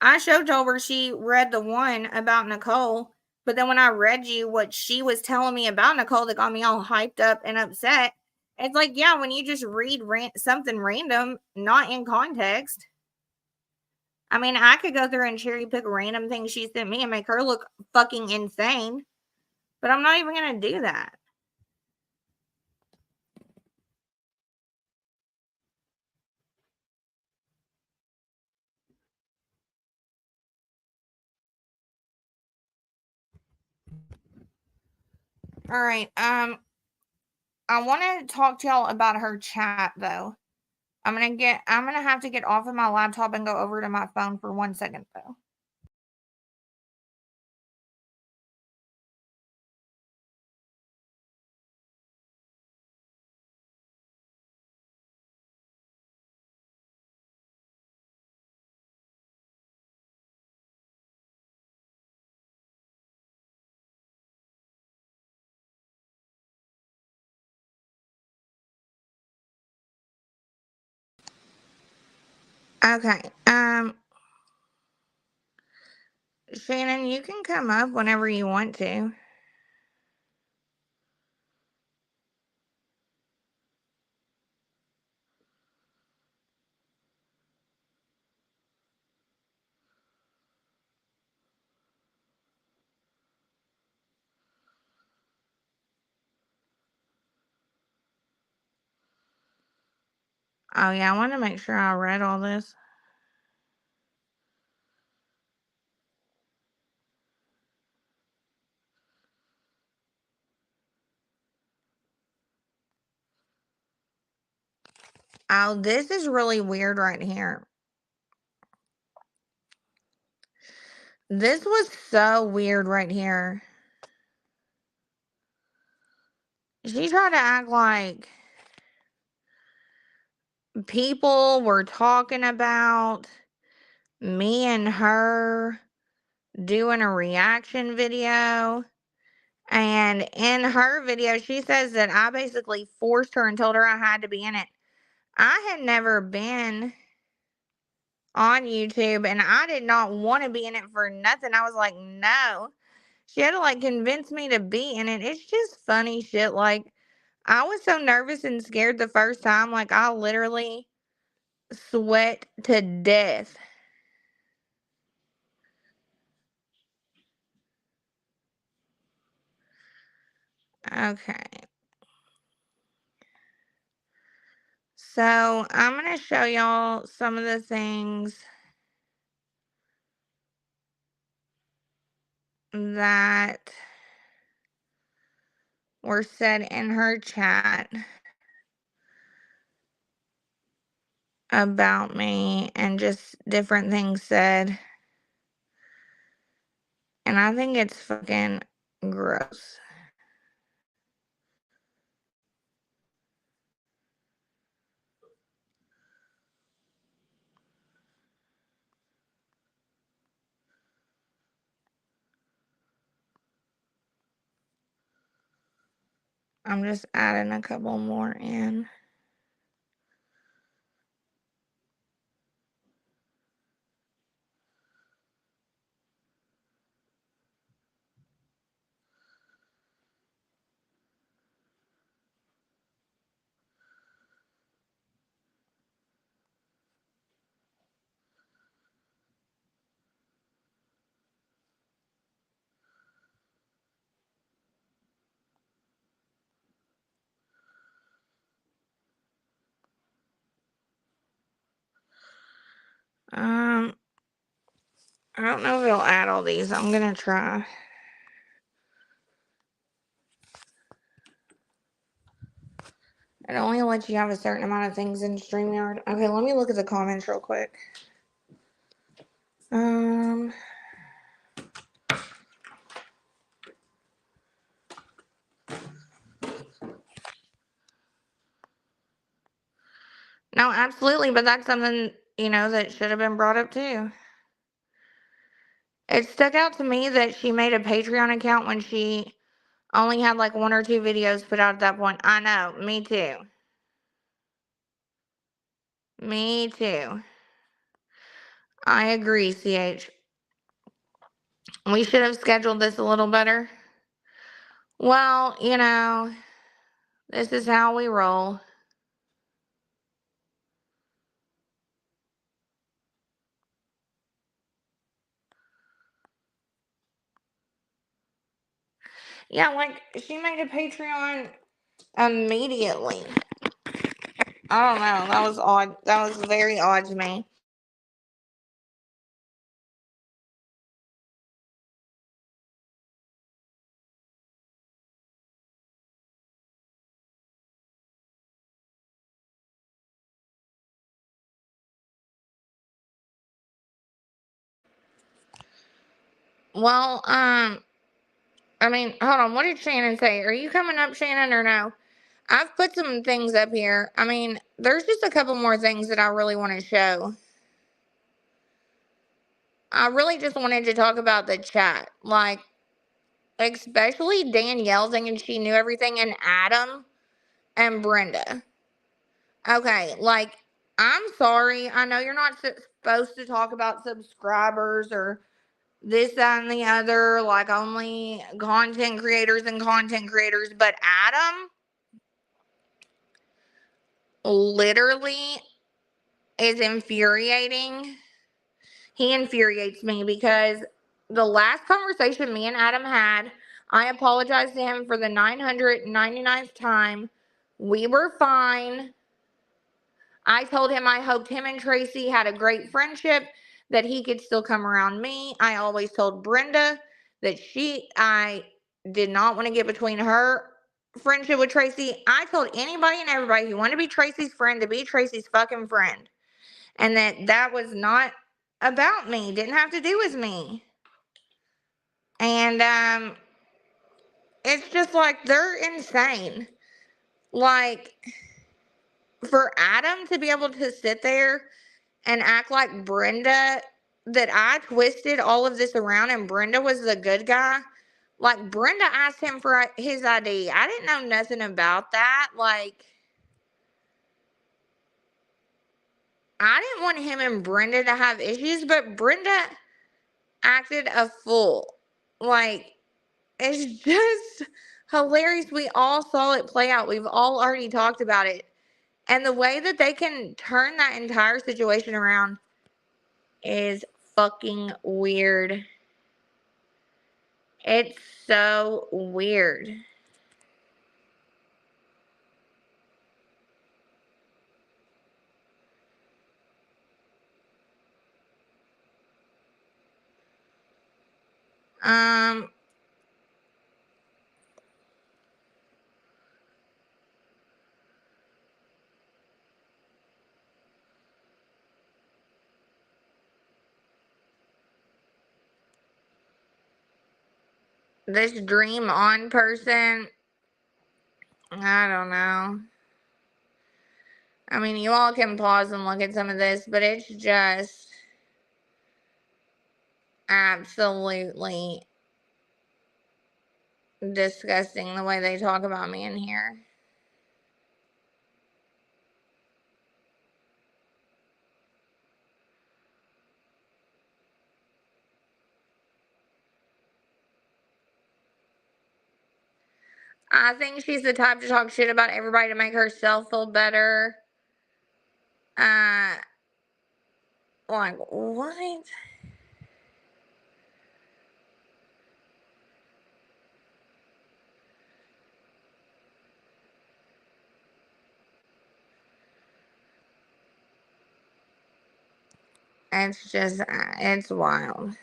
I showed y'all where she read the one about Nicole, but then when I read you what she was telling me about Nicole that got me all hyped up and upset, it's like, yeah, when you just read something random, not in context. I mean, I could go through and cherry pick random things she sent me and make her look fucking insane, but I'm not even going to do that. All right. I want to talk to y'all about her chat though. I'm gonna have to get off of my laptop and go over to my phone for 1 second though. Okay. Shannon, you can come up whenever you want to. Oh, yeah, I want to make sure I read all this. Oh, this is really weird right here. This was so weird right here. She tried to act like people were talking about me and her doing a reaction video. And in her video, she says that I basically forced her and told her I had to be in it. I had never been on YouTube and I did not want to be in it for nothing. I was like, no. She had to like convince me to be in it. It's just funny shit. Like, I was so nervous and scared the first time. Like, I literally sweat to death. Okay. So, I'm going to show y'all some of the things that were said in her chat about me and just different things said. And I think it's fucking gross. I'm just adding a couple more in. Um, I don't know if it'll add all these. I'm gonna try. It only lets you have a certain amount of things in StreamYard. Okay, let me look at the comments real quick. Um, no, absolutely, but that's something, that should have been brought up too. It stuck out to me that she made a Patreon account when she only had like 1 or 2 videos put out at that point. I know, me too. Me too. I agree, CH. We should have scheduled this a little better. Well, this is how we roll. Yeah, like, she made a Patreon immediately. I don't know. That was odd. That was very odd to me. Well, I mean, hold on. What did Shannon say? Are you coming up, Shannon, or no? I've put some things up here. I mean, there's just a couple more things that I really want to show. I really just wanted to talk about the chat. Like, especially Danielle thinking she knew everything, and Adam and Brenda. Okay, like, I'm sorry. I know you're not supposed to talk about subscribers or this, that, and the other, like only content creators and content creators, but Adam literally is infuriating. He infuriates me because the last conversation me and Adam had, I apologized to him for the 999th time. We were fine. I told him I hoped him and Tracy had a great friendship, that he could still come around me. I always told Brenda that I did not want to get between her friendship with Tracy. I told anybody and everybody who wanted to be Tracy's friend to be Tracy's fucking friend. And that was not about me. Didn't have to do with me. And it's just like, they're insane. Like, for Adam to be able to sit there and act like Brenda, that I twisted all of this around and Brenda was the good guy. Like, Brenda asked him for his ID. I didn't know nothing about that. Like, I didn't want him and Brenda to have issues, but Brenda acted a fool. Like, it's just hilarious. We all saw it play out. We've all already talked about it. And the way that they can turn that entire situation around is fucking weird. It's so weird. Um, this dream on person, I don't know. I mean, you all can pause and look at some of this, but it's just absolutely disgusting the way they talk about me in here. I think she's the type to talk shit about everybody to make herself feel better. Like, what? It's just, it's wild.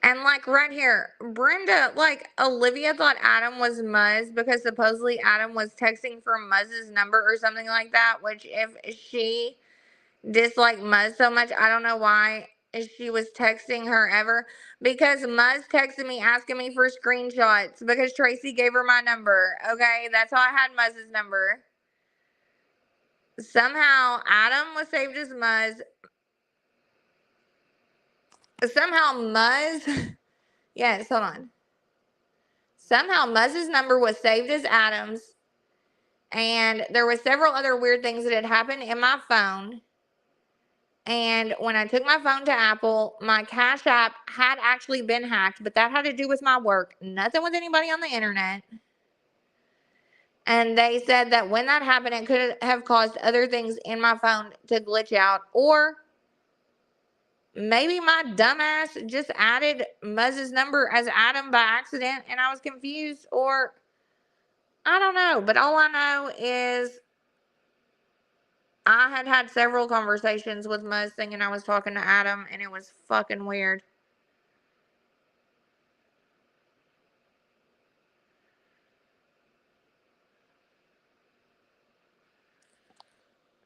And like right here, Brenda, like Olivia thought Adam was Muuz because supposedly Adam was texting from Muuz's number or something like that. Which, if she disliked Muuz so much, I don't know why she was texting her ever. Because Muuz texted me asking me for screenshots because Tracy gave her my number. Okay, that's how I had Muuz's number. Somehow Adam was saved as Muuz. Somehow Muuz. Yes, hold on. Somehow Muzz's number was saved as Adam's, and there were several other weird things that had happened in my phone. And when I took my phone to Apple, my Cash App had actually been hacked, but that had to do with my work, nothing with anybody on the internet. And they said that when that happened, it could have caused other things in my phone to glitch out, or maybe my dumbass just added Muzz's number as Adam by accident and I was confused, or I don't know. But all I know is I had several conversations with Muuz thinking I was talking to Adam, and it was fucking weird.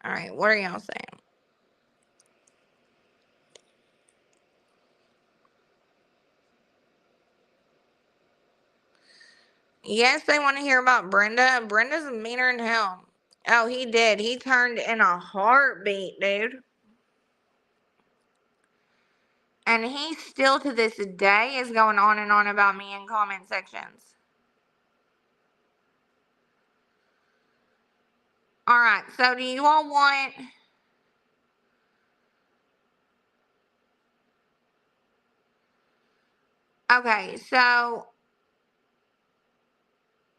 All right, what are y'all saying? Yes, they want to hear about Brenda. Brenda's meaner than hell. Oh, he did. He turned in a heartbeat, dude. And he still to this day is going on and on about me in comment sections. All right, so do you all want... Okay, so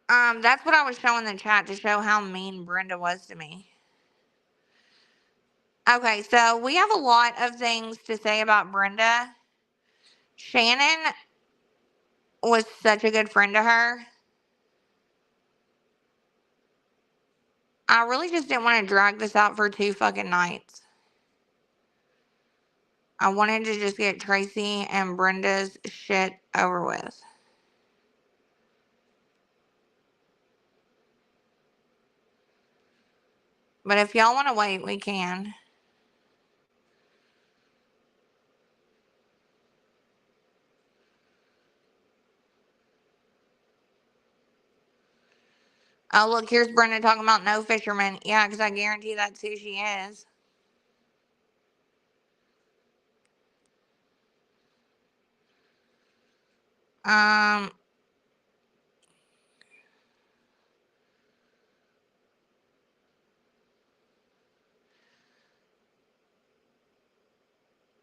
that's what I was showing the chat to show how mean Brenda was to me. Okay, so we have a lot of things to say about Brenda. Shannon was such a good friend to her. I really just didn't want to drag this out for 2 fucking nights. I wanted to just get Tracy and Brenda's shit over with. But if y'all want to wait, we can. Oh, look, here's Brenda talking about no fisherman. Yeah, because I guarantee that's who she is. Um,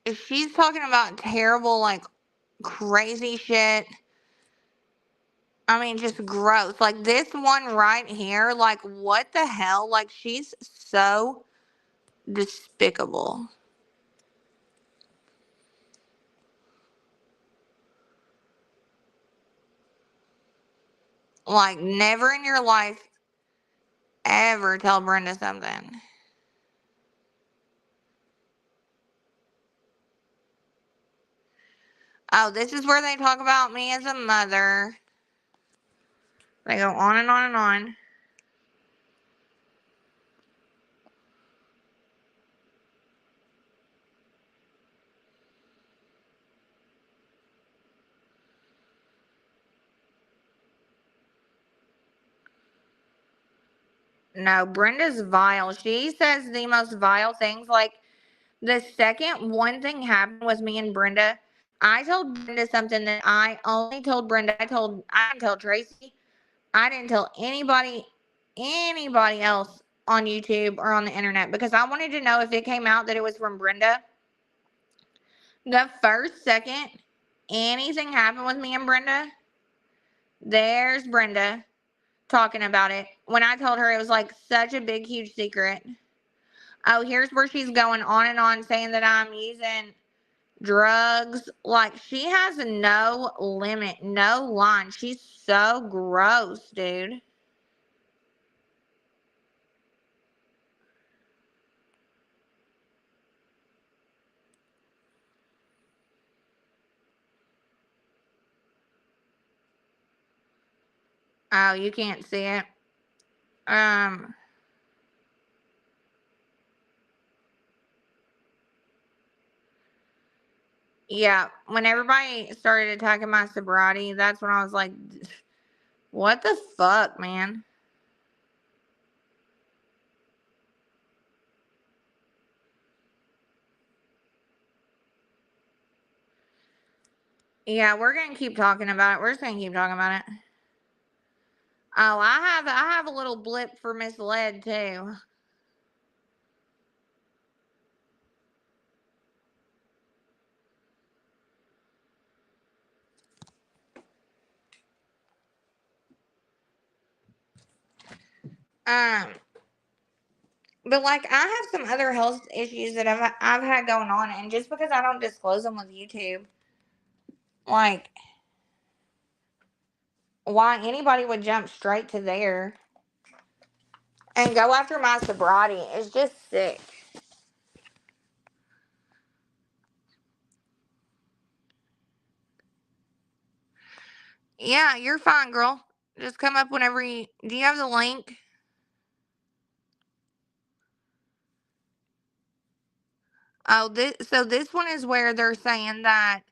if she's talking about terrible, like, crazy shit, I mean, just gross. Like, this one right here, like, what the hell? Like, she's so despicable. Like, never in your life ever tell Brenda something. Oh, this is where they talk about me as a mother. They go on and on and on. No, Brenda's vile. She says the most vile things. Like, the second one thing happened with me and Brenda, I told Brenda something that I only told Brenda. I didn't tell Tracy. I didn't tell anybody else on YouTube or on the internet, because I wanted to know if it came out that it was from Brenda. The first second anything happened with me and Brenda, there's Brenda talking about it, when I told her it was like such a big, huge secret. Oh, here's where she's going on and on saying that I'm using drugs. Like, she has no limit, no line. She's so gross, dude. Oh, you can't see it. Yeah, when everybody started attacking my sobriety, that's when I was like, what the fuck, man? Yeah, we're gonna keep talking about it. We're just gonna keep talking about it. Oh, I have a little blip for misled too. Um, but like, I have some other health issues that I've had going on, and just because I don't disclose them with YouTube, like, why anybody would jump straight to there and go after my sobriety is just sick. Yeah, you're fine, girl. Just come up whenever you. Do you have the link? Oh, this one is where they're saying that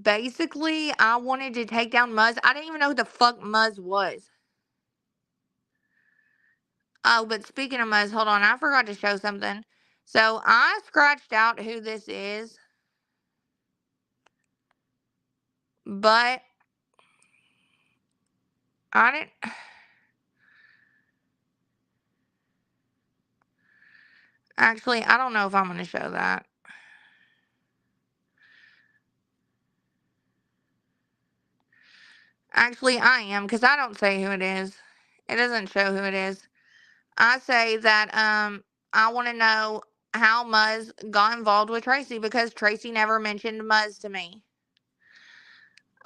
basically I wanted to take down Muuz. I didn't even know who the fuck Muuz was. Oh, but speaking of Muuz, hold on, I forgot to show something. So I scratched out who this is, but I didn't. Actually, I don't know if I'm going to show that. Actually, I am, because I don't say who it is. It doesn't show who it is. I say that I want to know how Muuz got involved with Tracy, because Tracy never mentioned Muuz to me.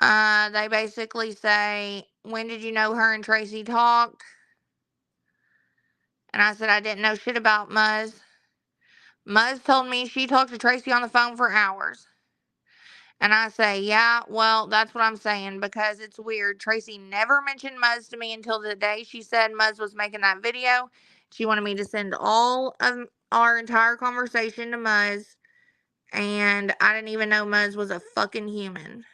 They basically say, when did you know her and Tracy talked? And I said, I didn't know shit about Muuz. Muuz told me she talked to Tracy on the phone for hours. And I say, yeah, well, that's what I'm saying, because it's weird. Tracy never mentioned Muuz to me until the day she said Muuz was making that video. She wanted me to send all of our entire conversation to Muuz. And I didn't even know Muuz was a fucking human.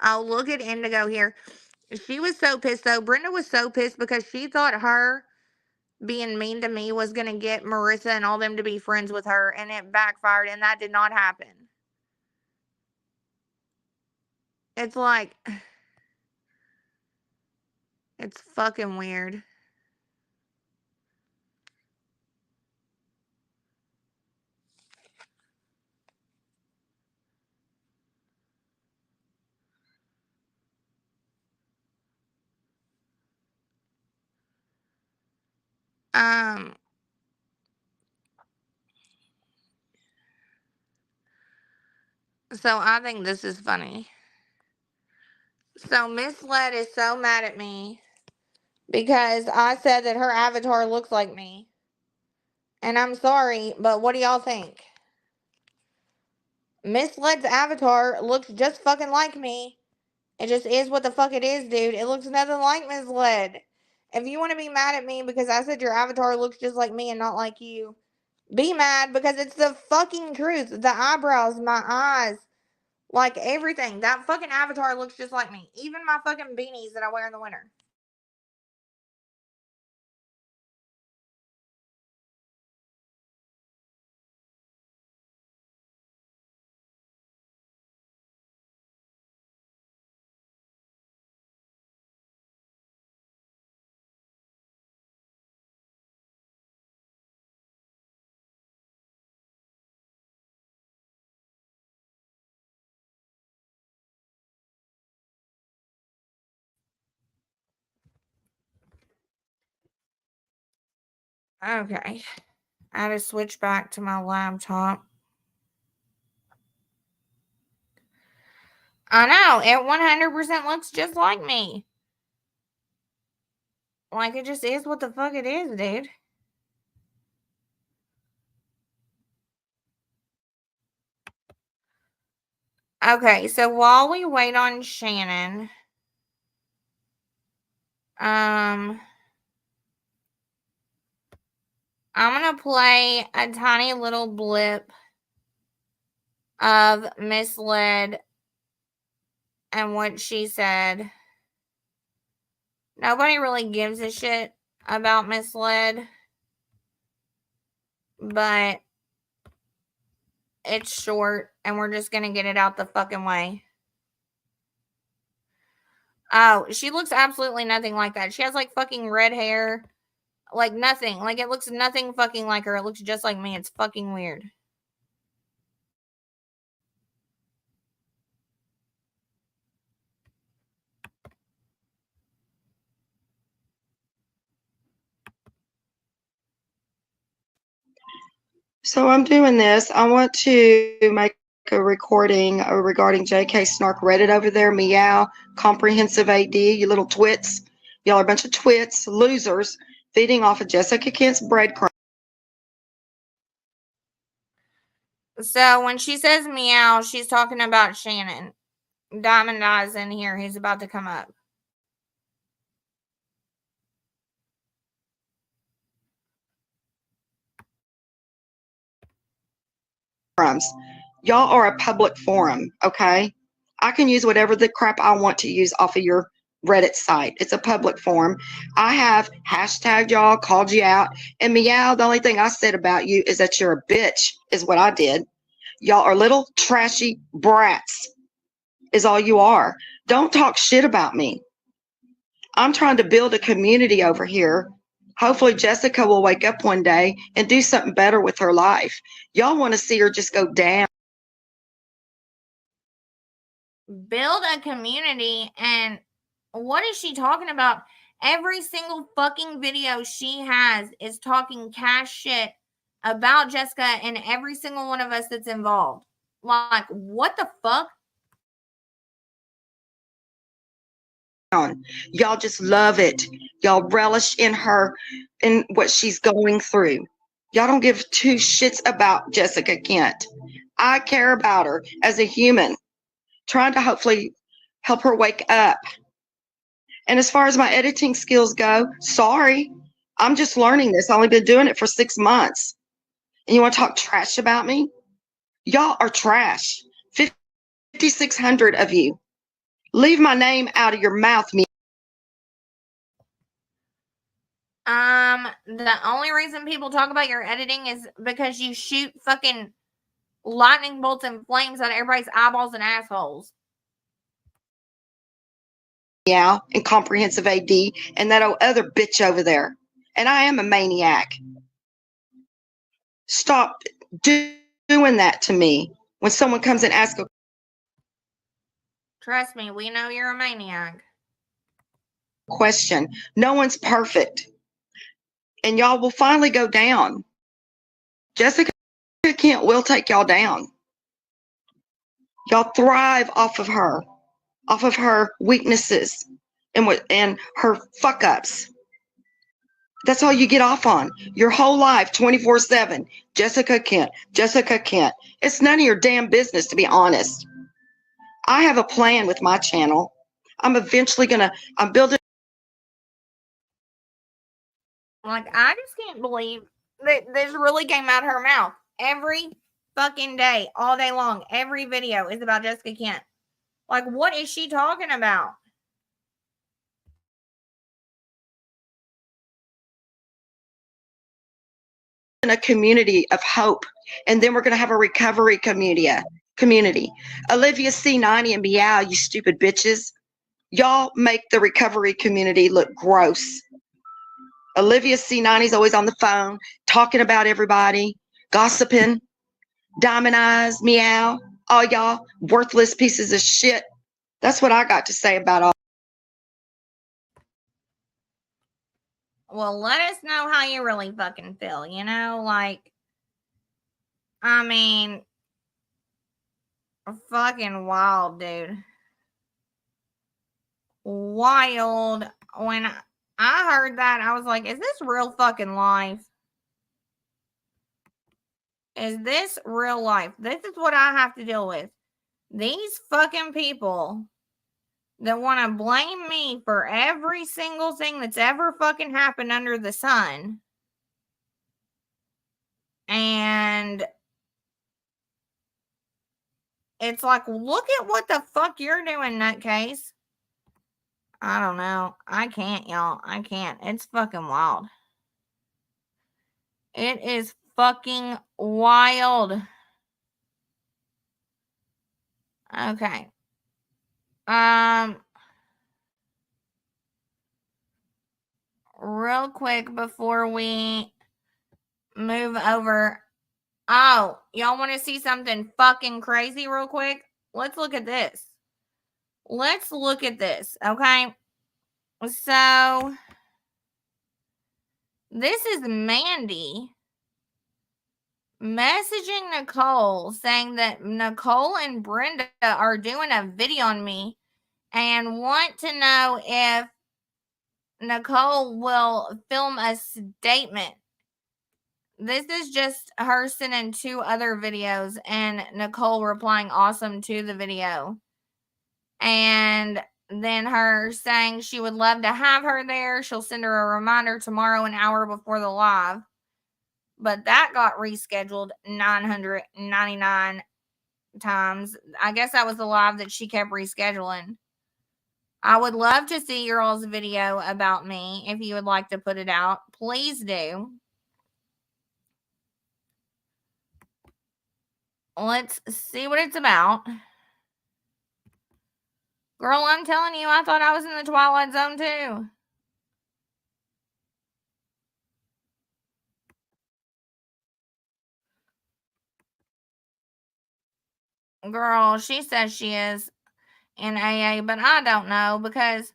Oh, look at Indigo here. She was so pissed, though. Brenda was so pissed because she thought her being mean to me was going to get Marissa and all them to be friends with her, and it backfired, and that did not happen. It's like, it's fucking weird. So I think this is funny. So Miss Led is so mad at me because I said that her avatar looks like me. And I'm sorry, but what do y'all think? Miss Led's avatar looks just fucking like me. It just is what the fuck it is, dude. It looks nothing like Miss Led. If you want to be mad at me because I said your avatar looks just like me and not like you, be mad, because it's the fucking truth. The eyebrows, my eyes, like everything. That fucking avatar looks just like me. Even my fucking beanies that I wear in the winter. Okay. I had to switch back to my laptop. I know, it 100% looks just like me. Like, it just is what the fuck it is, dude. Okay, so while we wait on Shannon, I'm gonna play a tiny little blip of Miss Led and what she said. Nobody really gives a shit about Miss Led, but it's short and we're just gonna get it out the fucking way. Oh, she looks absolutely nothing like that. She has like fucking red hair. Like nothing. Like it looks nothing fucking like her. It looks just like me. It's fucking weird. So I'm doing this. I want to make a recording regarding JK Snark Reddit over there. Meow, comprehensive AD, you little twits. Y'all are a bunch of twits, losers, feeding off of Jessica Kent's breadcrumbs. So when she says meow, she's talking about Shannon. Diamond Eye's in here. He's about to come up. Y'all are a public forum, okay? I can use whatever the crap I want to use off of your Reddit site. It's a public forum. I have hashtagged y'all, called you out, and meow, the only thing I said about you is that you're a bitch, is what I did. Y'all are little trashy brats, is all you are. Don't talk shit about me. I'm trying to build a community over here. Hopefully Jessica will wake up one day and do something better with her life. Y'all want to see her just go down. Build a community, and what is she talking about? Every single fucking video she has is talking cash shit about Jessica and every single one of us that's involved. Like, what the fuck? Y'all just love it. Y'all relish in her, in what she's going through. Y'all don't give two shits about Jessica Kent. I care about her as a human, trying to hopefully help her wake up. And as far as my editing skills go, sorry, I'm just learning this. I've only been doing it for 6 months. And you want to talk trash about me? Y'all are trash. 5,600 of you. Leave my name out of your mouth, me. The only reason people talk about your editing is because you shoot fucking lightning bolts and flames at everybody's eyeballs and assholes. Yeah, and comprehensive AD and that other bitch over there. And I am a maniac. Stop doing that to me when someone comes and asks a Trust me, we know you're a maniac. question. No one's perfect. And y'all will finally go down. Jessica Kent will take y'all down. Y'all thrive off of her weaknesses and her fuck ups. That's all you get off on. Your whole life, 24/7. Jessica Kent. Jessica Kent. It's none of your damn business, to be honest. I have a plan with my channel. I'm building. Like, I just can't believe that this really came out of her mouth. Every fucking day, all day long, every video is about Jessica Kent. Like, what is she talking about? In a community of hope, and then we're going to have a recovery community. Olivia C90 and Meow, you stupid bitches. Y'all make the recovery community look gross. Olivia C90 is always on the phone, talking about everybody, gossiping. Diamond Eyes, Meow, all y'all worthless pieces of shit. That's what I got to say about all. Well, let us know how you really fucking feel, you know? Like, I mean, fucking wild, dude. Wild. When I heard that, I was like, is this real fucking life? Is this real life? This is what I have to deal with. These fucking people that want to blame me for every single thing that's ever fucking happened under the sun. And it's like, look at what the fuck you're doing, nutcase. I don't know. I can't, y'all. I can't. It's fucking wild. It is fucking wild. Okay. Real quick before we move over. Oh, y'all want to see something fucking crazy real quick? Let's look at this. Let's look at this, okay? So, this is Mandy messaging Nicole saying that Nicole and Brenda are doing a video on me and want to know if Nicole will film a statement. This is just her sending 2 other videos and Nicole replying awesome to the video. And then her saying she would love to have her there. She'll send her a reminder tomorrow, an hour before the live. But that got rescheduled 999 times. I guess that was the live that she kept rescheduling. I would love to see your all's video about me. If you would like to put it out, please do. Let's see what it's about. Girl, I'm telling you, I thought I was in the Twilight Zone too. Girl, she says she is in AA, but I don't know because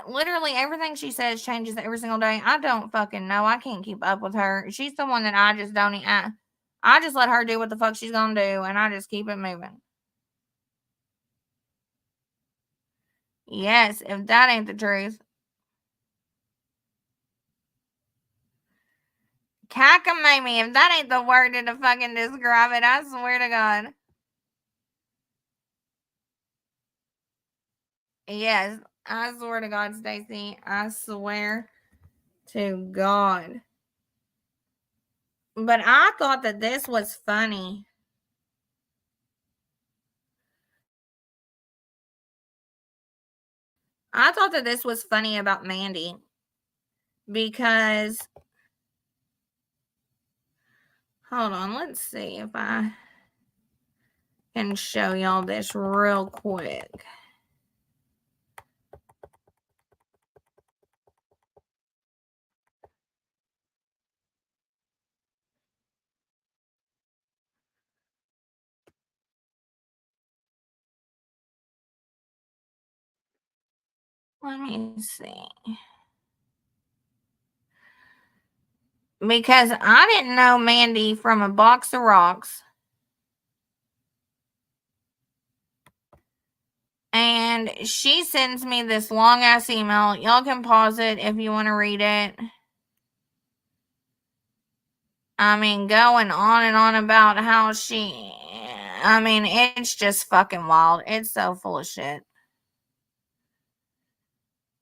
literally everything she says changes every single day. I don't fucking know. I can't keep up with her. She's the one that I just don't. I just let her do what the fuck she's gonna do, and I just keep it moving. Yes, if that ain't the truth. Cockamamie, if that ain't the word to fucking describe it, I swear to God. Yes, I swear to God, Stacy. I swear to God. But I thought that this was funny. I thought that this was funny about Mandy. Because, hold on, let's see if I can show y'all this real quick. Let me see. Because I didn't know Mandy from a box of rocks. And she sends me this long ass email. Y'all can pause it if you want to read it. I mean, going on and on about how she. I mean, it's just fucking wild. It's so full of shit.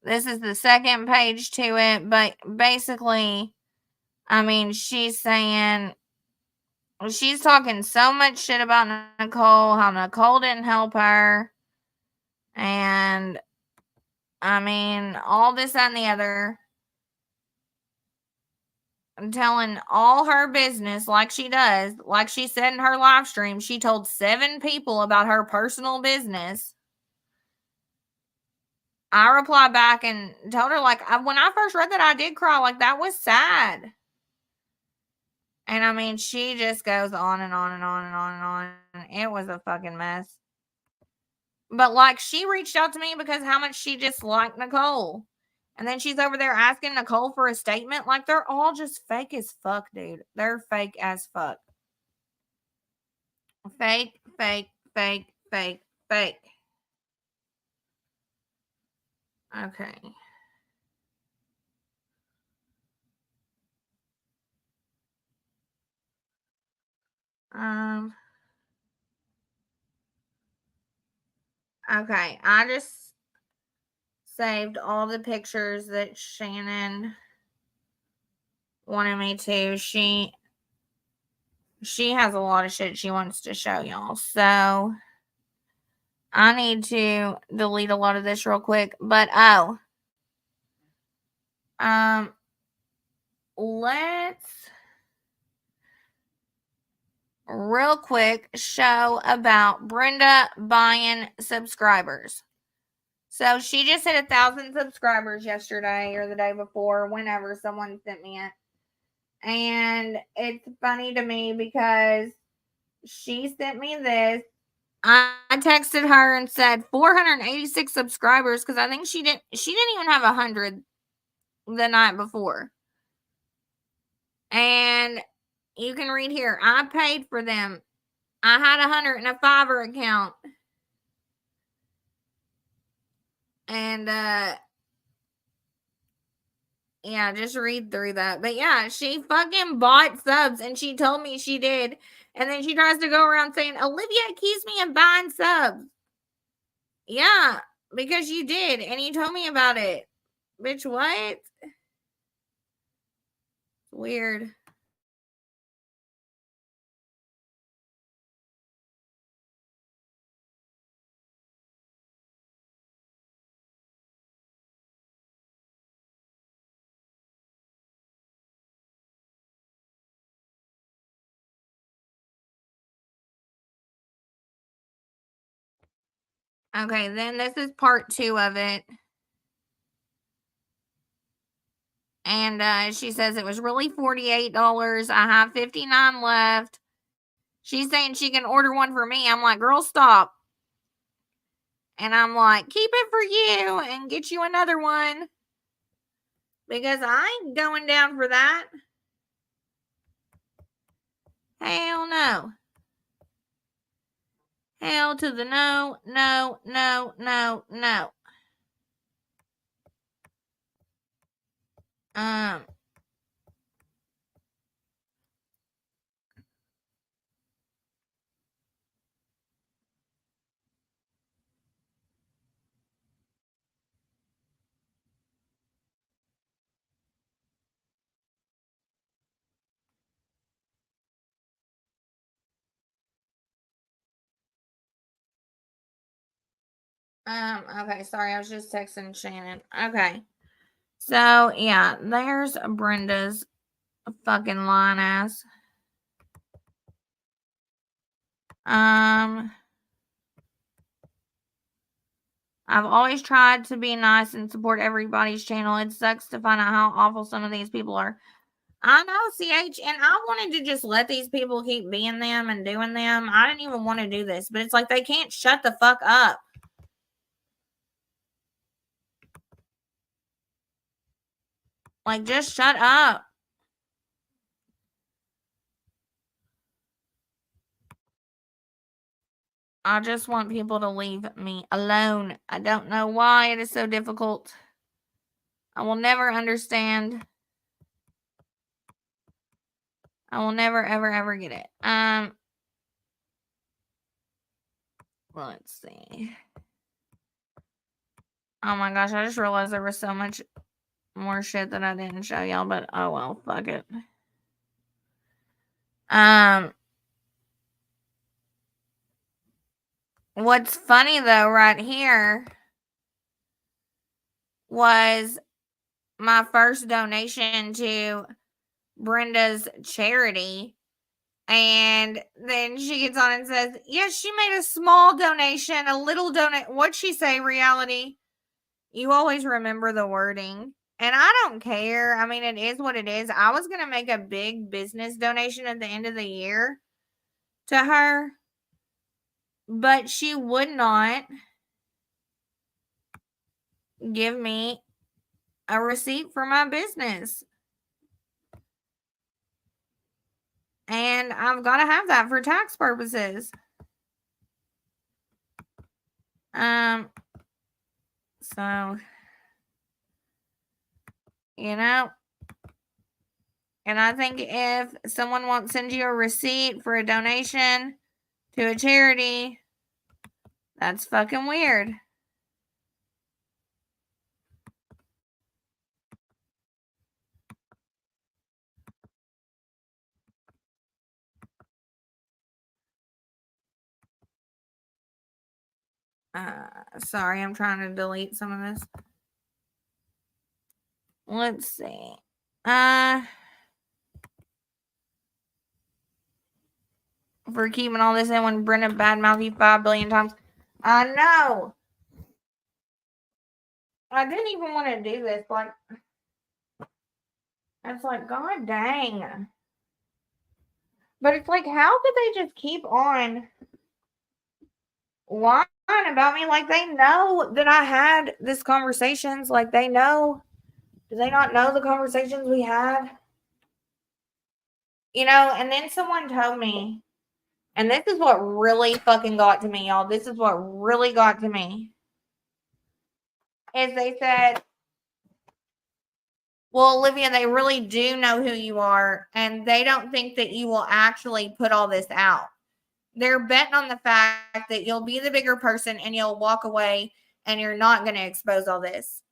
This is the second page to it, but basically, I mean, she's saying. She's talking so much shit about Nicole, how Nicole didn't help her. And, I mean, all this, that, and the other. Telling all her business like she does. Like she said in her live stream, she told 7 people about her personal business. I replied back and told her, like, when I first read that, I did cry. Like, that was sad. And, I mean, she just goes on and on and on and on and on. It was a fucking mess. But, like, she reached out to me because how much she disliked Nicole. And then she's over there asking Nicole for a statement. Like, they're all just fake as fuck, dude. They're fake as fuck. Fake, fake, fake, fake, fake. Okay. Okay. I just saved all the pictures that Shannon wanted me to. She has a lot of shit she wants to show y'all. So I need to delete a lot of this real quick. But let's real quick show about Brenda buying subscribers. So she just hit 1,000 subscribers yesterday or the day before, whenever someone sent me it. And it's funny to me because she sent me this. I texted her and said 486 subscribers because I think she didn't even have 100 the night before. And you can read here, I paid for them. I had 100 in a Fiverr account. And yeah, just read through that. But yeah, she fucking bought subs and she told me she did. And then she tries to go around saying, Olivia accused me of buying subs. Yeah, because you did. And you told me about it. Bitch, what? Weird. Okay, then this is part 2 of it. And she says it was really $48. I have 59 left. She's saying she can order one for me. I'm like, girl, stop. And I'm like, keep it for you and get you another one. Because I ain't going down for that. Hell no. Hell to the no, no, no, no, no. Um, okay, sorry, I was just texting Shannon. Okay. So, yeah, there's Brenda's fucking lying ass. I've always tried to be nice and support everybody's channel. It sucks to find out how awful some of these people are. I know, CH, and I wanted to just let these people keep being them and doing them. I didn't even want to do this, but it's like they can't shut the fuck up. Like, just shut up. I just want people to leave me alone. I don't know why it is so difficult. I will never understand. I will never, ever, ever get it. Let's see. Oh my gosh, I just realized there was so much more shit that I didn't show y'all, but oh well, fuck it. What's funny though, right here, was my first donation to Brenda's charity. And then she gets on and says, yes, she made a small donation, a little donate. What'd she say, Reality? You always remember the wording. And I don't care. I mean, it is what it is. I was going to make a big business donation at the end of the year to her, but she would not give me a receipt for my business. And I've got to have that for tax purposes. So, you know, and I think if someone won't send you a receipt for a donation to a charity, that's fucking weird. Sorry, I'm trying to delete some of this. Let's see. For keeping all this in when Brenda badmouthed you 5 billion times. I know. I didn't even want to do this. Like, it's like, God dang. But it's like, how could they just keep on lying about me? Like, they know that I had this conversations. Like, they know. Do they not know the conversations we had? You know, and then someone told me, and this is what really fucking got to me, y'all. This is what really got to me. Is they said, well, Olivia, they really do know who you are, and they don't think that you will actually put all this out. They're betting on the fact that you'll be the bigger person and you'll walk away and you're not going to expose all this.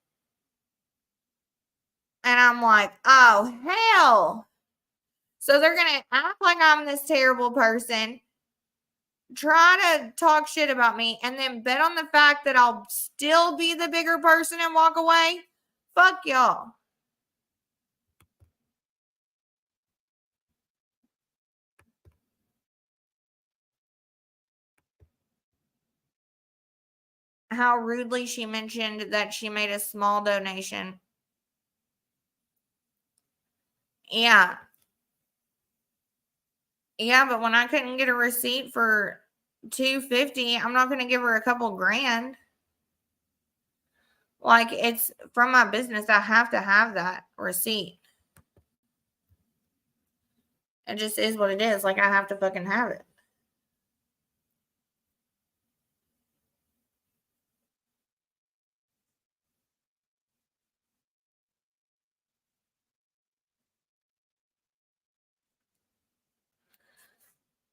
And I'm like, oh, hell. So they're going to act like I'm this terrible person, try to talk shit about me, and then bet on the fact that I'll still be the bigger person and walk away? Fuck y'all. How rudely she mentioned that she made a small donation. Yeah. Yeah, but when I couldn't get a receipt for $250, I'm not going to give her a couple grand. Like, it's from my business. I have to have that receipt. It just is what it is. Like, I have to fucking have it.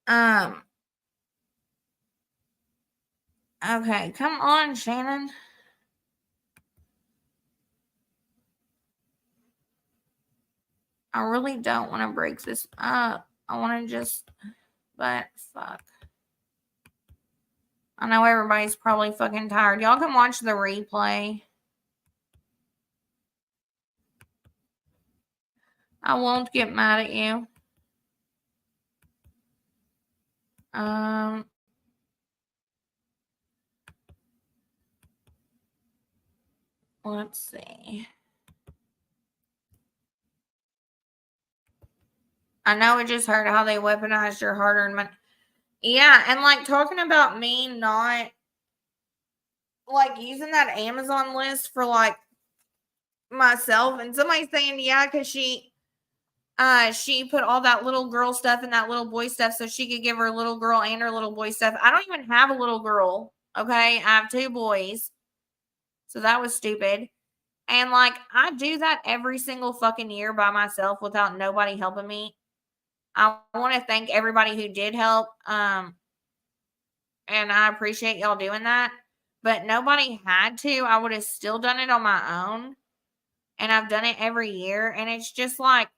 Um. Okay, come on, Shannon. I really don't want to break this up. I want to just, but fuck. I know everybody's probably fucking tired. Y'all can watch the replay. I won't get mad at you. Let's see. I know it just hurt how they weaponized your hard-earned money. Yeah, and like talking about me not like using that Amazon list for like myself, and somebody saying, yeah, because she put all that little girl stuff and that little boy stuff so she could give her little girl and her little boy stuff. I don't even have a little girl. Okay. I have 2 boys. So that was stupid. And like, I do that every single fucking year by myself without nobody helping me. I want to thank everybody who did help. And I appreciate y'all doing that. But nobody had to. I would have still done it on my own. And I've done it every year. And it's just like,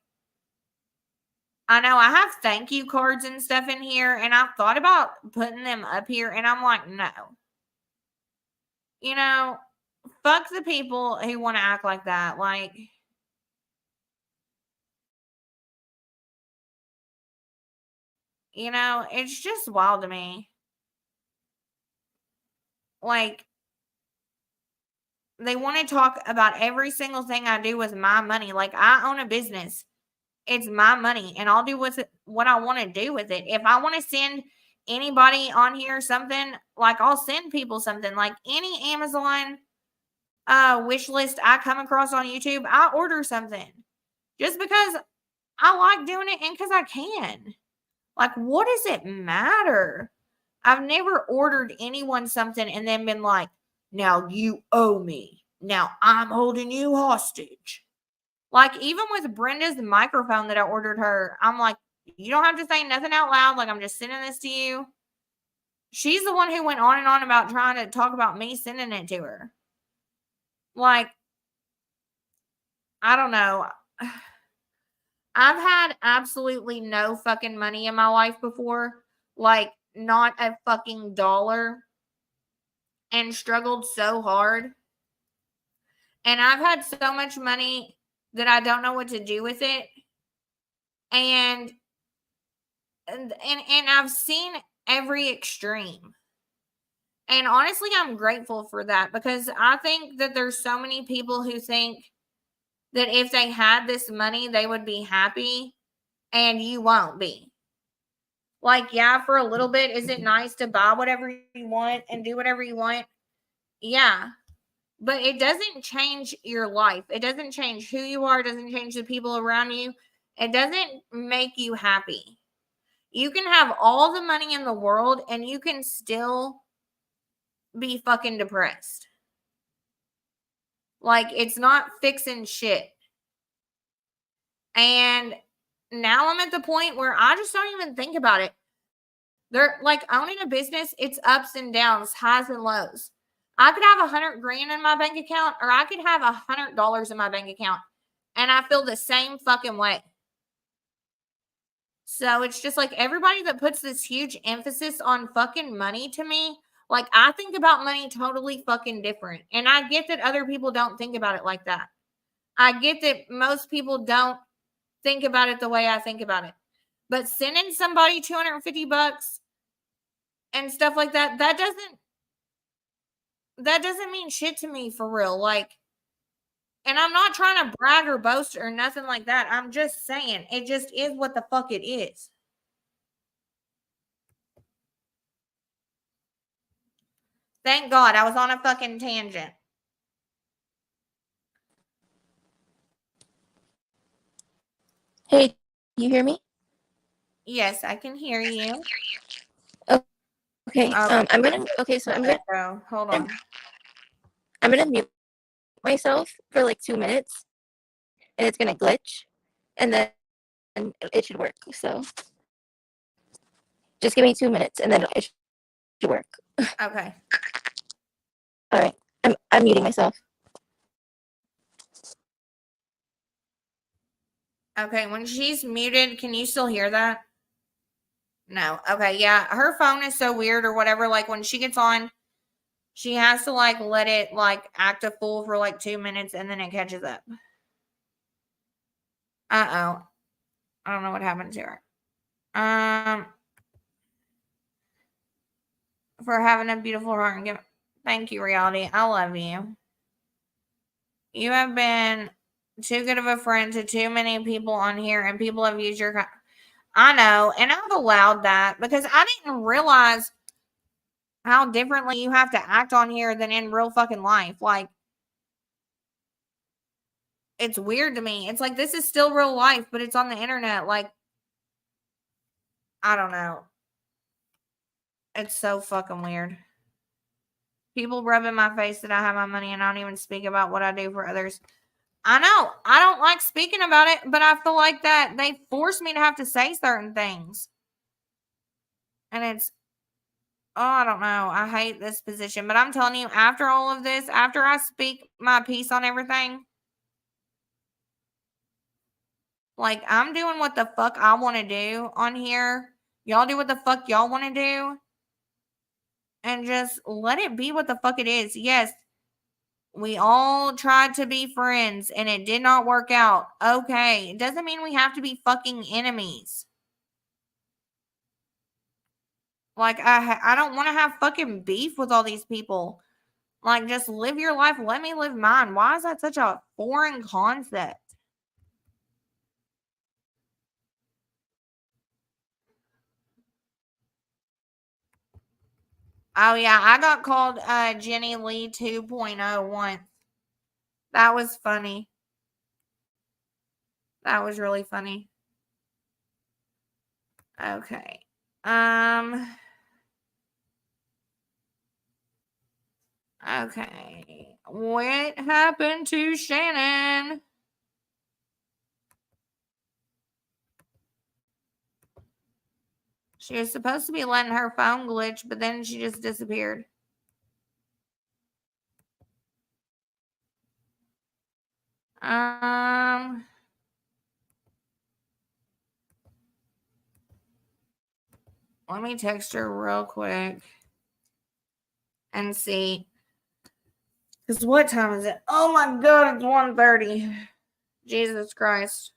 I know I have thank you cards and stuff in here, and I've thought about putting them up here, and I'm like, no. You know, fuck the people who want to act like that. Like, you know, it's just wild to me. Like, they want to talk about every single thing I do with my money. Like, I own a business. It's my money, and I'll do with it what I want to do with it. If I want to send anybody on here something, like I'll send people something. Like any Amazon wish list I come across on YouTube, I order something just because I like doing it and because I can. Like, what does it matter? I've never ordered anyone something and then been like, now you owe me. Now I'm holding you hostage. Like, even with Brenda's microphone that I ordered her, I'm like, you don't have to say nothing out loud. Like, I'm just sending this to you. She's the one who went on and on about trying to talk about me sending it to her. Like, I don't know. I've had absolutely no fucking money in my life before. Like, not a fucking dollar. And struggled so hard. And I've had so much money that I don't know what to do with it. And I've seen every extreme. And honestly, I'm grateful for that because I think that there's so many people who think that if they had this money, they would be happy, and you won't be. Like, yeah, for a little bit, is it nice to buy whatever you want and do whatever you want? Yeah. But it doesn't change your life. It doesn't change who you are. It doesn't change the people around you. It doesn't make you happy. You can have all the money in the world and you can still be fucking depressed. Like, it's not fixing shit. And now I'm at the point where I just don't even think about it. They're like, owning a business, it's ups and downs, highs and lows. I could have 100 grand in my bank account, or I could have $100 in my bank account, and I feel the same fucking way. So it's just like everybody that puts this huge emphasis on fucking money to me, like, I think about money totally fucking different. And I get that other people don't think about it like that. I get that most people don't think about it the way I think about it. But sending somebody $250 and stuff like that, that doesn't mean shit to me for real. Like, and I'm not trying to brag or boast or nothing like that. I'm just saying it just is what the fuck it is. Thank God I was on a fucking tangent. Hey, you hear me? Yes, I can hear you. Okay. I'm gonna. Okay, so Hold on. I'm gonna mute myself for like 2 minutes, and it's gonna glitch, and then it should work. So. Just give me 2 minutes and then it should work. Okay. All right. I'm muting myself. Okay, when she's muted, can you still hear that? No. Okay, yeah. Her phone is so weird or whatever. Like when she gets on, she has to like let it like act a fool for like 2 minutes and then it catches up. Uh-oh. I don't know what happened to her. For having a beautiful heart and give. Thank you, Reality. I love you. You have been too good of a friend to too many people on here, and people have used your. I know, and I've allowed that because I didn't realize how differently you have to act on here than in real fucking life. Like, it's weird to me. It's like this is still real life, but it's on the internet. Like, I don't know. It's so fucking weird. People rub in my face that I have my money and I don't even speak about what I do for others. I know. I don't like speaking about it, but I feel like that they force me to have to say certain things. And it's, oh, I don't know. I hate this position. But I'm telling you, after all of this, after I speak my piece on everything, like, I'm doing what the fuck I want to do on here. Y'all do what the fuck y'all want to do. And just let it be what the fuck it is. Yes, we all tried to be friends and it did not work out. Okay. It doesn't mean we have to be fucking enemies. Like, I don't want to have fucking beef with all these people. Like, just live your life. Let me live mine. Why is that such a foreign concept? Oh, yeah. I got called Jenny Lee 2.0 once. That was funny. That was really funny. Okay. Okay. What happened to Shannon? She was supposed to be letting her phone glitch, but then she just disappeared. Let me text her real quick and see. Because what time is it? Oh my God, it's 1:30. Jesus Christ.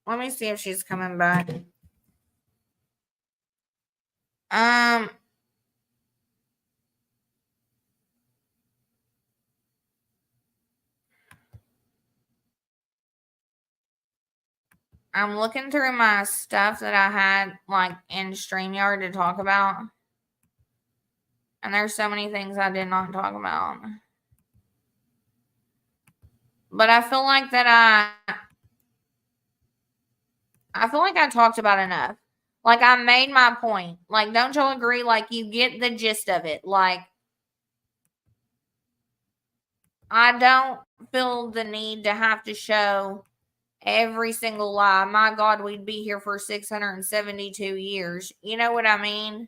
Let me see if she's coming back. I'm looking through my stuff that I had like in StreamYard to talk about. And there's so many things I did not talk about. But I feel like I talked about enough. Like, I made my point. Like, don't y'all agree? Like, you get the gist of it. Like, I don't feel the need to have to show every single lie. My God, we'd be here for 672 years. You know what I mean?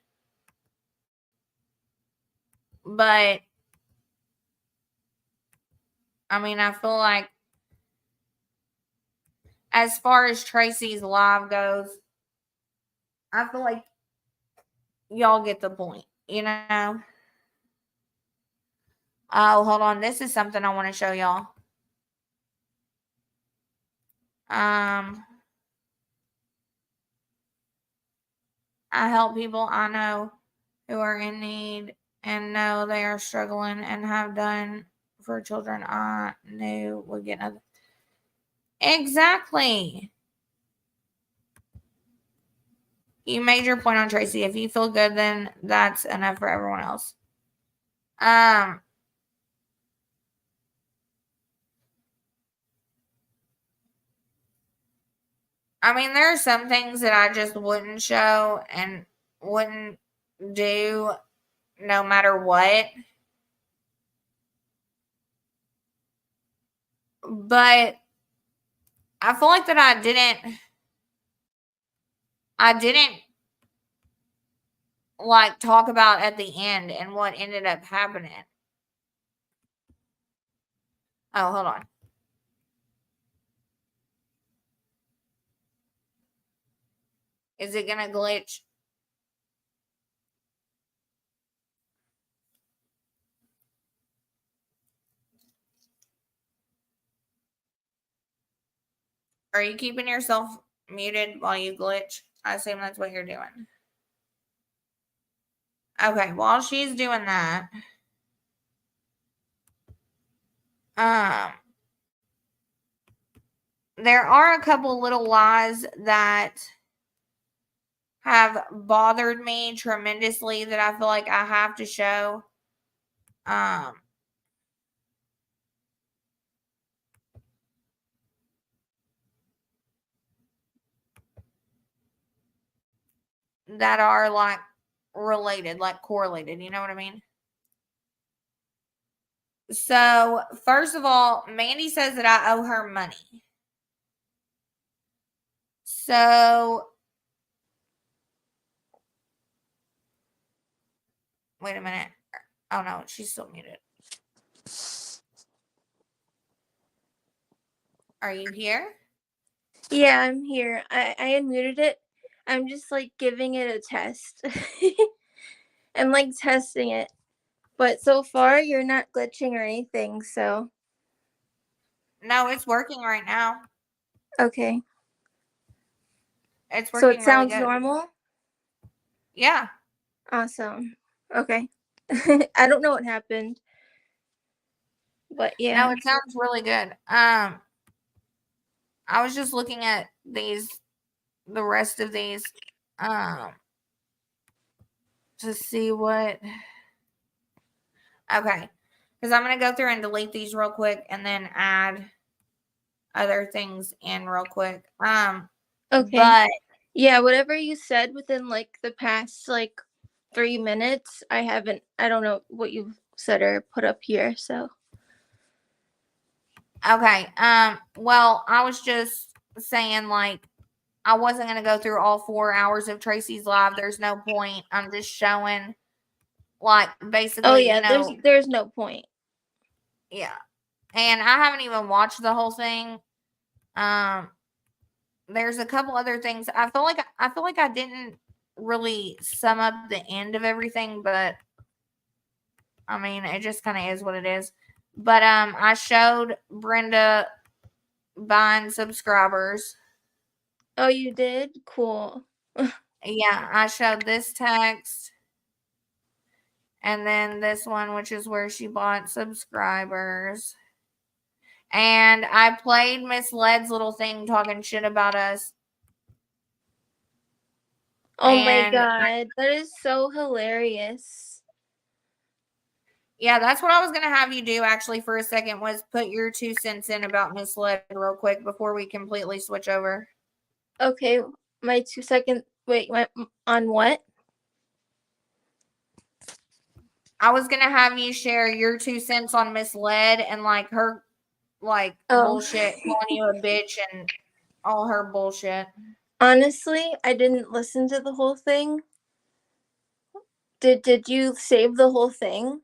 But, I mean, I feel like as far as Tracy's live goes, I feel like y'all get the point, you know? Oh, hold on. This is something I want to show y'all. I help people I know who are in need and know they are struggling and have done for children I knew would get nothing. Exactly. You made your point on Tracy. If you feel good, then that's enough for everyone else. I mean, there are some things that I just wouldn't show and wouldn't do no matter what. But I feel like that I didn't like talk about at the end and what ended up happening. Oh, hold on. Is it gonna glitch? Are you keeping yourself muted while you glitch? I assume that's what you're doing. Okay, while she's doing that, there are a couple little lies that have bothered me tremendously that I feel like I have to show. That are like related, like correlated, you know what I mean? So, first of all, Mandy says that I owe her money. So, wait a minute. Oh no, she's still muted. Are you here? Yeah, I'm here. I unmuted it. I'm just like giving it a test. I'm like testing it. But so far you're not glitching or anything, so No, it's working right now. okay. It's So working it really sounds good. normal? Yeah. Awesome. Okay. I don't know what happened. But yeah. No, it sounds really good. I was just looking at the rest of these, to see what. Okay, because I'm gonna go through and delete these real quick, and then add other things in real quick. Okay. But yeah, whatever you said within like the past like 3 minutes, I don't know what you said or put up here, so. okay, well, I was just saying, like, I wasn't gonna go through all 4 hours of Tracy's live. There's no point. I'm just showing, like, basically, Oh yeah, you know, there's no point. yeah. And I haven't even watched the whole thing. There's a couple other things. I feel like I didn't really sum up the end of everything, but I mean, it just kind of is what it is. But I showed Brenda buying subscribers. Oh, you did? Cool. Yeah, I showed this text. And then this one, which is where she bought subscribers. And I played Miss Led's little thing talking shit about us. Oh my god, that is so hilarious. Yeah, that's what I was gonna have you do actually for a second, was put your 2 cents in about Miss Led real quick before we completely switch over. Okay, my 2 second. Wait, on what? I was gonna have you share your 2 cents on Miss Led and like her bullshit, calling you a bitch and all her bullshit. Honestly, I didn't listen to the whole thing. Did you save the whole thing?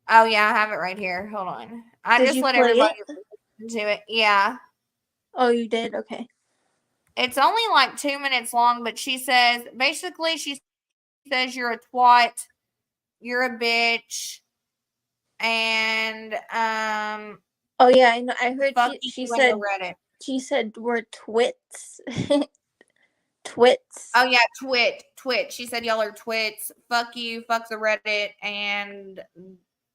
Oh yeah, I have it right here. Hold on. I Did just you let play everybody it? listen to it. Yeah. Oh, you did? Okay. It's only like 2 minutes long, but she says you're a twat, you're a bitch, and Oh yeah, I know. I heard fuck she you said into Reddit. she said we're twits. Twits. Oh yeah, twit. She said y'all are twits. Fuck you, fuck the Reddit, and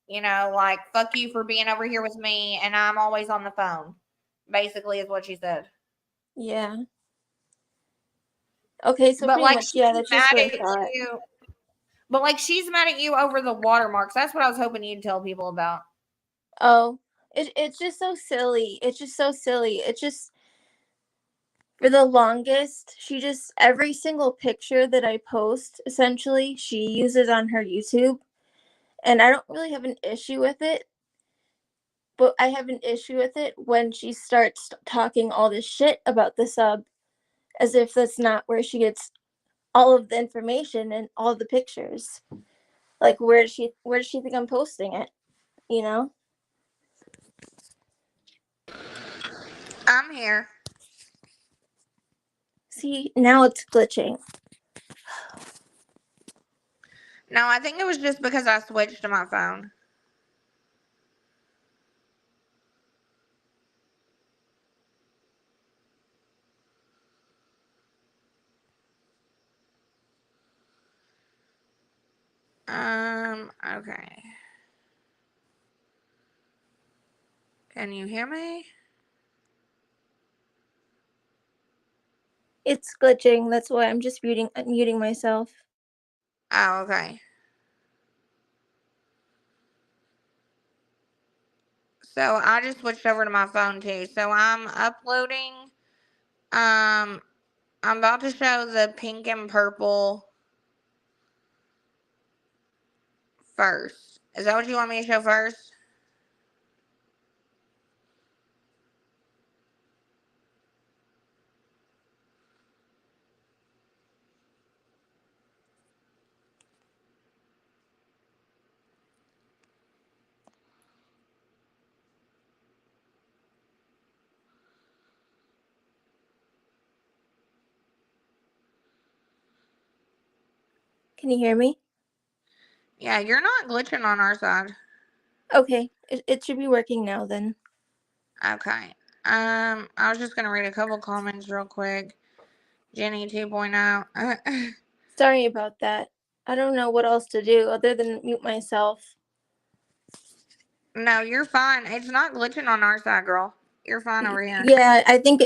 you know, like, fuck you for being over here with me, and I'm always on the phone. Basically, is what she said. Yeah. Okay, so But pretty like, much, she's yeah, that's just mad what I at thought. you. But like, she's mad at you over the watermarks. That's what I was hoping you'd tell people about. Oh, it's just so silly. It's just so silly. It's just for the longest, she just every single picture that I post, essentially, she uses on her YouTube, and I don't really have an issue with it. But I have an issue with it when she starts talking all this shit about the sub, as if that's not where she gets all of the information and all the pictures. Like, where does she think I'm posting it? You know? I'm here. See, now it's glitching. No, I think it was just because I switched to my phone. Okay. Can you hear me? It's glitching. That's why I'm just muting myself. Oh, okay. So I just switched over to my phone too. So I'm uploading. I'm about to show the pink and purple first. Is that what you want me to show first? Can you hear me? Yeah, you're not glitching on our side. Okay, it should be working now then. Okay. I was just gonna read a couple comments real quick. Jenny 2.0. Sorry about that. I don't know what else to do other than mute myself. No, you're fine. It's not glitching on our side, girl. You're fine over here. Yeah, I think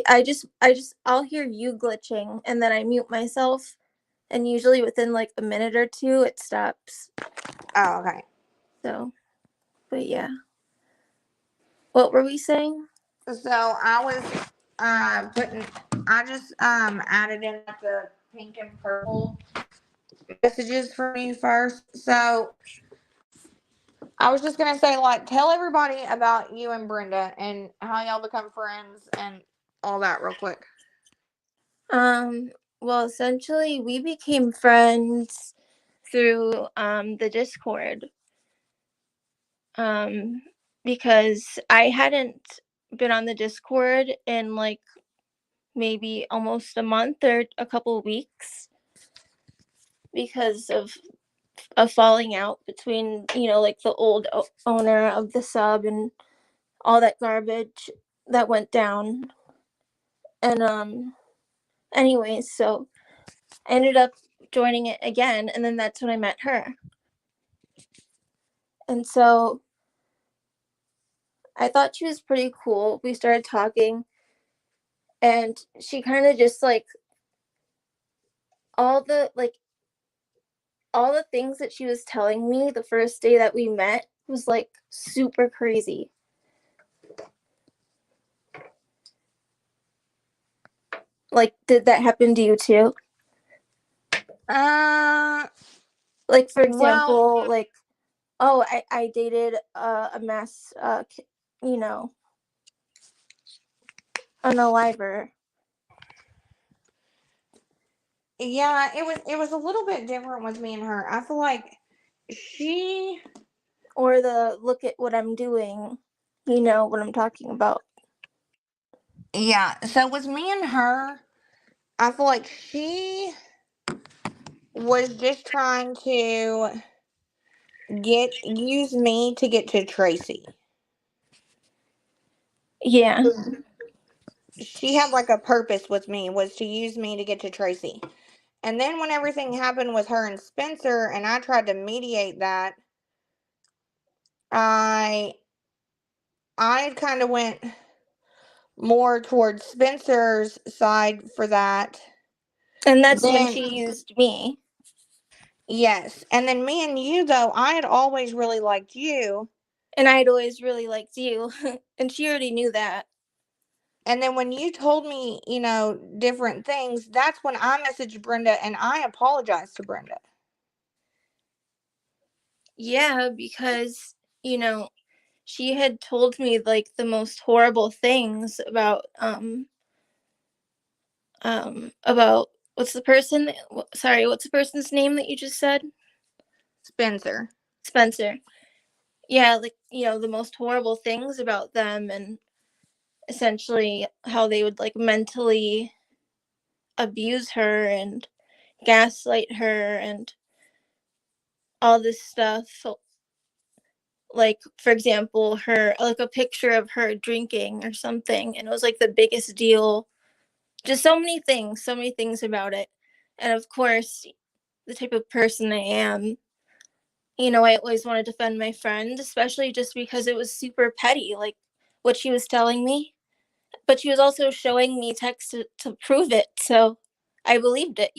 I'll hear you glitching and then I mute myself, and usually within like a minute or two it stops. Oh, okay. So, but yeah. What were we saying? So I was I just added in the pink and purple messages for me first. So I was just gonna say, like, tell everybody about you and Brenda and how y'all become friends and all that real quick. Well, essentially we became friends through the Discord. Because I hadn't been on the Discord in like maybe almost a month or a couple of weeks because of a falling out between, like the old owner of the sub and all that garbage that went down. And anyways, so I ended up joining it again, and then that's when I met her. And so I thought she was pretty cool. We started talking, and she kind of just like all the things that she was telling me the first day that we met was like super crazy. Like, did that happen to you too? Like, for example, like, oh, I dated a mass, unaliver. Yeah, it was a little bit different with me and her. I feel like she Or the look at what I'm doing, you know what I'm talking about. Yeah, so with me and her, I feel like she was just trying to use me to get to Tracy. Yeah. She had like a purpose with me, was to use me to get to Tracy. And then when everything happened with her and Spencer and I tried to mediate that, I kind of went more towards Spencer's side for that. And that's when she used me. Yes. And then me and you, though, I had always really liked you. And I'd always really liked you. And she already knew that. And then when you told me, different things, that's when I messaged Brenda and I apologized to Brenda. Yeah, because, she had told me like the most horrible things about what's the person's name that you just said? Spencer. Spencer. Yeah, like, the most horrible things about them, and essentially how they would like mentally abuse her and gaslight her and all this stuff. So, like, for example, her, like, a picture of her drinking or something, and it was like the biggest deal. Just so many things about it. And of course, the type of person I am, I always want to defend my friend, especially just because it was super petty, like what she was telling me. But she was also showing me text to prove it. So I believed it,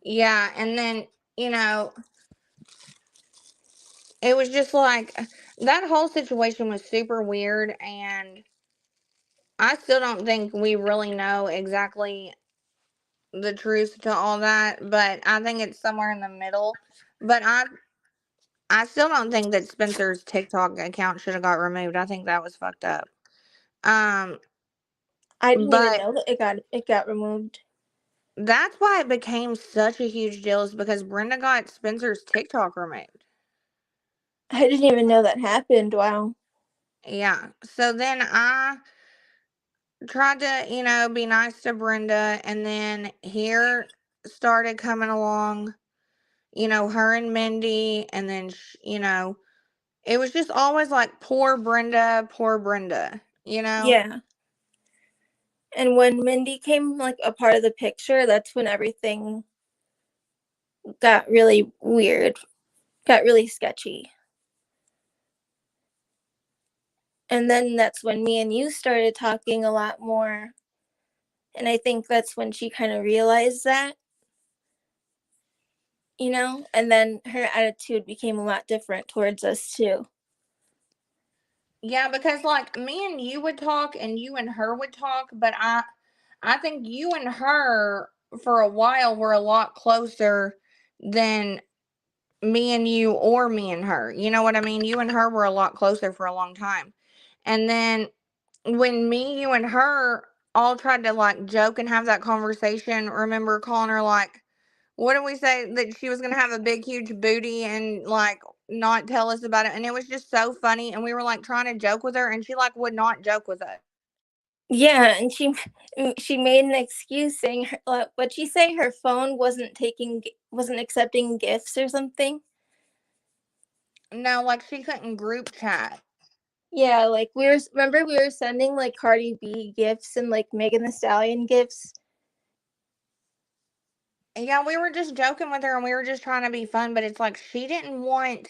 Yeah, and then, it was just like that whole situation was super weird, and I still don't think we really know exactly the truth to all that, but I think it's somewhere in the middle. But I still don't think that Spencer's TikTok account should have got removed. I think that was fucked up. Um, I didn't even but know that it got removed. that's why it became such a huge deal, is because Brenda got Spencer's TikTok removed. I didn't even know that happened. Wow. Yeah. So then I tried to, be nice to Brenda, and then here started coming along, her and Mindy, and then, it was just always like, poor Brenda, Yeah. And when Mindy came like a part of the picture, that's when everything got really weird, got really sketchy. And then that's when me and you started talking a lot more. And I think that's when she kind of realized that, and then her attitude became a lot different towards us too. Yeah, because like me and you would talk and you and her would talk, but I think you and her for a while were a lot closer than me and you or me and her. You know what I mean? You and her were a lot closer for a long time. And then when me, you and her all tried to like joke and have that conversation, remember calling her like, what did we say, that she was gonna have a big huge booty and like not tell us about it? And it was just so funny, and we were like trying to joke with her, and she like would not joke with us. Yeah, and she made an excuse saying what'd she say, her phone wasn't accepting gifts or something. No, like she couldn't group chat. Yeah, like we were sending like Cardi B gifts and like Megan Thee Stallion gifts. Yeah, we were just joking with her, and we were just trying to be fun, but it's like she didn't want.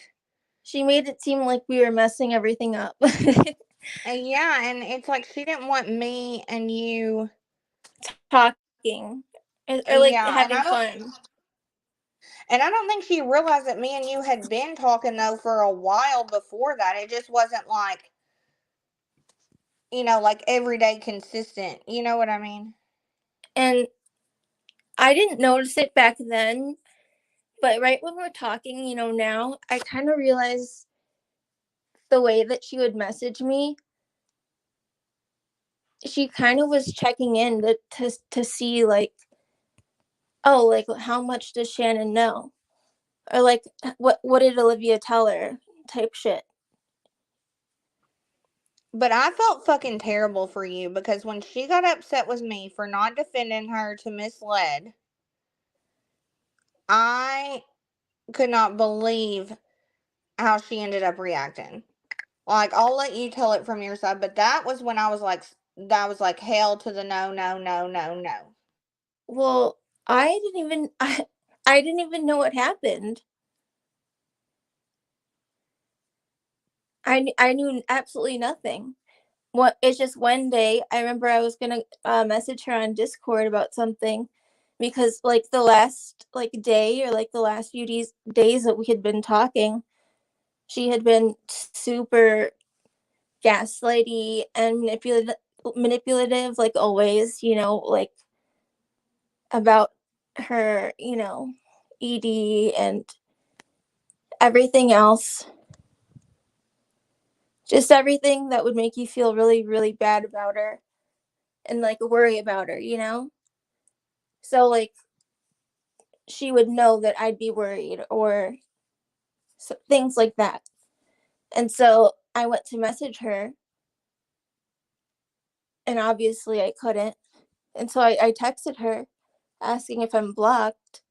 She made it seem like we were messing everything up. Yeah, and it's like she didn't want me and you Talking or like Yeah, having fun. and I don't think she realized that me and you had been talking though for a while before that. It just wasn't like, like everyday consistent. You know what I mean? And I didn't notice it back then, but right when we're talking, now I kind of realize the way that she would message me. She kind of was checking in to see like, oh, like how much does Shannon know, or like what did Olivia tell her, type shit. But I felt fucking terrible for you, because when she got upset with me for not defending her to misled, I could not believe how she ended up reacting. Like, I'll let you tell it from your side, but that was when that was like hell to the no, no, no, no, no. Well, I didn't even know what happened. I knew absolutely nothing. It's just one day I remember I was gonna message her on Discord about something, because like the last like day or like the last few days that we had been talking, she had been super gaslighty and manipulative, like always, like about her, ED and everything else. Just everything that would make you feel really, really bad about her and like worry about her, you know? So like she would know that I'd be worried or things like that. And so I went to message her and obviously I couldn't. And so I texted her asking if I'm blocked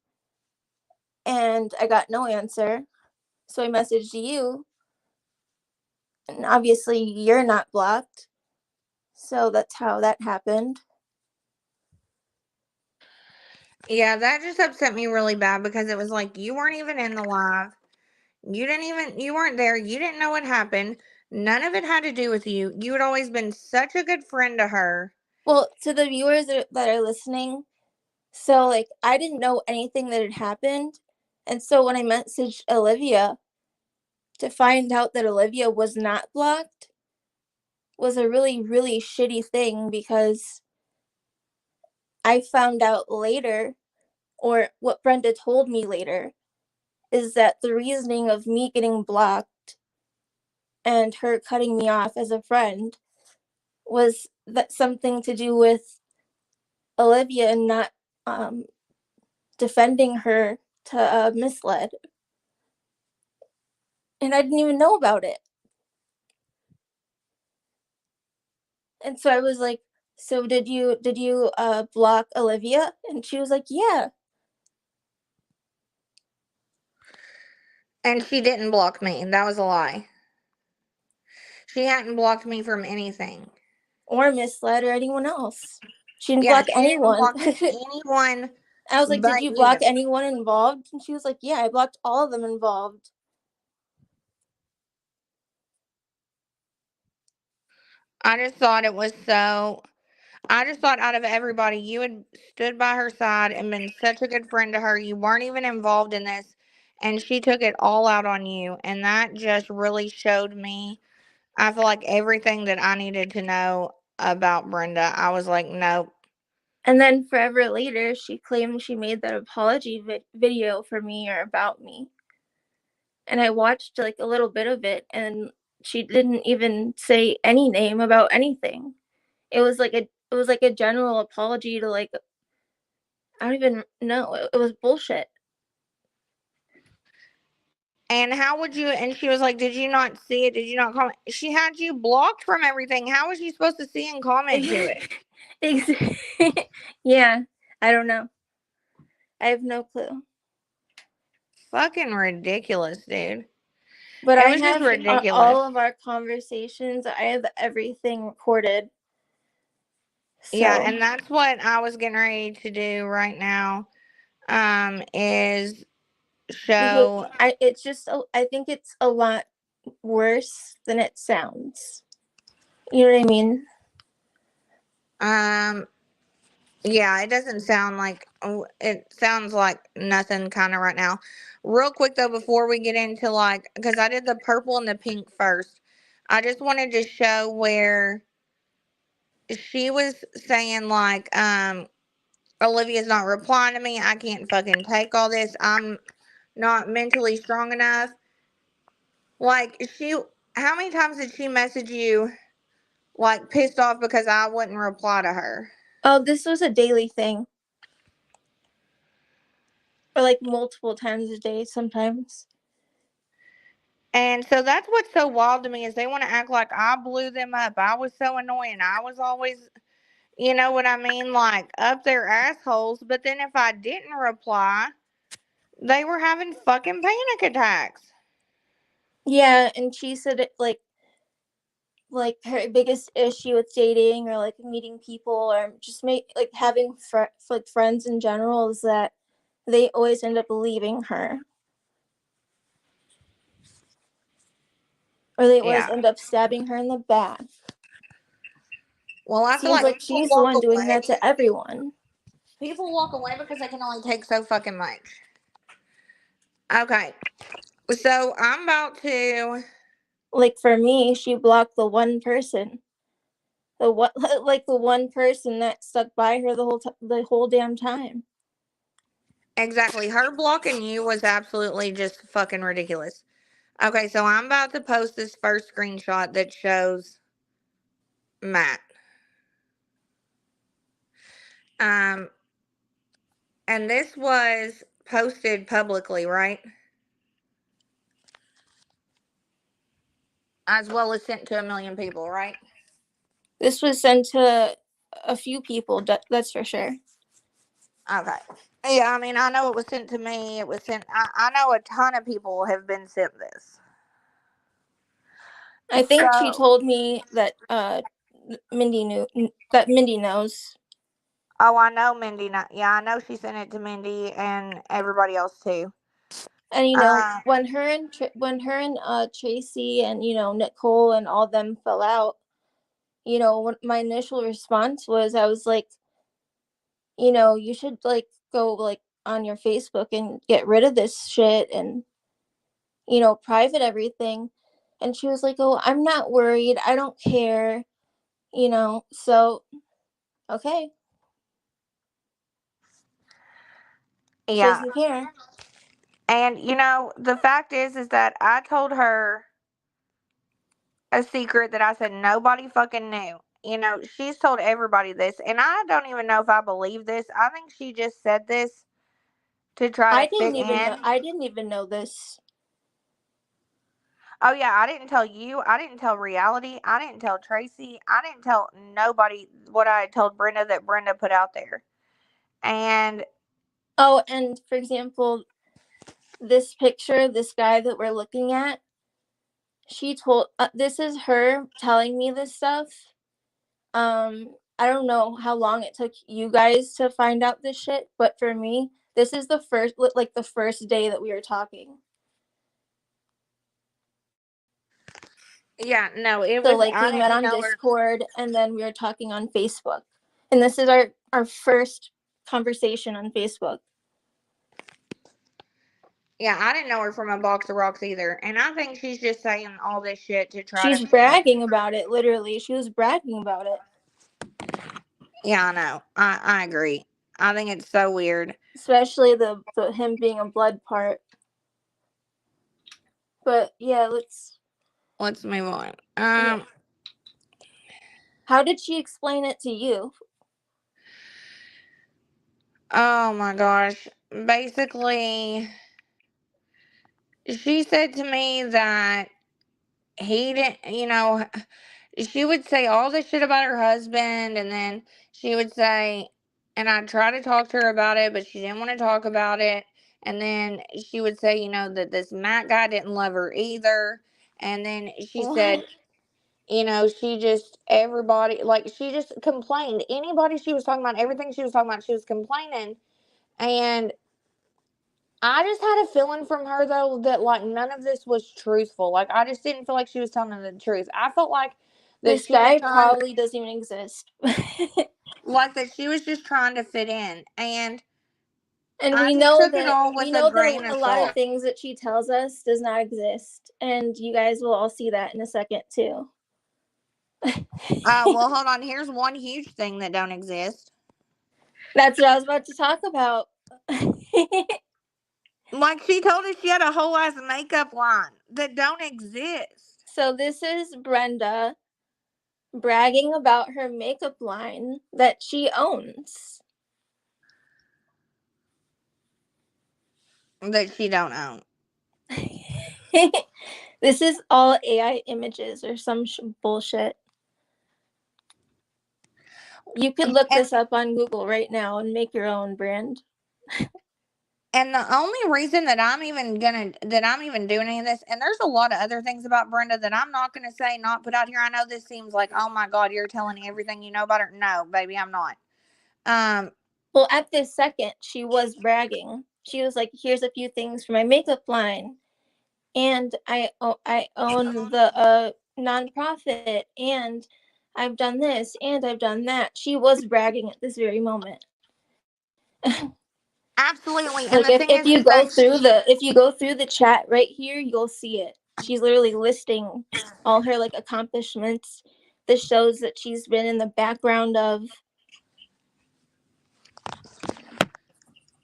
and I got no answer. So I messaged you and obviously you're not blocked. So that's how that happened. Yeah, that just upset me really bad because it was like you weren't even in the live. You weren't there. You didn't know what happened. None of it had to do with you. You had always been such a good friend to her. Well, to the viewers that are listening, so like I didn't know anything that had happened. And so when I messaged Olivia to find out that Olivia was not blocked was a really, really shitty thing because I found out later, or what Brenda told me later, is that the reasoning of me getting blocked and her cutting me off as a friend was that something to do with Olivia not defending her to misled. And I didn't even know about it. And so I was like, so did you block Olivia? And she was like, yeah. And she didn't block me. That was a lie. She hadn't blocked me from anything. Or misled or anyone else. She didn't Yeah, block she didn't anyone. block anyone. I was like, did but you block you. anyone involved? And she was like, yeah, I blocked all of them involved. I just thought it was so. I just thought out of everybody, you had stood by her side and been such a good friend to her. You weren't even involved in this, and she took it all out on you. And that just really showed me, I feel like, everything that I needed to know about Brenda. I was like, nope. And then forever later, she claimed she made that apology video for me or about me. And I watched like a little bit of it, and she didn't even say any name about anything. It was like a general apology to like, I don't even know. It was bullshit. And how would you? And she was like, did you not see it? Did you not comment? She had you blocked from everything. How was you supposed to see and comment to it? Yeah, I don't know. I have no clue. Fucking ridiculous, dude. But It I was just have ridiculous. all of our conversations. I have everything recorded. So. Yeah, and that's what I was getting ready to do right now. Is show. It's just I think it's a lot worse than it sounds. You know what I mean? Yeah, it doesn't sound like, it sounds like nothing kind of right now. Real quick though, before we get into like, because I did the purple and the pink first, I just wanted to show where she was saying like, Olivia's not replying to me. I can't fucking take all this. I'm not mentally strong enough. Like how many times did she message you like pissed off because I wouldn't reply to her? Oh, this was a daily thing. Or like multiple times a day sometimes. And so that's what's so wild to me is they want to act like I blew them up. I was so annoying. I was always, you know what I mean, like up their assholes. But then if I didn't reply, they were having fucking panic attacks. Yeah, and she said it like her biggest issue with dating or like meeting people or just like having like friends in general is that they always end up leaving her. Or they always Yeah. end up stabbing her in the back. Well, I feel Seems like like people she's the walk one doing away. that to everyone. People walk away because they can only take so fucking much. Okay. So I'm about to. Like for me, she blocked the one person. The what like the one person that stuck by her the whole damn time. Exactly. Her blocking you was absolutely just fucking ridiculous. Okay, so I'm about to post this first screenshot that shows Matt. And this was posted publicly, right? As well as sent to 1 million people, right? This was sent to a few people, that's for sure. Okay. Yeah, I mean, I know it was sent to me. It was sent. I know a ton of people have been sent this. I think she So, told me that Mindy knows. oh, I know Mindy. Yeah, I know she sent it to Mindy and everybody else too. And Uh, when her and Tracy and Nicole and all them fell out, what my initial response was, I was like, you should like go like on your Facebook and get rid of this shit and private everything. And she was like, oh, I'm not worried, I don't care, so okay, she yeah, doesn't care. and the fact is that I told her a secret that I said nobody fucking knew. She's told everybody this, and I don't even know if I believe this. I think she just said this to try to fit in. I didn't even know this. Oh yeah, I didn't tell you. I didn't tell Reality. I didn't tell Tracy. I didn't tell nobody what I had told Brenda that Brenda put out there. And Oh, and for example, this picture, this guy that we're looking at, she told this is her telling me this stuff. I don't know how long it took you guys to find out this shit, but for me, this is the first day that we were talking. yeah, no, it So was. like I we met didn't on tell her. Discord and then we were talking on Facebook. And this is our first conversation on Facebook. Yeah, I didn't know her from a box of rocks either. And I think she's just saying all this shit to try She's to fit in. bragging about it, literally. She was bragging about it. Yeah, I know. I agree. I think it's so weird. Especially the him being a blood part. But yeah, let's move on. Yeah. How did she explain it to you? Oh my gosh. Basically, she said to me that he didn't, she would say all this shit about her husband, and then she would say, and I'd try to talk to her about it, but she didn't want to talk about it. And then she would say, that this Matt guy didn't love her either. And then she said, she just, everybody, like, she just complained. Anybody she was talking about, everything she was talking about, she was complaining. And I just had a feeling from her, though, that, like, none of this was truthful. Like, I just didn't feel like she was telling the truth. I felt like that This she was guy trying, probably doesn't even exist. like, that she was just trying to fit in. And And I we just know took it that all with a grain a of lot of salt. things that she tells us does not exist. And you guys will all see that in a second too. Well, hold on. Here's one huge thing that don't exist. That's what I was about to talk about. Like, she told us she had a whole ass makeup line that don't exist. So this is Brenda bragging about her makeup line that she owns. That she don't own. This is all AI images or some bullshit. You could look this up on Google right now and make your own brand. And the only reason that I'm even doing any of this, and there's a lot of other things about Brenda that I'm not gonna say, not put out here. I know this seems like, oh my God, you're telling everything you know about her. No, baby, I'm not. Well, at this second, she was bragging. She was like, "Here's a few things for my makeup line, and I own the nonprofit, and I've done this, and I've done that." She was bragging at this very moment. Absolutely. And Like the thing if is you go that through the chat right here, you'll see it. She's literally listing all her like accomplishments, the shows that she's been in the background of.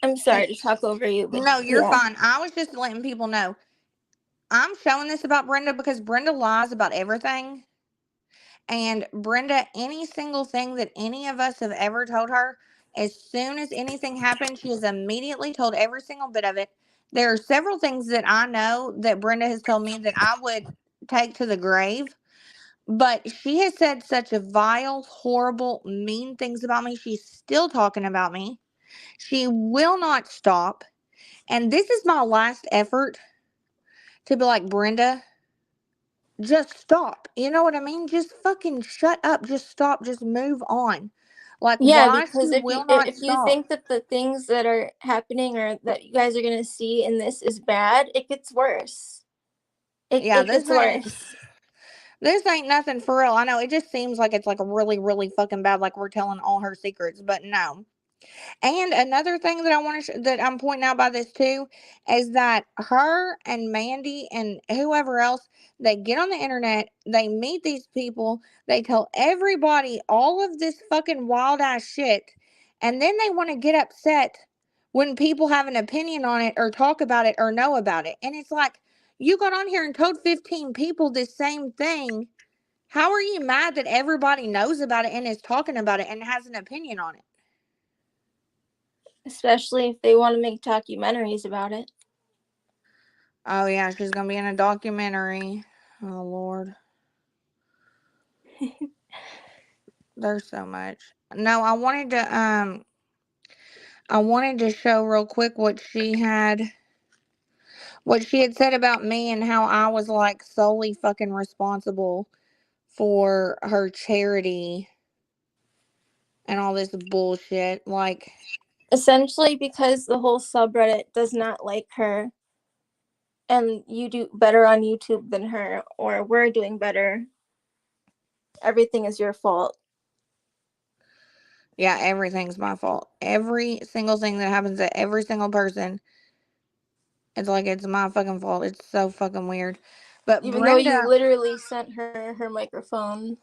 I'm sorry to talk over you, but no, you're yeah. fine. I was just letting people know. I'm showing this about Brenda because Brenda lies about everything. And Brenda, any single thing that any of us have ever told her, as soon as anything happened, she has immediately told every single bit of it. There are several things that I know that Brenda has told me that I would take to the grave. But she has said such a vile, horrible, mean things about me. She's still talking about me. She will not stop. And this is my last effort to be like, Brenda, just stop. You know what I mean? Just fucking shut up. Just stop. Just move on. Like, Yeah, why because she if you will not stop. think that the things that are happening or that you guys are gonna see in this is bad, it gets worse. Yeah, It gets worse. this ain't nothing for real. I know it just seems like it's like really, really fucking bad, like we're telling all her secrets, but no. And another thing that I want to that I'm pointing out by this too is that her and Mandy and whoever else, they get on the internet, they meet these people, they tell everybody all of this fucking wild ass shit, and then they want to get upset when people have an opinion on it or talk about it or know about it. And it's like, you got on here and told 15 people this same thing. How are you mad that everybody knows about it and is talking about it and has an opinion on it? Especially if they want to make documentaries about it. Oh yeah, she's gonna be in a documentary. Oh Lord. There's so much. No, I wanted to show real quick what she had said about me and how I was like solely fucking responsible for her charity and all this bullshit. Like, Essentially, because the whole subreddit does not like her, and you do better on YouTube than her, or we're doing better, everything is your fault. yeah, everything's my fault. Every single thing that happens to every single person, it's like it's my fucking fault. It's so fucking weird. But Even though you Brenda, literally sent her microphone.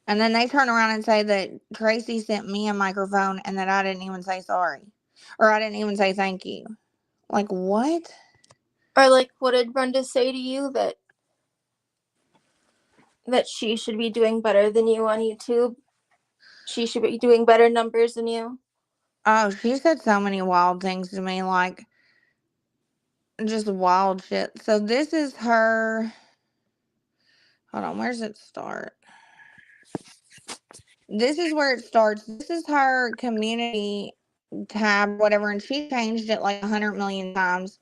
and then they turn around and say that Tracy sent me a microphone and that I didn't even say sorry. Or I didn't even say thank you. Like, what? Or like, what did Brenda say to you that she should be doing better than you on YouTube? She should be doing better numbers than you. Oh, she said so many wild things to me, like, just wild shit. So this is her. Hold on, where's it start? This is where it starts. This is her community tab, whatever, and she changed it like 100 million times.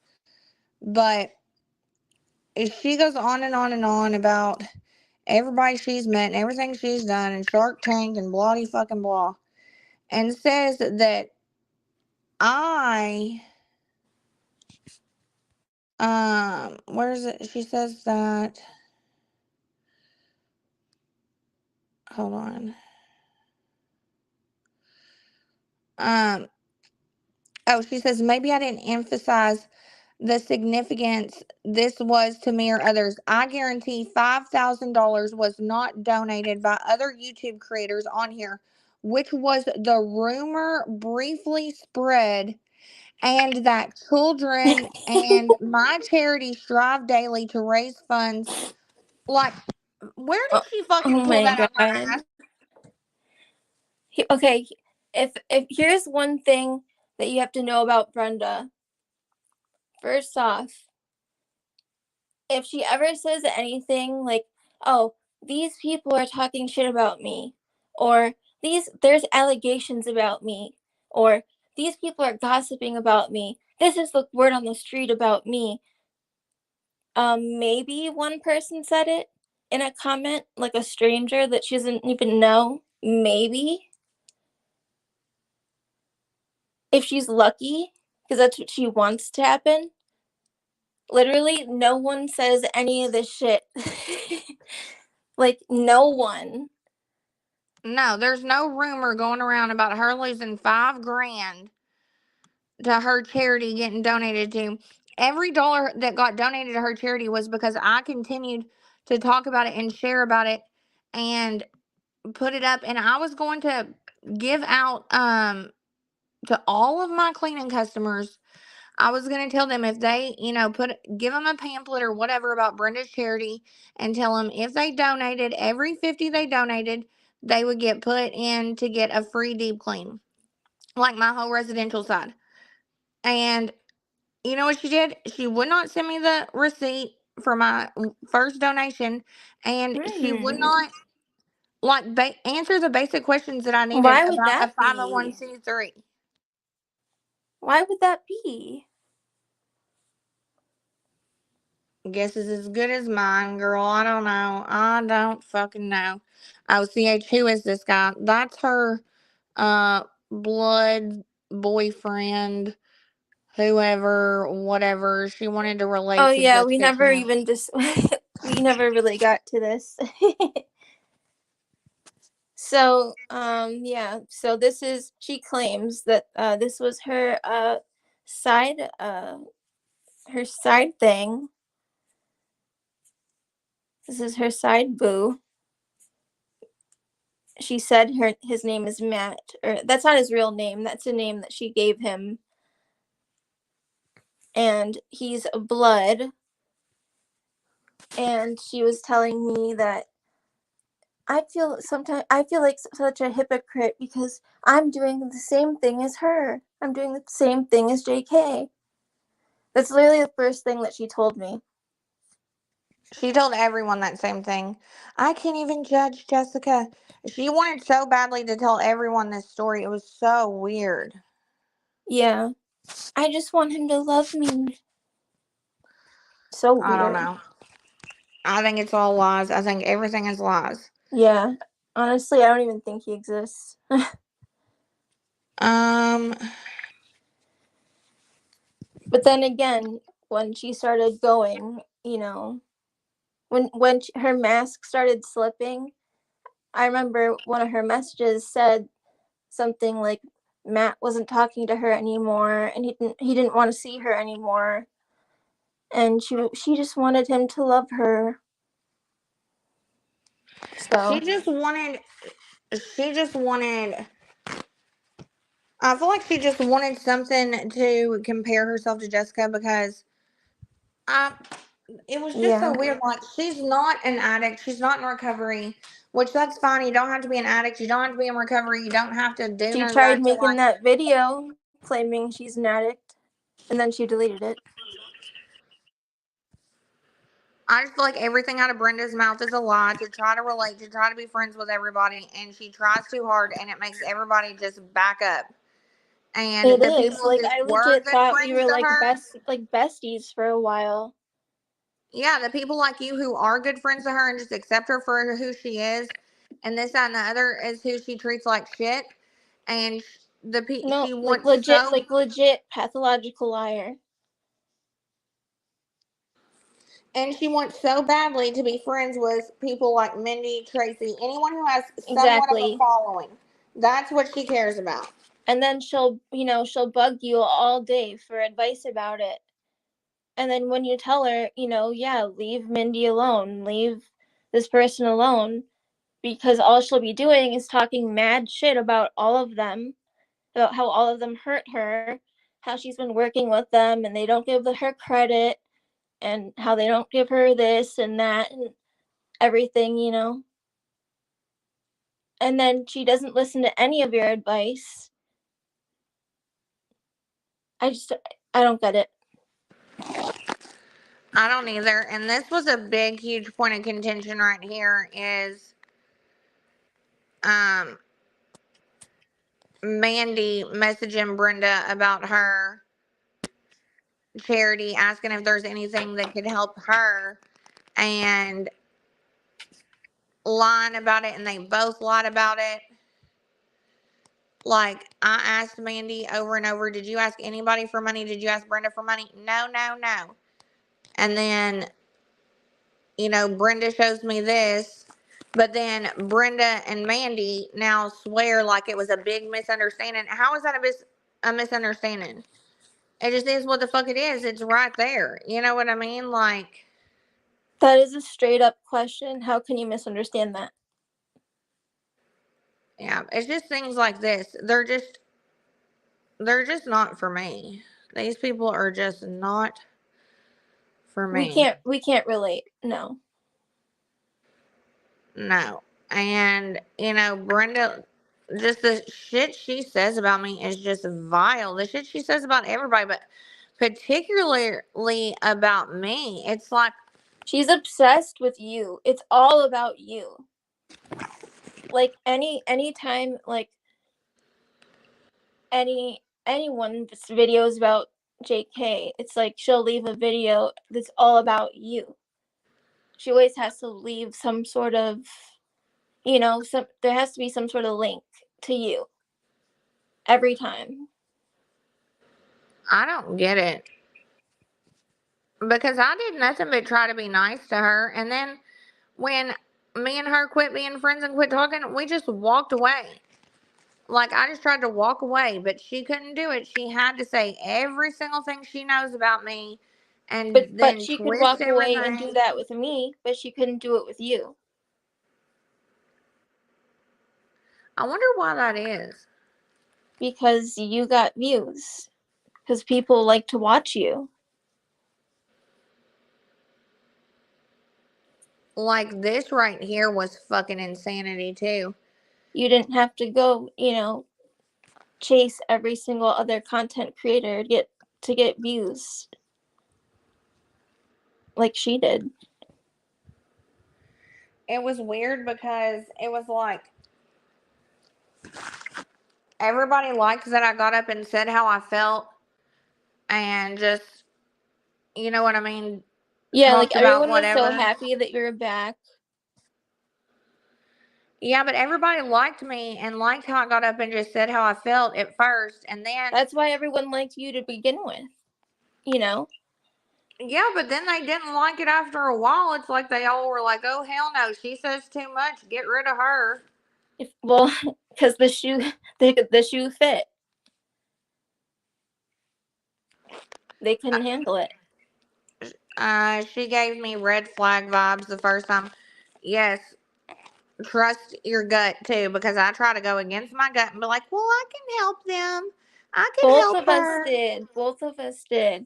But she goes on and on and on about everybody she's met and everything she's done and Shark Tank and bloody fucking blah. And says that I, where is it? She says that, hold on. Oh, she says, maybe I didn't emphasize the significance this was to me or others. I guarantee $5,000 was not donated by other YouTube creators on here, which was the rumor briefly spread, and that children and my charity strive daily to raise funds. Like, where did she Oh fucking pull my that out her god. ass? Okay, if here's one thing that you have to know about Brenda. First off, if she ever says anything like, "Oh, these people are talking shit about me," or there's allegations about me," or "these people are gossiping about me. This is the word on the street about me." Maybe one person said it in a comment, like a stranger that she doesn't even know. Maybe. If she's lucky, because that's what she wants to happen. Literally, no one says any of this shit. Like, no one. No, there's no rumor going around about her losing $5,000 to her charity getting donated to. Every dollar that got donated to her charity was because I continued to talk about it and share about it and put it up. And I was going to give out to all of my cleaning customers I was going to tell them if they, give them a pamphlet or whatever about Brenda's charity and tell them if they donated, every 50 they donated, they would get put in to get a free deep clean, like my whole residential side. And you know what she did? She would not send me the receipt for my first donation, and she would not answer the basic questions that I needed Why would about a that be? 501c3. Why would that be? Guess is as good as mine, girl. I don't know. I don't fucking know. Oh, CH, who is this guy? That's her blood boyfriend, whoever, whatever. She wanted to relate Oh to yeah, we Jessica to never him. even we never really got to this. So, yeah. So this is, she claims that this was her side her side thing. This is her side boo. She said his name is Matt, or that's not his real name. That's a name that she gave him. And he's blood. And she was telling me that I feel like such a hypocrite because I'm doing the same thing as her. I'm doing the same thing as JK. That's literally the first thing that she told me. She told everyone that same thing. I can't even judge Jessica. She wanted so badly to tell everyone this story. It was so weird. Yeah. I just want him to love me. So weird. I don't know. I think it's all lies. I think everything is lies. Yeah. Honestly, I don't even think he exists. But then again, when she started going, when her mask started slipping, I remember one of her messages said something like Matt wasn't talking to her anymore, and he didn't want to see her anymore, and she just wanted him to love her. So She just wanted. I feel like she just wanted something to compare herself to Jessica because it was just so weird. Like, she's not an addict. She's not in recovery, which that's fine. You don't have to be an addict. You don't have to be in recovery. You don't have to do she none of tried that to making that video claiming she's an addict, and then she deleted it. I just feel like everything out of Brenda's mouth is a lie to try to relate, to try to be friends with everybody, and she tries too hard, and it makes everybody just back up. And It the is. people Like, who I were legit good thought we friends were to like her, besties for a while. yeah, the people like you who are good friends to her and just accept her for who she is, and this, that, and the other is who she treats like shit. And No, she like wants legit pathological liar. and she wants so badly to be friends with people like Mindy, Tracy, anyone who has somewhat of a Exactly. following. That's what she cares about. And then she'll bug you all day for advice about it. And then when you tell her, yeah, leave Mindy alone, leave this person alone, because all she'll be doing is talking mad shit about all of them, about how all of them hurt her, how she's been working with them and they don't give her credit, and how they don't give her this and that and everything. And then she doesn't listen to any of your advice. I don't get it. I don't either. And this was a big, huge point of contention right here is Mandy messaging Brenda about her charity, asking if there's anything that could help her, and lying about it, and they both lied about it. Like, I asked Mandy over and over, did you ask anybody for money? Did you ask Brenda for money? No, no, no. And then, Brenda shows me this, but then Brenda and Mandy now swear like it was a big misunderstanding. How is that a misunderstanding? It just is what the fuck it is. It's right there. You know what I mean? Like, That is a straight up question. How can you misunderstand that? yeah, it's just things like this. They're just not for me. These people are just not for We me. can't relate. No. No. And, Brenda, just the shit she says about me is just vile. The shit she says about everybody, but particularly about me. It's like, She's obsessed with you. It's all about you. Like anytime like anyone's videos about JK, it's like she'll leave a video that's all about you. She always has to leave some sort of, there has to be some sort of link to you every time. I don't get it. Because I did nothing but try to be nice to her. And then when me and her quit being friends and quit talking, we just walked away. Like, I just tried to walk away, but she couldn't do it. She had to say every single thing she knows about me and But then she could twist walk away and do everything. that with me, but she couldn't do it with you. I wonder why that is. Because you got views. Because people like to watch you. Like, this right here was fucking insanity, too. You didn't have to go, chase every single other content creator to get views like she did. It was weird because it was like everybody liked that I got up and said how I felt and just, you know what I mean, Yeah, like talked about everyone was so whatever. happy that you're back. Yeah, but everybody liked me and liked how I got up and just said how I felt at first. And then, That's why everyone liked you to begin with, yeah, but then they didn't like it after a while. It's like they all were like, oh, hell no, she says too much. Get rid of her. Because the shoe fit. They couldn't handle it. She gave me red flag vibes the first time. Yes, trust your gut too, because I try to go against my gut and be like, well, I can help them. I can Both help of us her. did. Both of us did.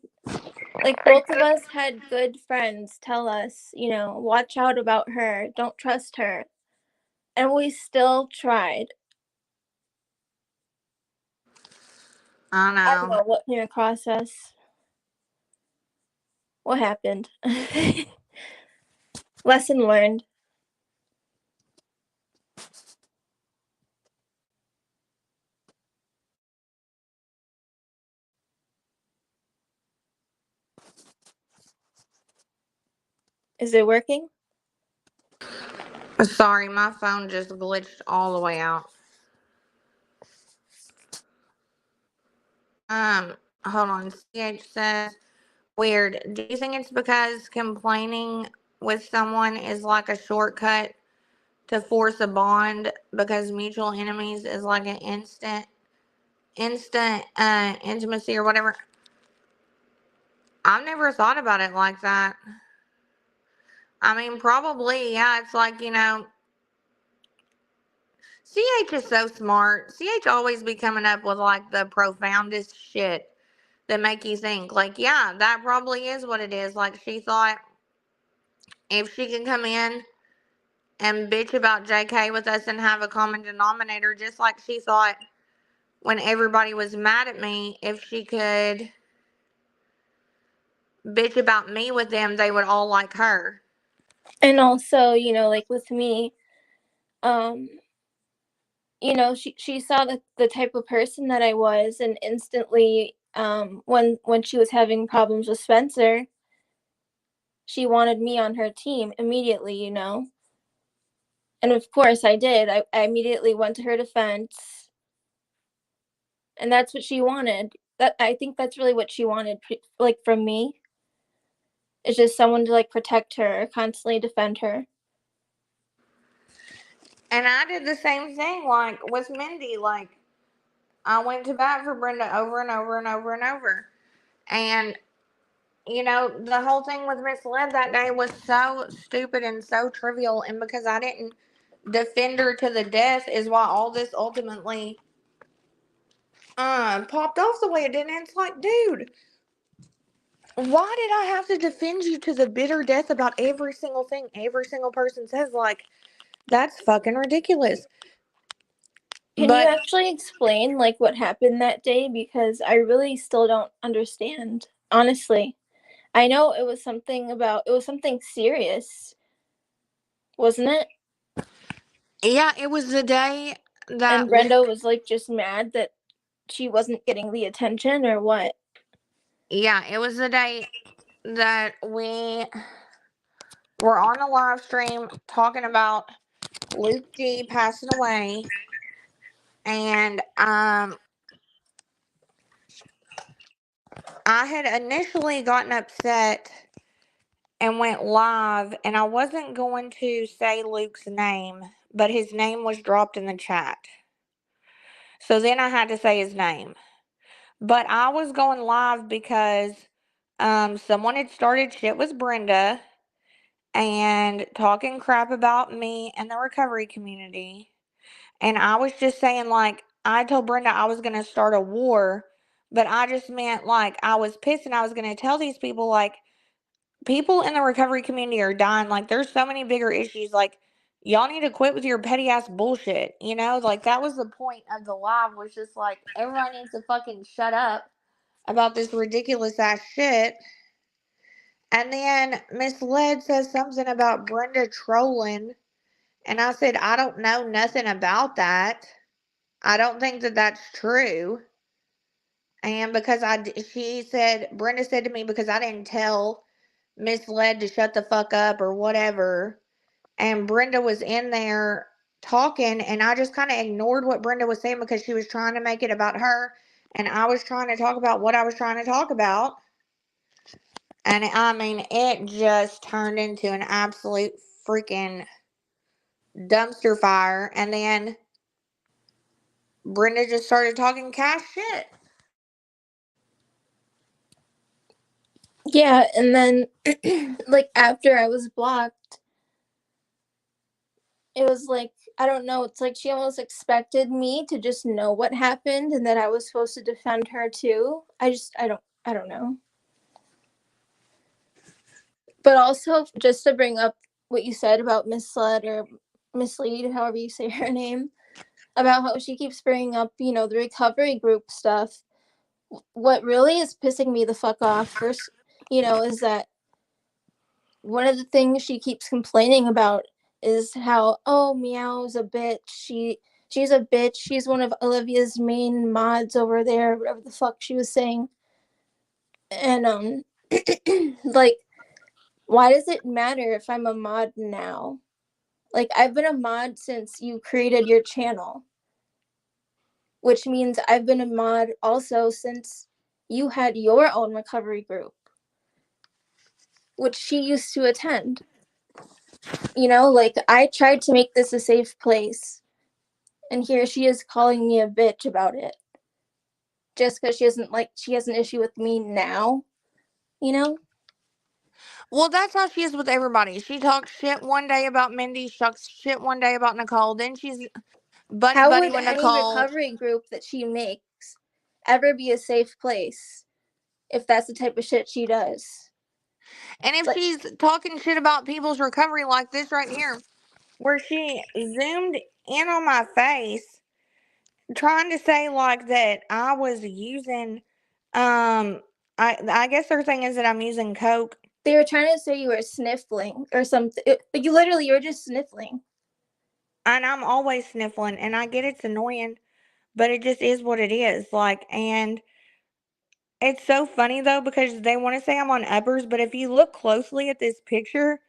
Like, both of us had good friends tell us, watch out about her. Don't trust her. And we still tried. I don't I know what came across us. What happened? Lesson learned. Is it working? Sorry, my phone just glitched all the way out. Hold on. CH says, weird. Do you think it's because complaining with someone is like a shortcut to force a bond because mutual enemies is like an instant intimacy or whatever? I've never thought about it like that. I mean, probably, yeah. It's like, CH is so smart. CH always be coming up with like the profoundest shit that make you think. Like, yeah, that probably is what it is. Like, she thought if she can come in and bitch about JK with us and have a common denominator, just like she thought when everybody was mad at me, if she could bitch about me with them, they would all like her. And also, like with me, she saw the type of person that I was, and instantly, when she was having problems with Spencer, she wanted me on her team immediately, And of course I did. I immediately went to her defense. And that's what she wanted. I think that's really what she wanted, like, from me. It's just someone to, like, protect her, constantly defend her. And I did the same thing, like, with Mindy. Like, I went to bat for Brenda over and over and over and over. And, the whole thing with Miss Liv that day was so stupid and so trivial. And because I didn't defend her to the death is why all this ultimately popped off the way it did. And it's like, dude, why did I have to defend you to the bitter death about every single thing every single person says? Like, that's fucking ridiculous. Can you But actually explain like what happened that day? Because I really still don't understand. Honestly. I know it was something serious, wasn't it? yeah, it was the day that And Brenda was like just mad that she wasn't getting the attention or what? yeah, it was the day that we were on a live stream talking about Luke G passing away, and I had initially gotten upset and went live, and I wasn't going to say Luke's name, but his name was dropped in the chat. So then I had to say his name. But I was going live because someone had started shit with Brenda and talking crap about me and the recovery community. And I was just saying, like, I told Brenda I was going to start a war, but I just meant, like, I was pissed and I was going to tell these people, like, people in the recovery community are dying. Like, there's so many bigger issues. Like, y'all need to quit with your petty ass bullshit. You know, like, that was the point of the live, was just like, everyone needs to fucking shut up about this ridiculous ass shit. And then Miss Led says something about Brenda trolling. And I said, I don't know nothing about that. I don't think that that's true. And because Brenda said to me, because I didn't tell Miss Led to shut the fuck up or whatever. And Brenda was in there talking, and I just kind of ignored what Brenda was saying because she was trying to make it about her. And I was trying to talk about what I was trying to talk about. And I mean, it just turned into an absolute freaking dumpster fire. And then Brenda just started talking cash shit. Yeah, and then like after I was blocked, it was like, I don't know, it's like she almost expected me to just know what happened and that I was supposed to defend her too. I don't know. But also, just to bring up what you said about Mislead or Mislead, however you say her name, about how she keeps bringing up, the recovery group stuff. What really is pissing me the fuck off first, is that one of the things she keeps complaining about is how, oh, Meow's a bitch. She's a bitch. She's one of Olivia's main mods over there, whatever the fuck she was saying. And like, why does it matter if I'm a mod now? Like, I've been a mod since you created your channel, which means I've been a mod also since you had your own recovery group, which she used to attend. Like, I tried to make this a safe place, and here she is calling me a bitch about it. Just because she has an issue with me now, Well, that's how she is with everybody. She talks shit one day about Mindy, she talks shit one day about Nicole, then she's buddy How buddy would with any Nicole. recovery group that she makes ever be a safe place if that's the type of shit she does? And if Like, she's talking shit about people's recovery like this right here, where she zoomed in on my face, trying to say like that I was using, I guess their thing is that I'm using coke. they were trying to say you were sniffling or something, but you were just sniffling. And I'm always sniffling, and I get it's annoying, but it just is what it is. Like, and it's so funny though, because they want to say I'm on uppers, but if you look closely at this picture,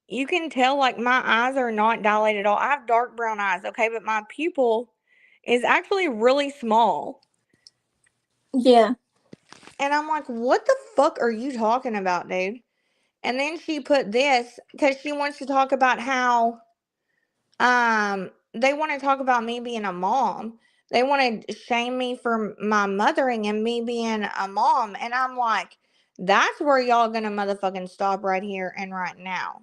you can tell like my eyes are not dilated at all. I have dark brown eyes, okay, but my pupil is actually really small. Yeah. And I'm like, what the fuck are you talking about, dude? And then she put this because she wants to talk about how they want to talk about me being a mom. They want to shame me for my mothering and me being a mom. And I'm like, that's where y'all gonna motherfucking stop right here and right now.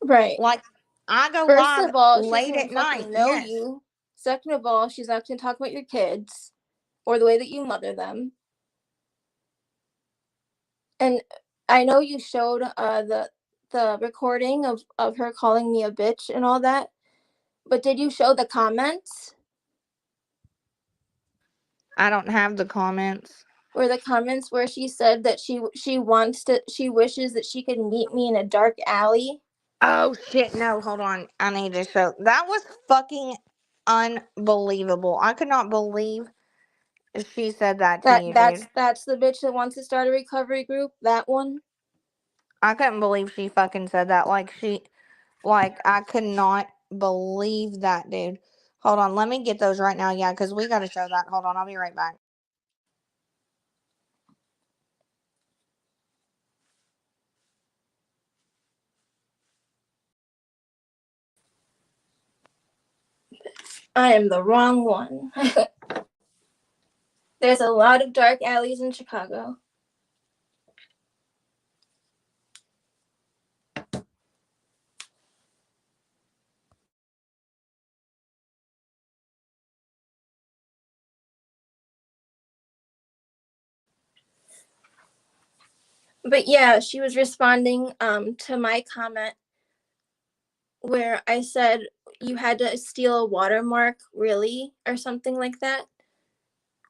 Right. Like, I go First live of all, she doesn't late even at night. fucking know Yes. you. Second of all, she's not going to talk about your kids or the way that you mother them. And I know you showed the recording of her calling me a bitch and all that, but did you show the comments? I don't have the comments. Or the comments where she said that she wishes that she could meet me in a dark alley? Oh shit, no, hold on. I need to show. That was fucking unbelievable. I could not believe she said that to you, dude. That's the bitch that wants to start a recovery group, that one? I couldn't believe she fucking said that. I could not believe that, dude. Hold on, let me get those right now. Yeah, because we got to show that. Hold on, I'll be right back. I am the wrong one. There's a lot of dark alleys in Chicago. But yeah, she was responding to my comment where I said you had to steal a watermark, really, or something like that.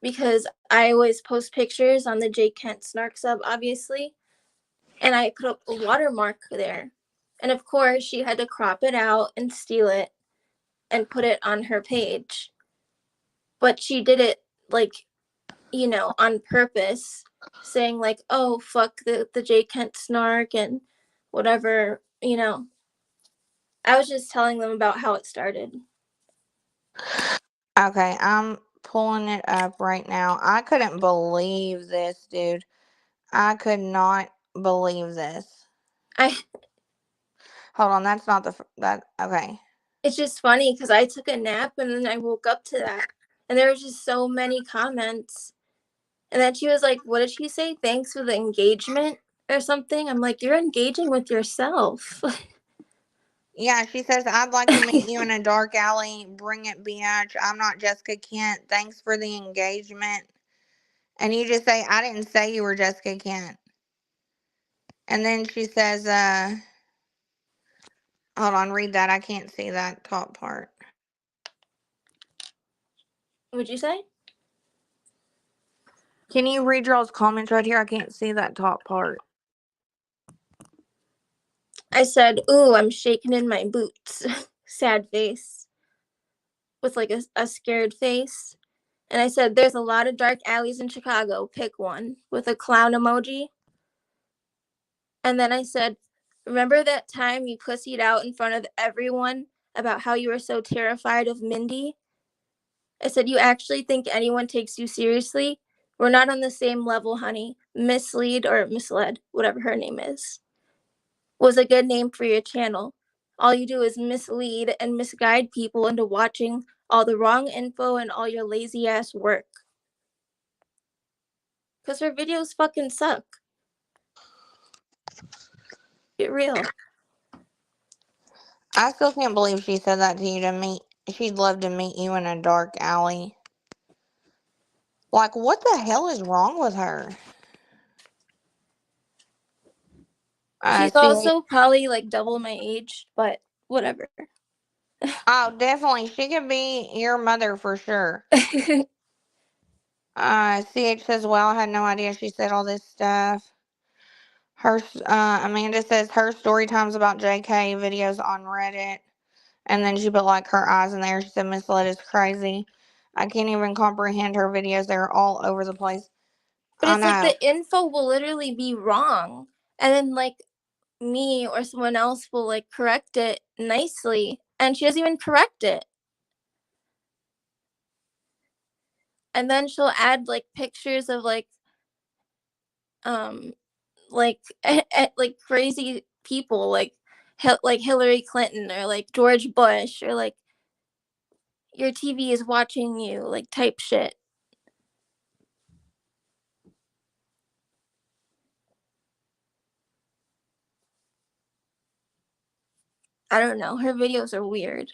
Because I always post pictures on the J. Kent Snark sub, obviously. And I put a watermark there. And of course, she had to crop it out and steal it and put it on her page. But she did it, like, you know, on purpose, saying, like, oh, fuck the J. Kent Snark and whatever, you know. I was just telling them about how it started. Okay, I'm pulling it up right now. I couldn't believe this, dude. I could not believe this. Hold on, that's not okay. It's just funny because I took a nap and then I woke up to that. And there was just so many comments. And then she was like, what did she say? Thanks for the engagement or something. I'm like, you're engaging with yourself. Yeah, she says, I'd like to meet you in a dark alley. Bring it, bitch. I'm not Jessica Kent. Thanks for the engagement. And you just say, I didn't say you were Jessica Kent. And then she says, hold on, read that. I can't see that top part. What'd you say? Can you read y'all's comments right here? I can't see that top part. I said, ooh, I'm shaking in my boots. Sad face. With like a scared face. And I said, there's a lot of dark alleys in Chicago. Pick one. With a clown emoji. And then I said, remember that time you pussied out in front of everyone about how you were so terrified of Mindy? I said, you actually think anyone takes you seriously? We're not on the same level, honey. Mislead or misled, whatever her name is, was a good name for your channel. All you do is mislead and misguide people into watching all the wrong info and all your lazy ass work. Because her videos fucking suck. Get real. I still can't believe she said that to you to meet. She'd love to meet you in a dark alley. Like, what the hell is wrong with her? She's also probably like double my age, but whatever. Oh, definitely. She could be your mother for sure. CH says, well, I had no idea she said all this stuff. Amanda says her story times about JK videos on Reddit. And then she put like her eyes in there. She said misled is crazy. I can't even comprehend her videos. They're all over the place. But I it's like know. the info will literally be wrong. And then like me or someone else will like correct it nicely. And she doesn't even correct it. And then she'll add like pictures of like like crazy people like Hillary Clinton or like George Bush or like your TV is watching you, like type shit. I don't know. Her videos are weird.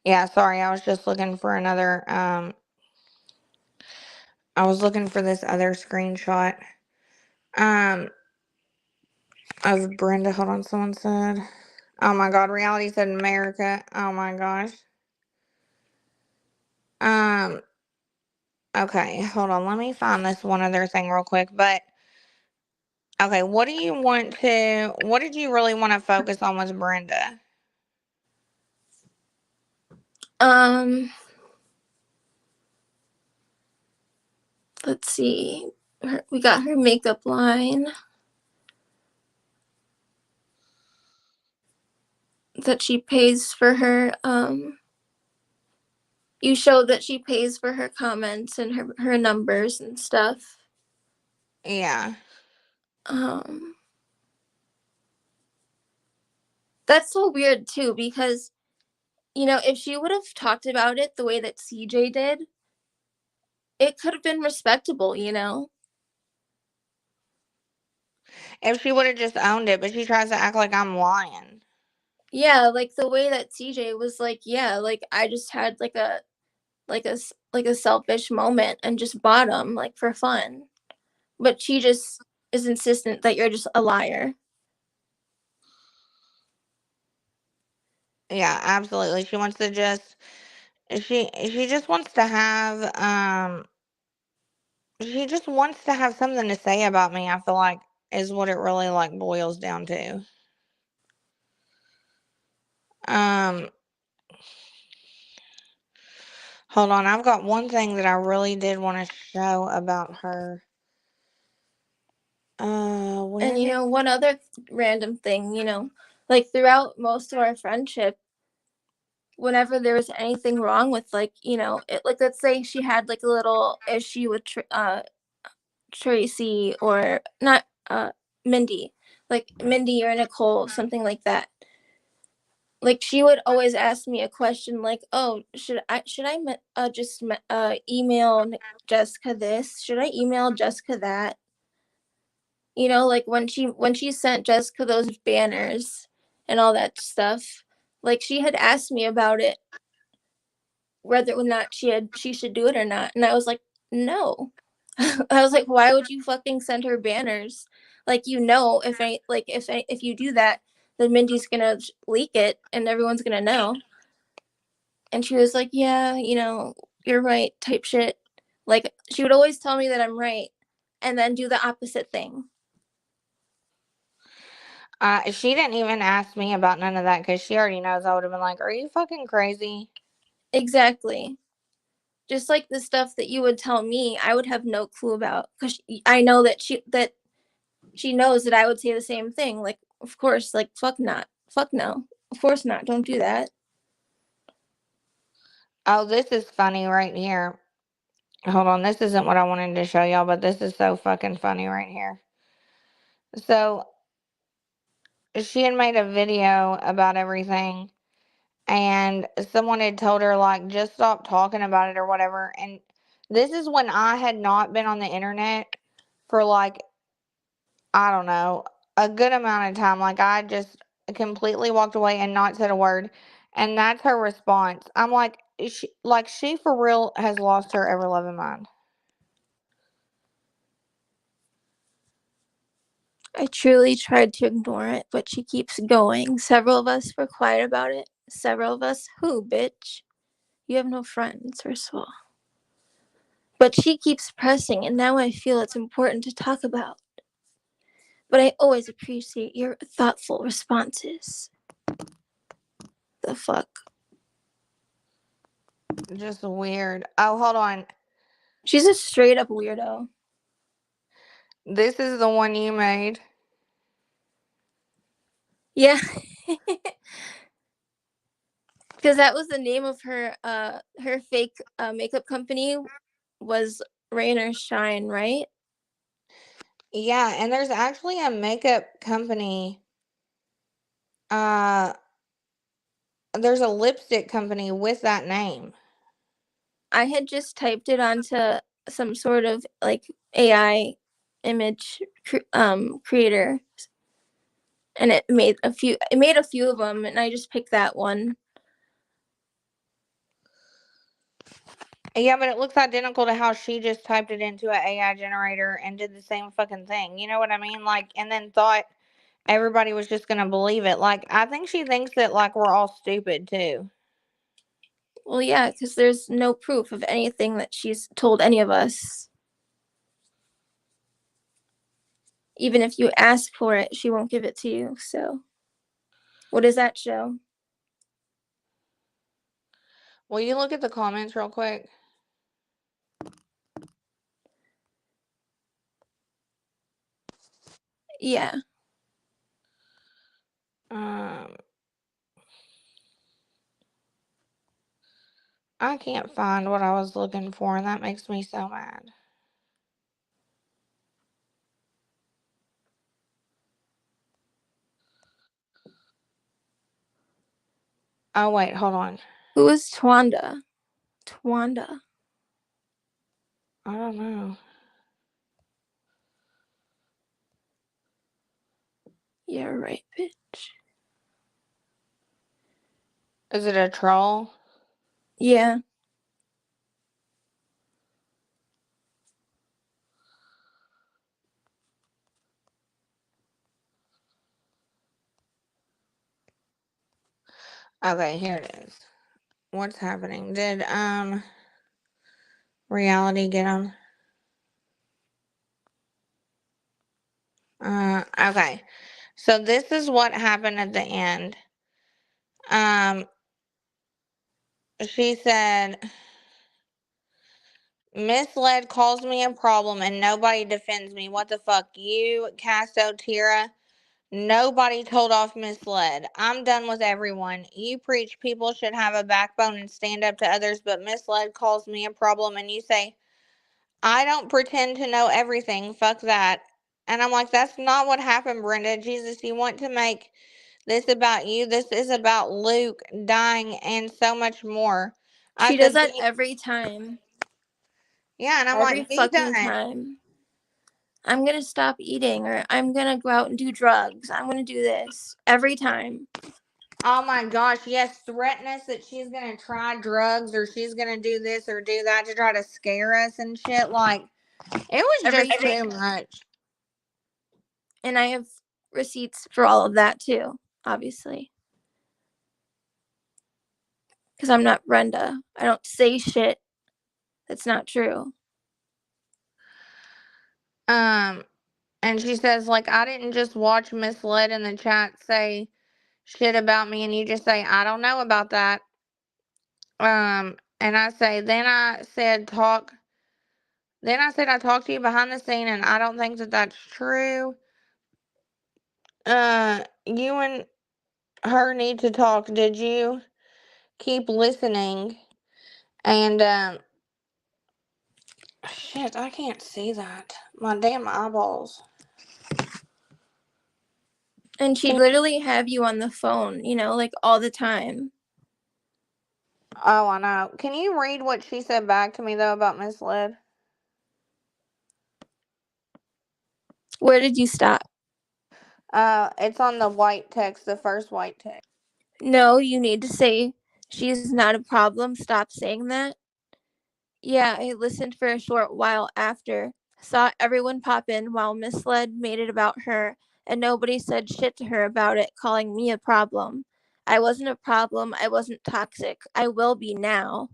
Yeah, sorry, I was just looking for another, I was looking for this other screenshot, um, of Brenda. Hold on, someone said, oh my God, reality said America. Oh my gosh. Um, okay, hold on, let me find this one other thing real quick, but, okay, what did you really want to focus on with Brenda? Let's see. We got her makeup line. That she pays for her, you showed that she pays for her comments and her numbers and stuff. Yeah. That's so weird too, because, you know, if she would have talked about it the way that CJ did, it could have been respectable, you know? If she would have just owned it, but she tries to act like I'm lying. Yeah, like the way that CJ was like, yeah, like I just had like a selfish moment and just bought them like for fun. But she just is insistent that you're just a liar. Yeah, absolutely. She wants to just she just wants to have she just wants to have something to say about me, I feel like is what it really like boils down to. Um Hold on, I've got one thing that I really did want to show about her. Where And you did know, one other random thing, you know, like throughout most of our friendship, whenever there was anything wrong with like, you know, it, like let's say she had like a little issue with Tracy or not Mindy, like Mindy or Nicole, something like that. Like she would always ask me a question like, "Oh, should I just email Jessica this? Should I email Jessica that?" You know, like when she sent Jessica those banners and all that stuff, like she had asked me about it, whether or not she should do it or not, and I was like, no. I was like, why would you fucking send her banners? Like, you know, if you do that, then Mindy's gonna leak it and everyone's gonna know. And she was like, yeah, you know, you're right, type shit. Like she would always tell me that I'm right, and then do the opposite thing. she didn't even ask me about none of that because she already knows I would have been like, are you fucking crazy? Exactly. Just like the stuff that you would tell me, I would have no clue about because I know that she knows that I would say the same thing. Like, of course, like fuck not, fuck no, of course not. Don't do that. Oh, this is funny right here. Hold on, this isn't what I wanted to show y'all, but this is so fucking funny right here. So she had made a video about everything, and someone had told her like just stop talking about it or whatever. And this is when I had not been on the internet for like, I don't know, a good amount of time. Like I just completely walked away and not said a word. And that's her response. I'm like, she for real has lost her ever loving mind. I truly tried to ignore it, but she keeps going. Several of us were quiet about it. Several of us, who, bitch? You have no friends, first of all. But she keeps pressing, and now I feel it's important to talk about. But I always appreciate your thoughtful responses. The fuck? Just weird. Oh, hold on. She's a straight up weirdo. This is the one you made. Yeah. Because that was the name of her fake makeup company was Rain or Shine, right? Yeah, and there's actually a makeup company. Uh, there's a lipstick company with that name. I had just typed it onto some sort of like AI image creator, and it made a few of them, and I just picked that one. Yeah, but it looks identical to how she just typed it into an AI generator and did the same fucking thing. You know what I mean? Like, and then thought everybody was just gonna believe it. Like, I think she thinks that, like, we're all stupid, too. Well, yeah, because there's no proof of anything that she's told any of us. Even if you ask for it, she won't give it to you. So, what does that show? Will you look at the comments real quick? Yeah. I can't find what I was looking for, and that makes me so mad. Oh, wait, hold on. Who is Twanda? Twanda. I don't know. Yeah, right, bitch. Is it a troll? Yeah. Okay, here it is. What's happening? Did, reality get him? Okay. So this is what happened at the end. She said, Misled calls me a problem and nobody defends me. What the fuck? You, Casto, Tira, nobody told off Misled. I'm done with everyone. You preach people should have a backbone and stand up to others, but Misled calls me a problem and you say, I don't pretend to know everything. Fuck that. And I'm like, that's not what happened, Brenda. Jesus, you want to make this about you. This is about Luke dying and so much more. I She does said, that every time. yeah, and I'm Every like, be fucking done. time. I'm gonna stop eating, or I'm gonna go out and do drugs. I'm gonna do this. Every time. Oh my gosh, yes, threaten us that she's gonna try drugs or she's gonna do this or do that to try to scare us and shit. Like, it was Every just too much. And I have receipts for all of that too, obviously. Because I'm not Brenda. I don't say shit that's not true. And she says, like, I didn't just watch Misled in the chat say shit about me and you just say, I don't know about that. And I say, then I said I talked to you behind the scene and I don't think that that's true. You and her need to talk. Did you keep listening? And shit, I can't see that. My damn eyeballs. And she'd literally have you on the phone, you know, like all the time. Oh, I know. Can you read what she said back to me though about Misled? Where did you stop? It's on the white text, the first white text. No, you need to say she's not a problem. Stop saying that. Yeah, I listened for a short while after. Saw everyone pop in while Misled made it about her, and nobody said shit to her about it, calling me a problem. I wasn't a problem. I wasn't toxic. I will be now.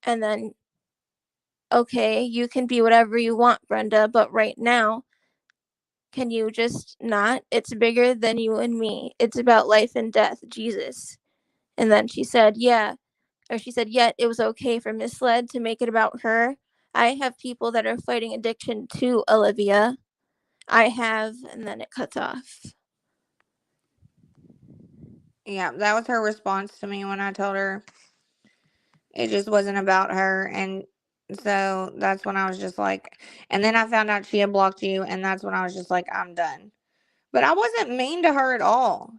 And then, okay, you can be whatever you want, Brenda, but right now, can you just not? It's bigger than you and me. It's about life and death, Jesus. And then she said, yet it was okay for Misled to make it about her. I have people that are fighting addiction too, Olivia. I have, and then it cuts off. Yeah, that was her response to me when I told her it just wasn't about her. And so that's when I was just like, and then I found out she had blocked you, and that's when I was just like, I'm done. But I wasn't mean to her at all.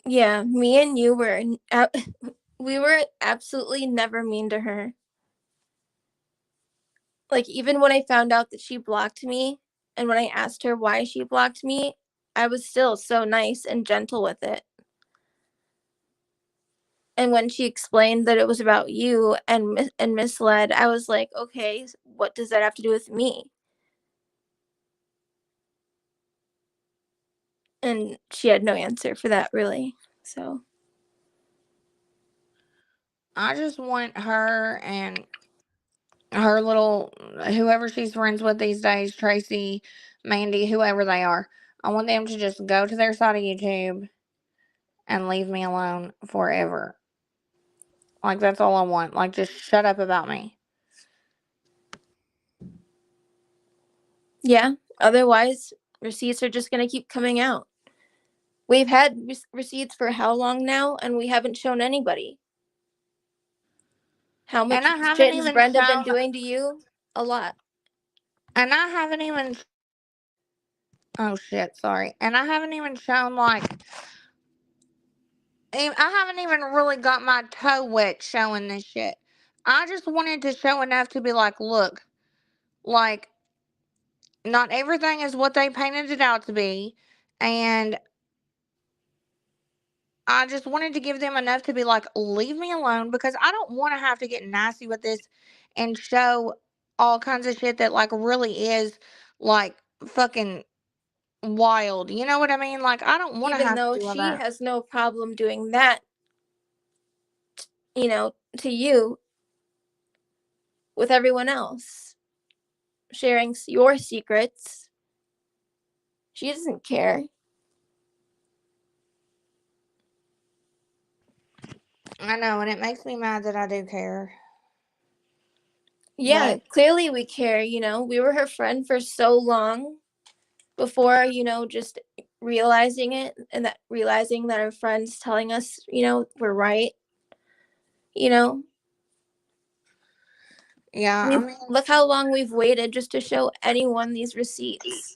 Yeah, me and you were, we were absolutely never mean to her. Like, even when I found out that she blocked me, and when I asked her why she blocked me, I was still so nice and gentle with it. And when she explained that it was about you and misled, I was like, okay, what does that have to do with me? And she had no answer for that, really. So I just want her and her little, whoever she's friends with these days, Tracy, Mandy, whoever they are, I want them to just go to their side of YouTube and leave me alone forever. Like, that's all I want. Like, just shut up about me. yeah, otherwise receipts are just going to keep coming out. We've had receipts for how long now, and we haven't shown anybody. How much And I haven't shit has even Brenda been shown, doing to you? A lot. and I haven't even, oh shit, sorry. And I haven't even shown, like, I haven't even really got my toe wet showing this shit. I just wanted to show enough to be like, look, like, not everything is what they painted it out to be. And I just wanted to give them enough to be like, leave me alone, because I don't want to have to get nasty with this and show all kinds of shit that, like, really is, like, fucking wild. You know what I mean? Like, I don't want to Even have to though do all she that. has no problem doing that, to you with everyone else, sharing your secrets. She doesn't care. I know, and it makes me mad that I do care. Yeah, But clearly we care, we were her friend for so long before, just realizing it, and realizing that our friends telling us, we're right, you know. yeah, I mean, Look how long we've waited just to show anyone these receipts.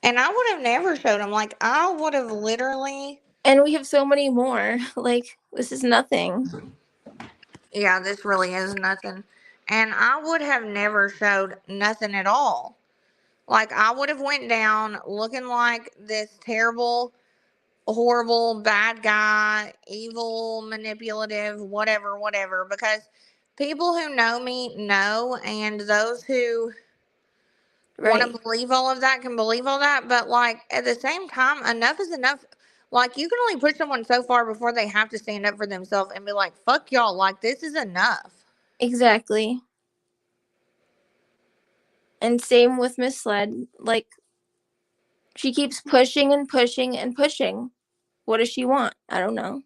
and I would have never showed them. Like, I would have literally. And we have so many more. Like, this is nothing. Yeah, this really is nothing. And I would have never showed nothing at all. Like, I would have went down looking like this terrible, horrible, bad guy, evil, manipulative, whatever, because people who know me know, and those who want Right. to believe all of that can believe all that. But, like, at the same time, enough is enough. Like, you can only push someone so far before they have to stand up for themselves and be like, fuck y'all, like, this is enough. Exactly. And same with misled. Like, she keeps pushing and pushing and pushing. What does she want? I don't know.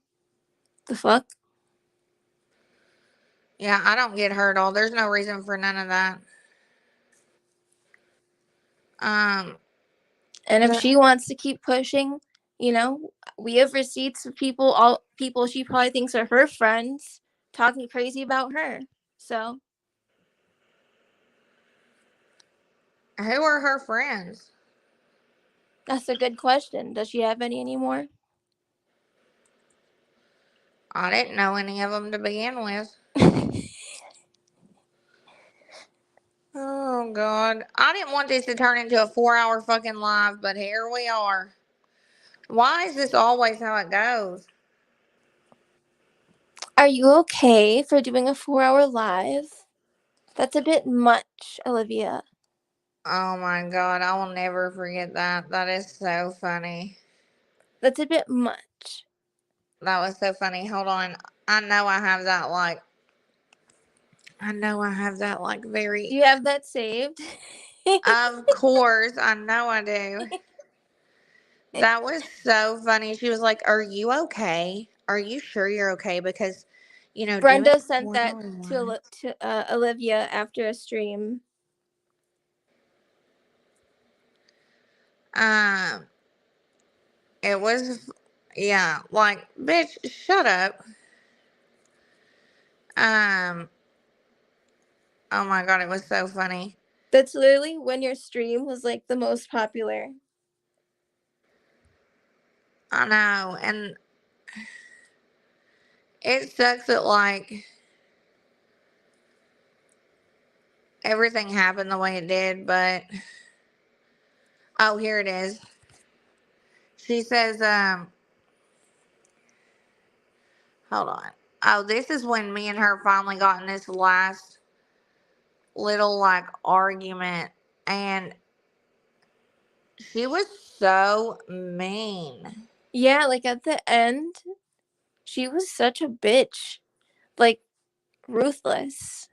The fuck? Yeah, I don't get her at all. There's no reason for none of that. And if The, she wants to keep pushing, we have receipts of all people she probably thinks are her friends, talking crazy about her. So who are her friends? that's a good question. Does she have any anymore? I didn't know any of them to begin with. Oh, God. I didn't want this to turn into a 4-hour fucking live, but here we are. Why is this always how it goes? Are you okay for doing a 4-hour live? That's a bit much, Olivia. Oh, my God. I will never forget that. That is so funny. That's a bit much. That was so funny. Hold on. I know I have that, like, very. Do you have that saved? Of course. I know I do. That was so funny. She was like, "Are you okay? Are you sure you're okay? Because, doing Brenda a sent that 4-hour live." to Olivia after a stream. Um, it was, yeah, like, bitch, shut up. Um, oh my God, it was so funny. That's literally when your stream was like the most popular. I know, and it sucks that, like, everything happened the way it did, but Oh, here it is. She says, hold on. Oh, this is when me and her finally got in this last little like argument, and she was so mean. Yeah, like at the end, she was such a bitch. Like, ruthless.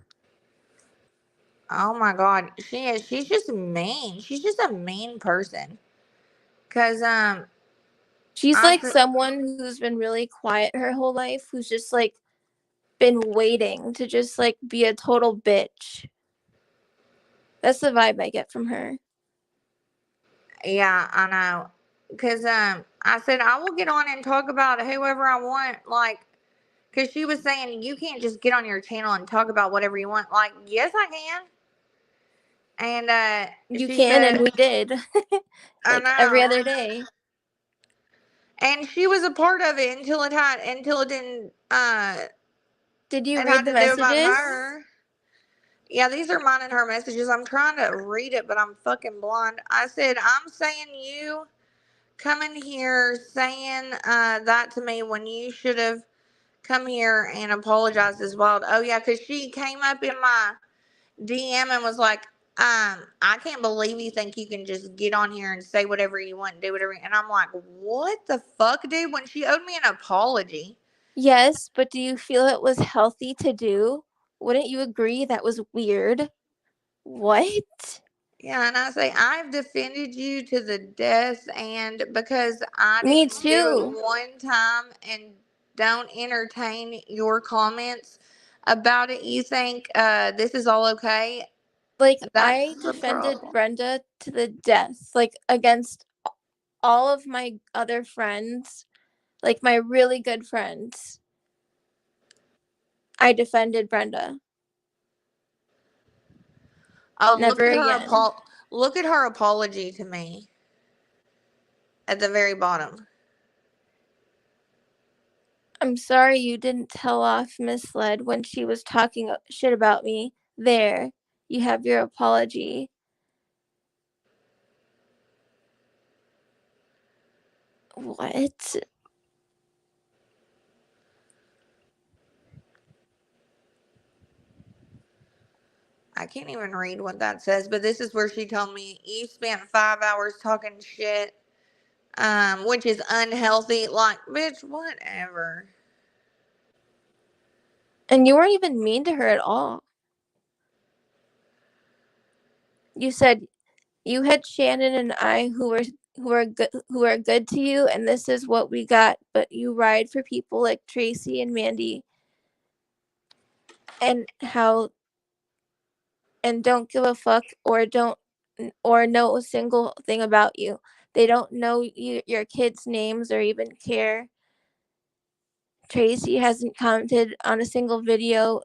Oh my god, she is. She's just mean. She's just a mean person. Cause She's I like someone who's been really quiet her whole life, who's just like been waiting to just like be a total bitch. That's the vibe I get from her. yeah, I know. Cause I said I will get on and talk about whoever I want. Like, cause she was saying you can't just get on your channel and talk about whatever you want. Like, yes, I can. And You she can, said, and we did. I Like every know. other day. And she was a part of it until it didn't Did you it read had the to do about messages? her. Yeah, these are mine and her messages. I'm trying to read it, but I'm fucking blind. I said, I'm saying you coming here saying that to me when you should have come here and apologized as well. Oh yeah, because she came up in my DM and was like, I can't believe you think you can just get on here and say whatever you want and do whatever. And I'm like, what the fuck, dude? When she owed me an apology. Yes, but do you feel it was healthy to do? Wouldn't you agree that was weird? What? Yeah, and I say I've defended you to the death, and because I Me didn't do it too. one time and don't entertain your comments about it, you think this is all okay? Like, I That's the defended problem. Brenda to the death, like against all of my other friends, like my really good friends. I defended Brenda. Oh, Never again. look at her apology to me at the very bottom. I'm sorry you didn't tell off Miss Led when she was talking shit about me. There, you have your apology. What? I can't even read what that says, but this is where she told me you spent 5 hours talking shit, which is unhealthy. Like, bitch, whatever. And you weren't even mean to her at all. You said you had Shannon and I who are good to you, and this is what we got. But you ride for people like Tracy and Mandy, and don't give a fuck or know a single thing about you. They don't know your kids' names or even care. Tracy hasn't commented on a single video.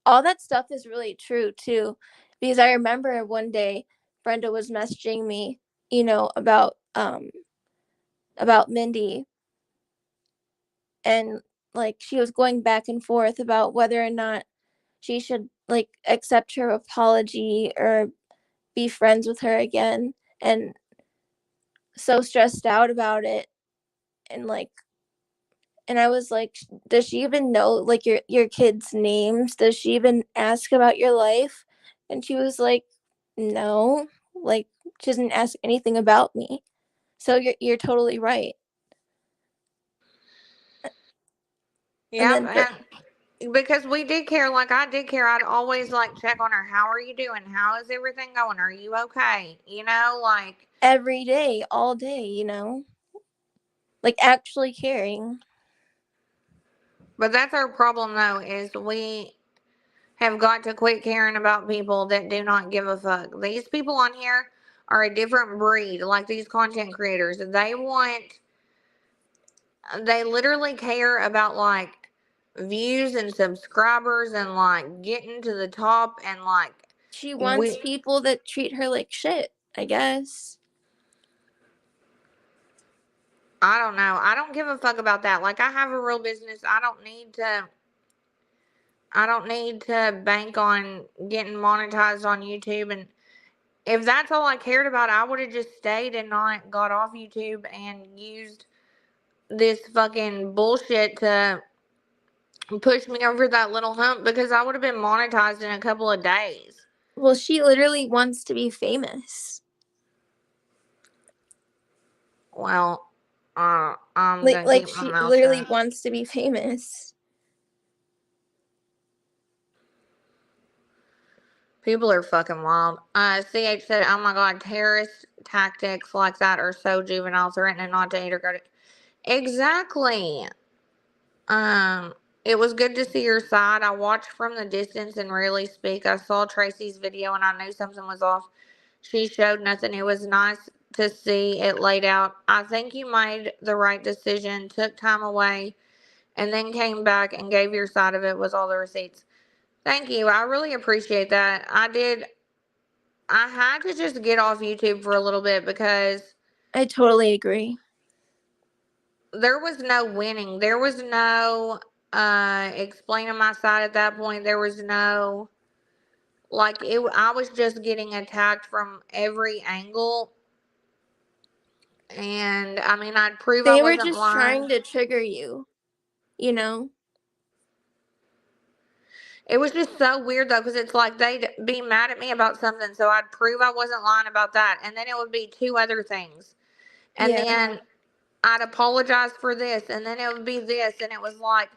All that stuff is really true too, because I remember one day Brenda was messaging me, about Mindy, and like she was going back and forth about whether or not she should like accept her apology or be friends with her again, and so stressed out about it. And I was like, does she even know like your kids' names? Does she even ask about your life? And she was like, no, like she doesn't ask anything about me. So you're totally right. And then Yeah, because we did care, like I did care. I'd always like check on her. How are you doing? How is everything going? Are you okay? Like every day, all day, like actually caring. but that's our problem though, is we have got to quit caring about people that do not give a fuck. These people on here are a different breed, like these content creators. They literally care about like views and subscribers and like getting to the top and like She wants we people that treat her like shit, I guess. I don't know. I don't give a fuck about that. Like I have a real business. I don't need to bank on getting monetized on YouTube, and If that's all I cared about, I would have just stayed and not got off YouTube and used this fucking bullshit to push me over that little hump, because I would have been monetized in a couple of days. Well, she literally wants to be famous. Well, I'm Like, gonna keep my she mouth literally shut. wants to be famous. People are fucking wild. CH said, "Oh my god, terrorist tactics like that are so juvenile, threatening not to integrate it." Exactly. It was good to see your side. I watched from the distance and rarely speak. I saw Tracy's video and I knew something was off. She showed nothing. It was nice to see it laid out. I think you made the right decision, took time away, and then came back and gave your side of it with all the receipts. Thank you. I really appreciate that. I did. I had to just get off YouTube for a little bit because I totally agree. there was no winning. There was no explaining my side at that point. There was no, like, it. I was just getting attacked from every angle, and I mean, I'd prove I They were wasn't just lying. trying to trigger you, you know? It was just so weird though, because it's like they'd be mad at me about something, so I'd prove I wasn't lying about that, and then it would be two other things, and Yeah. then I'd apologize for this, and then it would be this, and it was like,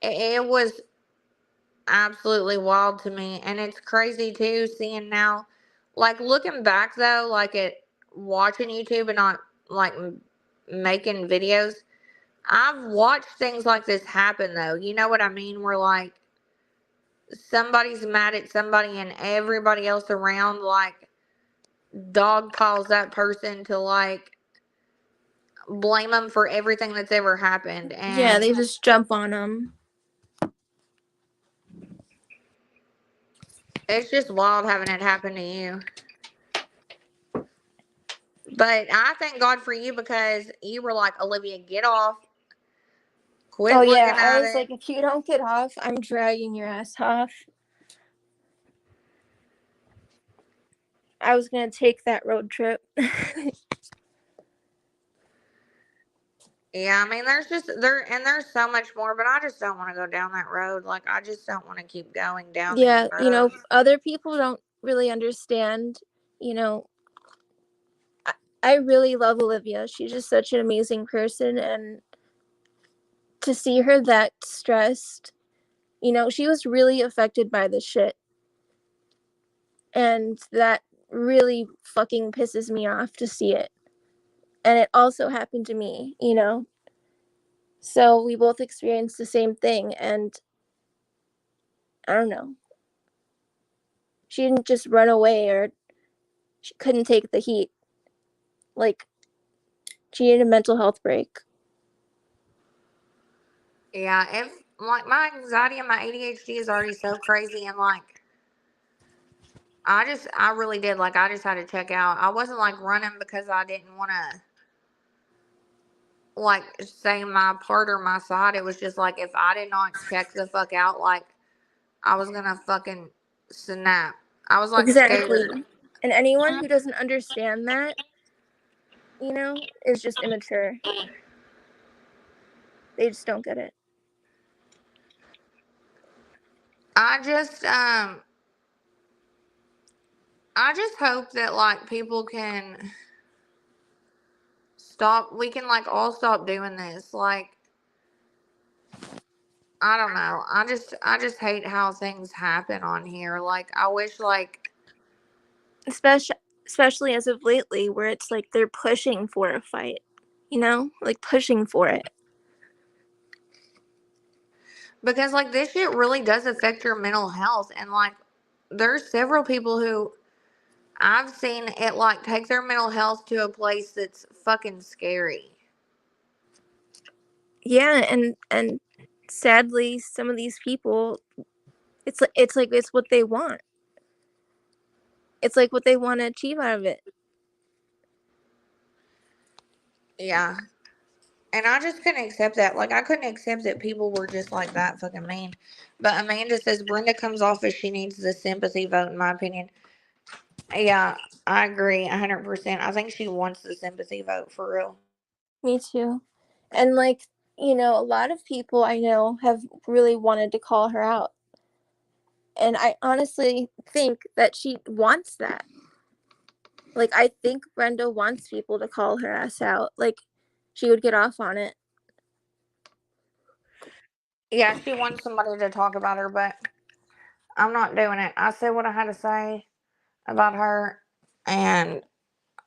it was absolutely wild to me. And it's crazy too, seeing now, like, looking back though, like, at watching YouTube and not like making videos. I've watched things like this happen though, you know what I mean, where like somebody's mad at somebody and everybody else around like dog calls that person to like blame them for everything that's ever happened. Yeah, And they just jump on them. it's just wild having it happen to you. But I thank God for you, because you were like, Olivia, get off. Quit Oh, looking yeah. I at was it. like, if you don't get off, I'm dragging your ass off. I was going to take that road trip. Yeah, I mean, there's so much more, but I just don't want to go down that road. Like, I just don't want to keep going down these Yeah, you know, roads. other people don't really understand, you know. I really love Olivia. She's just such an amazing person, and to see her that stressed, you know, she was really affected by this shit. And that really fucking pisses me off to see it. And it also happened to me, you know. So we both experienced the same thing, and I don't know. She didn't just run away, or she couldn't take the heat. Like, she needed a mental health break. Yeah, if like my anxiety and my ADHD is already so crazy, and like I really did, like, I just had to check out. I wasn't like running because I didn't want to like say my part or my side. It was just like, if I did not check the fuck out, like, I was gonna fucking snap. I was like Exactly. scared. And anyone who doesn't understand that, you know, is just immature. They just don't get it. I just hope that like people can stop. We can like all stop doing this. Like, I don't know. I just hate how things happen on here. Like, I wish like, Especially as of lately, where it's like they're pushing for a fight, you know, like pushing for it. because like this shit really does affect your mental health, and like there's several people who I've seen it like take their mental health to a place that's fucking scary. Yeah, and sadly, some of these people, it's what they want. It's like what they want to achieve out of it. Yeah. And I just couldn't accept that. Like, I couldn't accept that people were just like that fucking mean. But Amanda says Brenda comes off as she needs the sympathy vote, in my opinion. Yeah, I agree 100%. I think she wants the sympathy vote for real. Me too. And like, a lot of people I know have really wanted to call her out. And I honestly think that she wants that. Like, I think Brenda wants people to call her ass out. Like, she would get off on it. Yeah, she wants somebody to talk about her, but I'm not doing it. I said what I had to say about her, and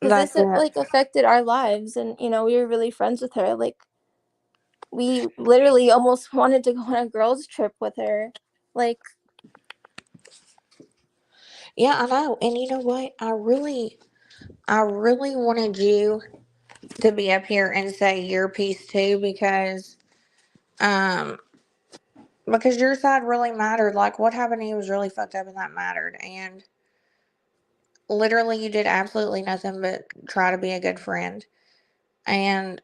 Because that's this, it. like, affected our lives. And, we were really friends with her. Like, we literally almost wanted to go on a girls' trip with her. Like, Yeah, I know. And you know what? I really wanted you to be up here and say your piece too, um, because your side really mattered. Like what happened to you was really fucked up, and that mattered. And literally, you did absolutely nothing but try to be a good friend, and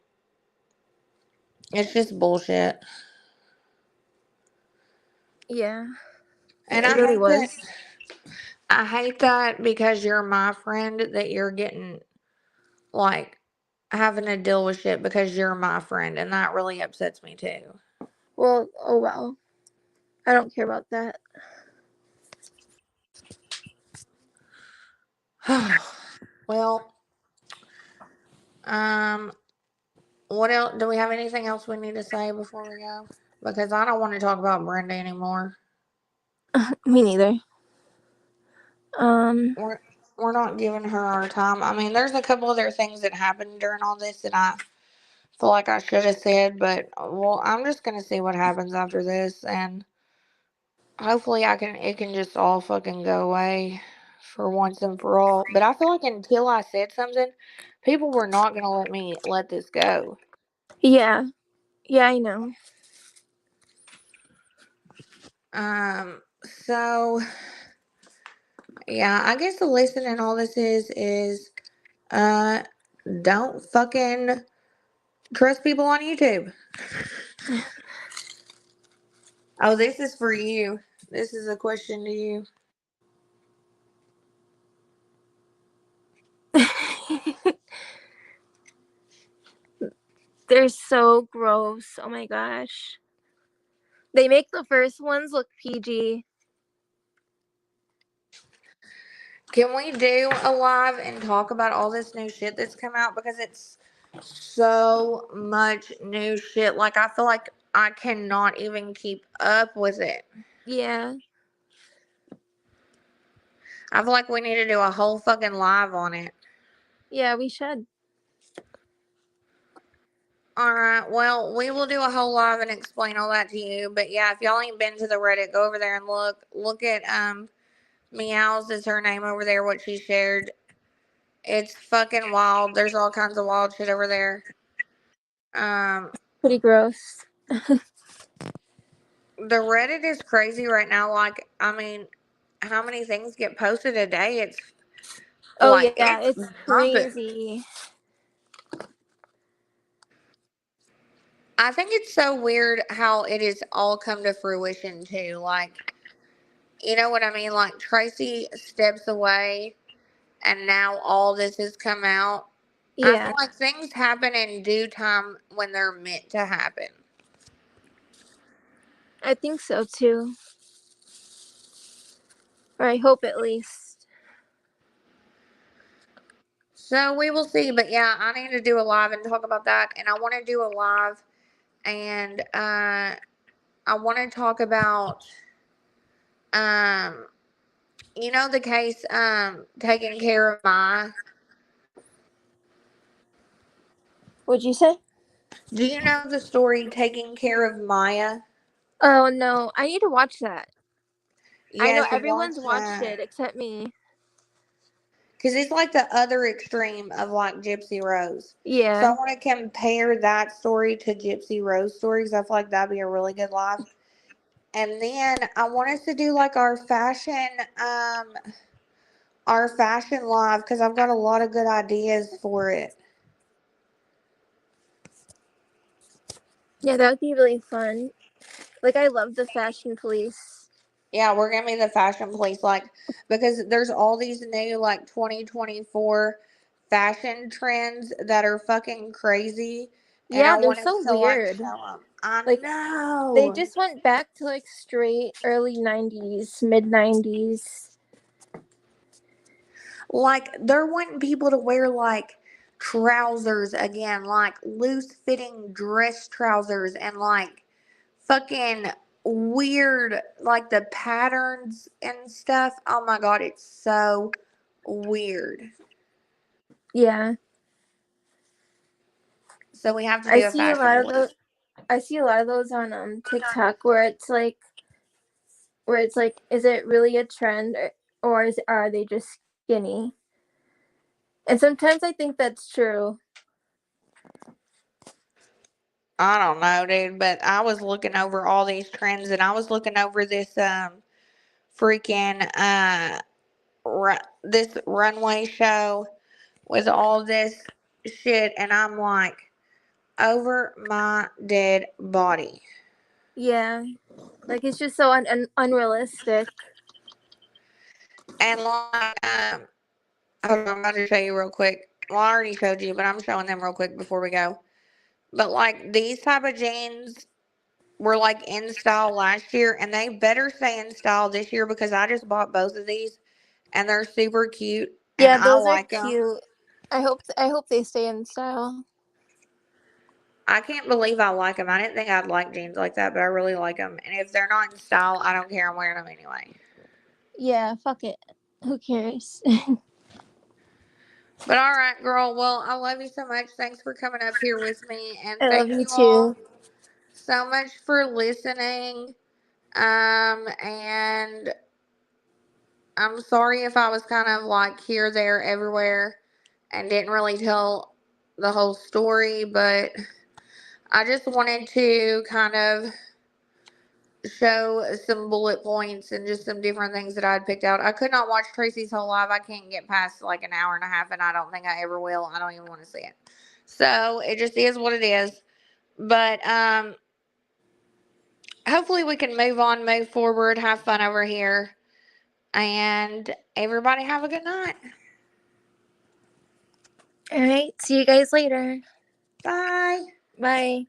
it's just bullshit. yeah, And it really was. I hate that because you're my friend that you're getting like having to deal with shit because you're my friend, and that really upsets me too. Well, oh well. I don't care about that. Well, um, what else? Do we have anything else we need to say before we go? Because I don't want to talk about Brenda anymore. Me neither. Um, We're we're not giving her our time. I mean, there's a couple other things that happened during all this that I feel like I should have said, but well, I'm just gonna see what happens after this, and hopefully it can just all fucking go away for once and for all. But I feel like until I said something, people were not gonna let me let this go. yeah. Yeah, I know. So yeah, I guess the lesson in all this is uh don't fucking trust people on YouTube. Oh, this is for you. This is a question to you. They're so gross. Oh my gosh. They make the first ones look PG. Can we do a live and talk about all this new shit that's come out? Because it's so much new shit. Like, I feel like I cannot even keep up with it. Yeah. I feel like we need to do a whole fucking live on it. Yeah, we should. Alright, well, we will do a whole live and explain all that to you. But yeah, if y'all ain't been to the Reddit, go over there and look at Meows is her name over there, what she shared. It's fucking wild. There's all kinds of wild shit over there. Pretty gross. The Reddit is crazy right now. Like, I mean, how many things get posted a day? It's Oh like yeah, it's it's jumping. crazy. I think it's so weird how it has all come to fruition too. Like, you know what I mean? Like Tracy steps away, and now all this has come out. I feel Yeah, like things happen in due time when they're meant to happen. I think so too. Or I hope at least. So we will see. But yeah, I need to do a live and talk about that. And I want to do a live and I want to talk about um you know the case taking care of Maya. What'd you say? Do you know the story taking care of Maya? Oh no, I need to watch that. I know Yes, watch everyone's watched that. it except me. Because it's like the other extreme of like Gypsy Rose. So I Yeah. want to compare that story to Gypsy Rose stories. I feel like that'd be a really good live. And then I want us to do like um our fashion live because I've got a lot of good ideas for it. Yeah, that would be really fun. Like I love the fashion police. Yeah, we're gonna be the fashion police, like, because there's all these new, like, 2024 fashion trends that are fucking crazy, and I Yeah, they're want us so to, like, weird. show them. I Like, they know. just went back to like straight early 90s, mid 90s. Like, they're wanting people to wear, like, trousers again, like, loose-fitting dress trousers, and, like, fucking weird, like, the patterns and stuff. Oh my god, it's so weird. Yeah. So we have to I do a see a fashion lot of police. those I see a lot of those on TikTok where it's like, is it really a trend, or are they just skinny? And sometimes I think that's true. I don't know, dude, but I was looking over all these trends, and I was looking over this freaking this runway show with all this shit, and I'm like, over my dead body. Yeah. Like, it's just so unrealistic. And like, hold on, I'm about to show you real quick. Well, I already showed you, but I'm showing them real quick before we go. But like, these type of jeans were like in style last year, and they better stay in style this year because I just bought both of these, and they're super cute, and Yeah, I those are like them. cute. I hope they stay in style. I can't believe I like them. I didn't think I'd like jeans like that, but I really like them. And if they're not in style, I don't care. I'm wearing them anyway. Yeah, fuck it. Who cares? But all right, girl. Well, I love you so much. Thanks for coming up here with me, and I love thank you you all too. so much for listening. And I'm sorry if I was kind of like here, there, everywhere, and didn't really tell the whole story, but I just wanted to kind of show some bullet points and just some different things that I'd picked out. I could not watch Tracy's whole live. I can't get past like an hour and a half, and I don't think I ever will. I don't even want to see it. So it just is what it is. But hopefully we can move on, move forward, have fun over here, and everybody have a good night. All right. See you guys later. Bye. Bye.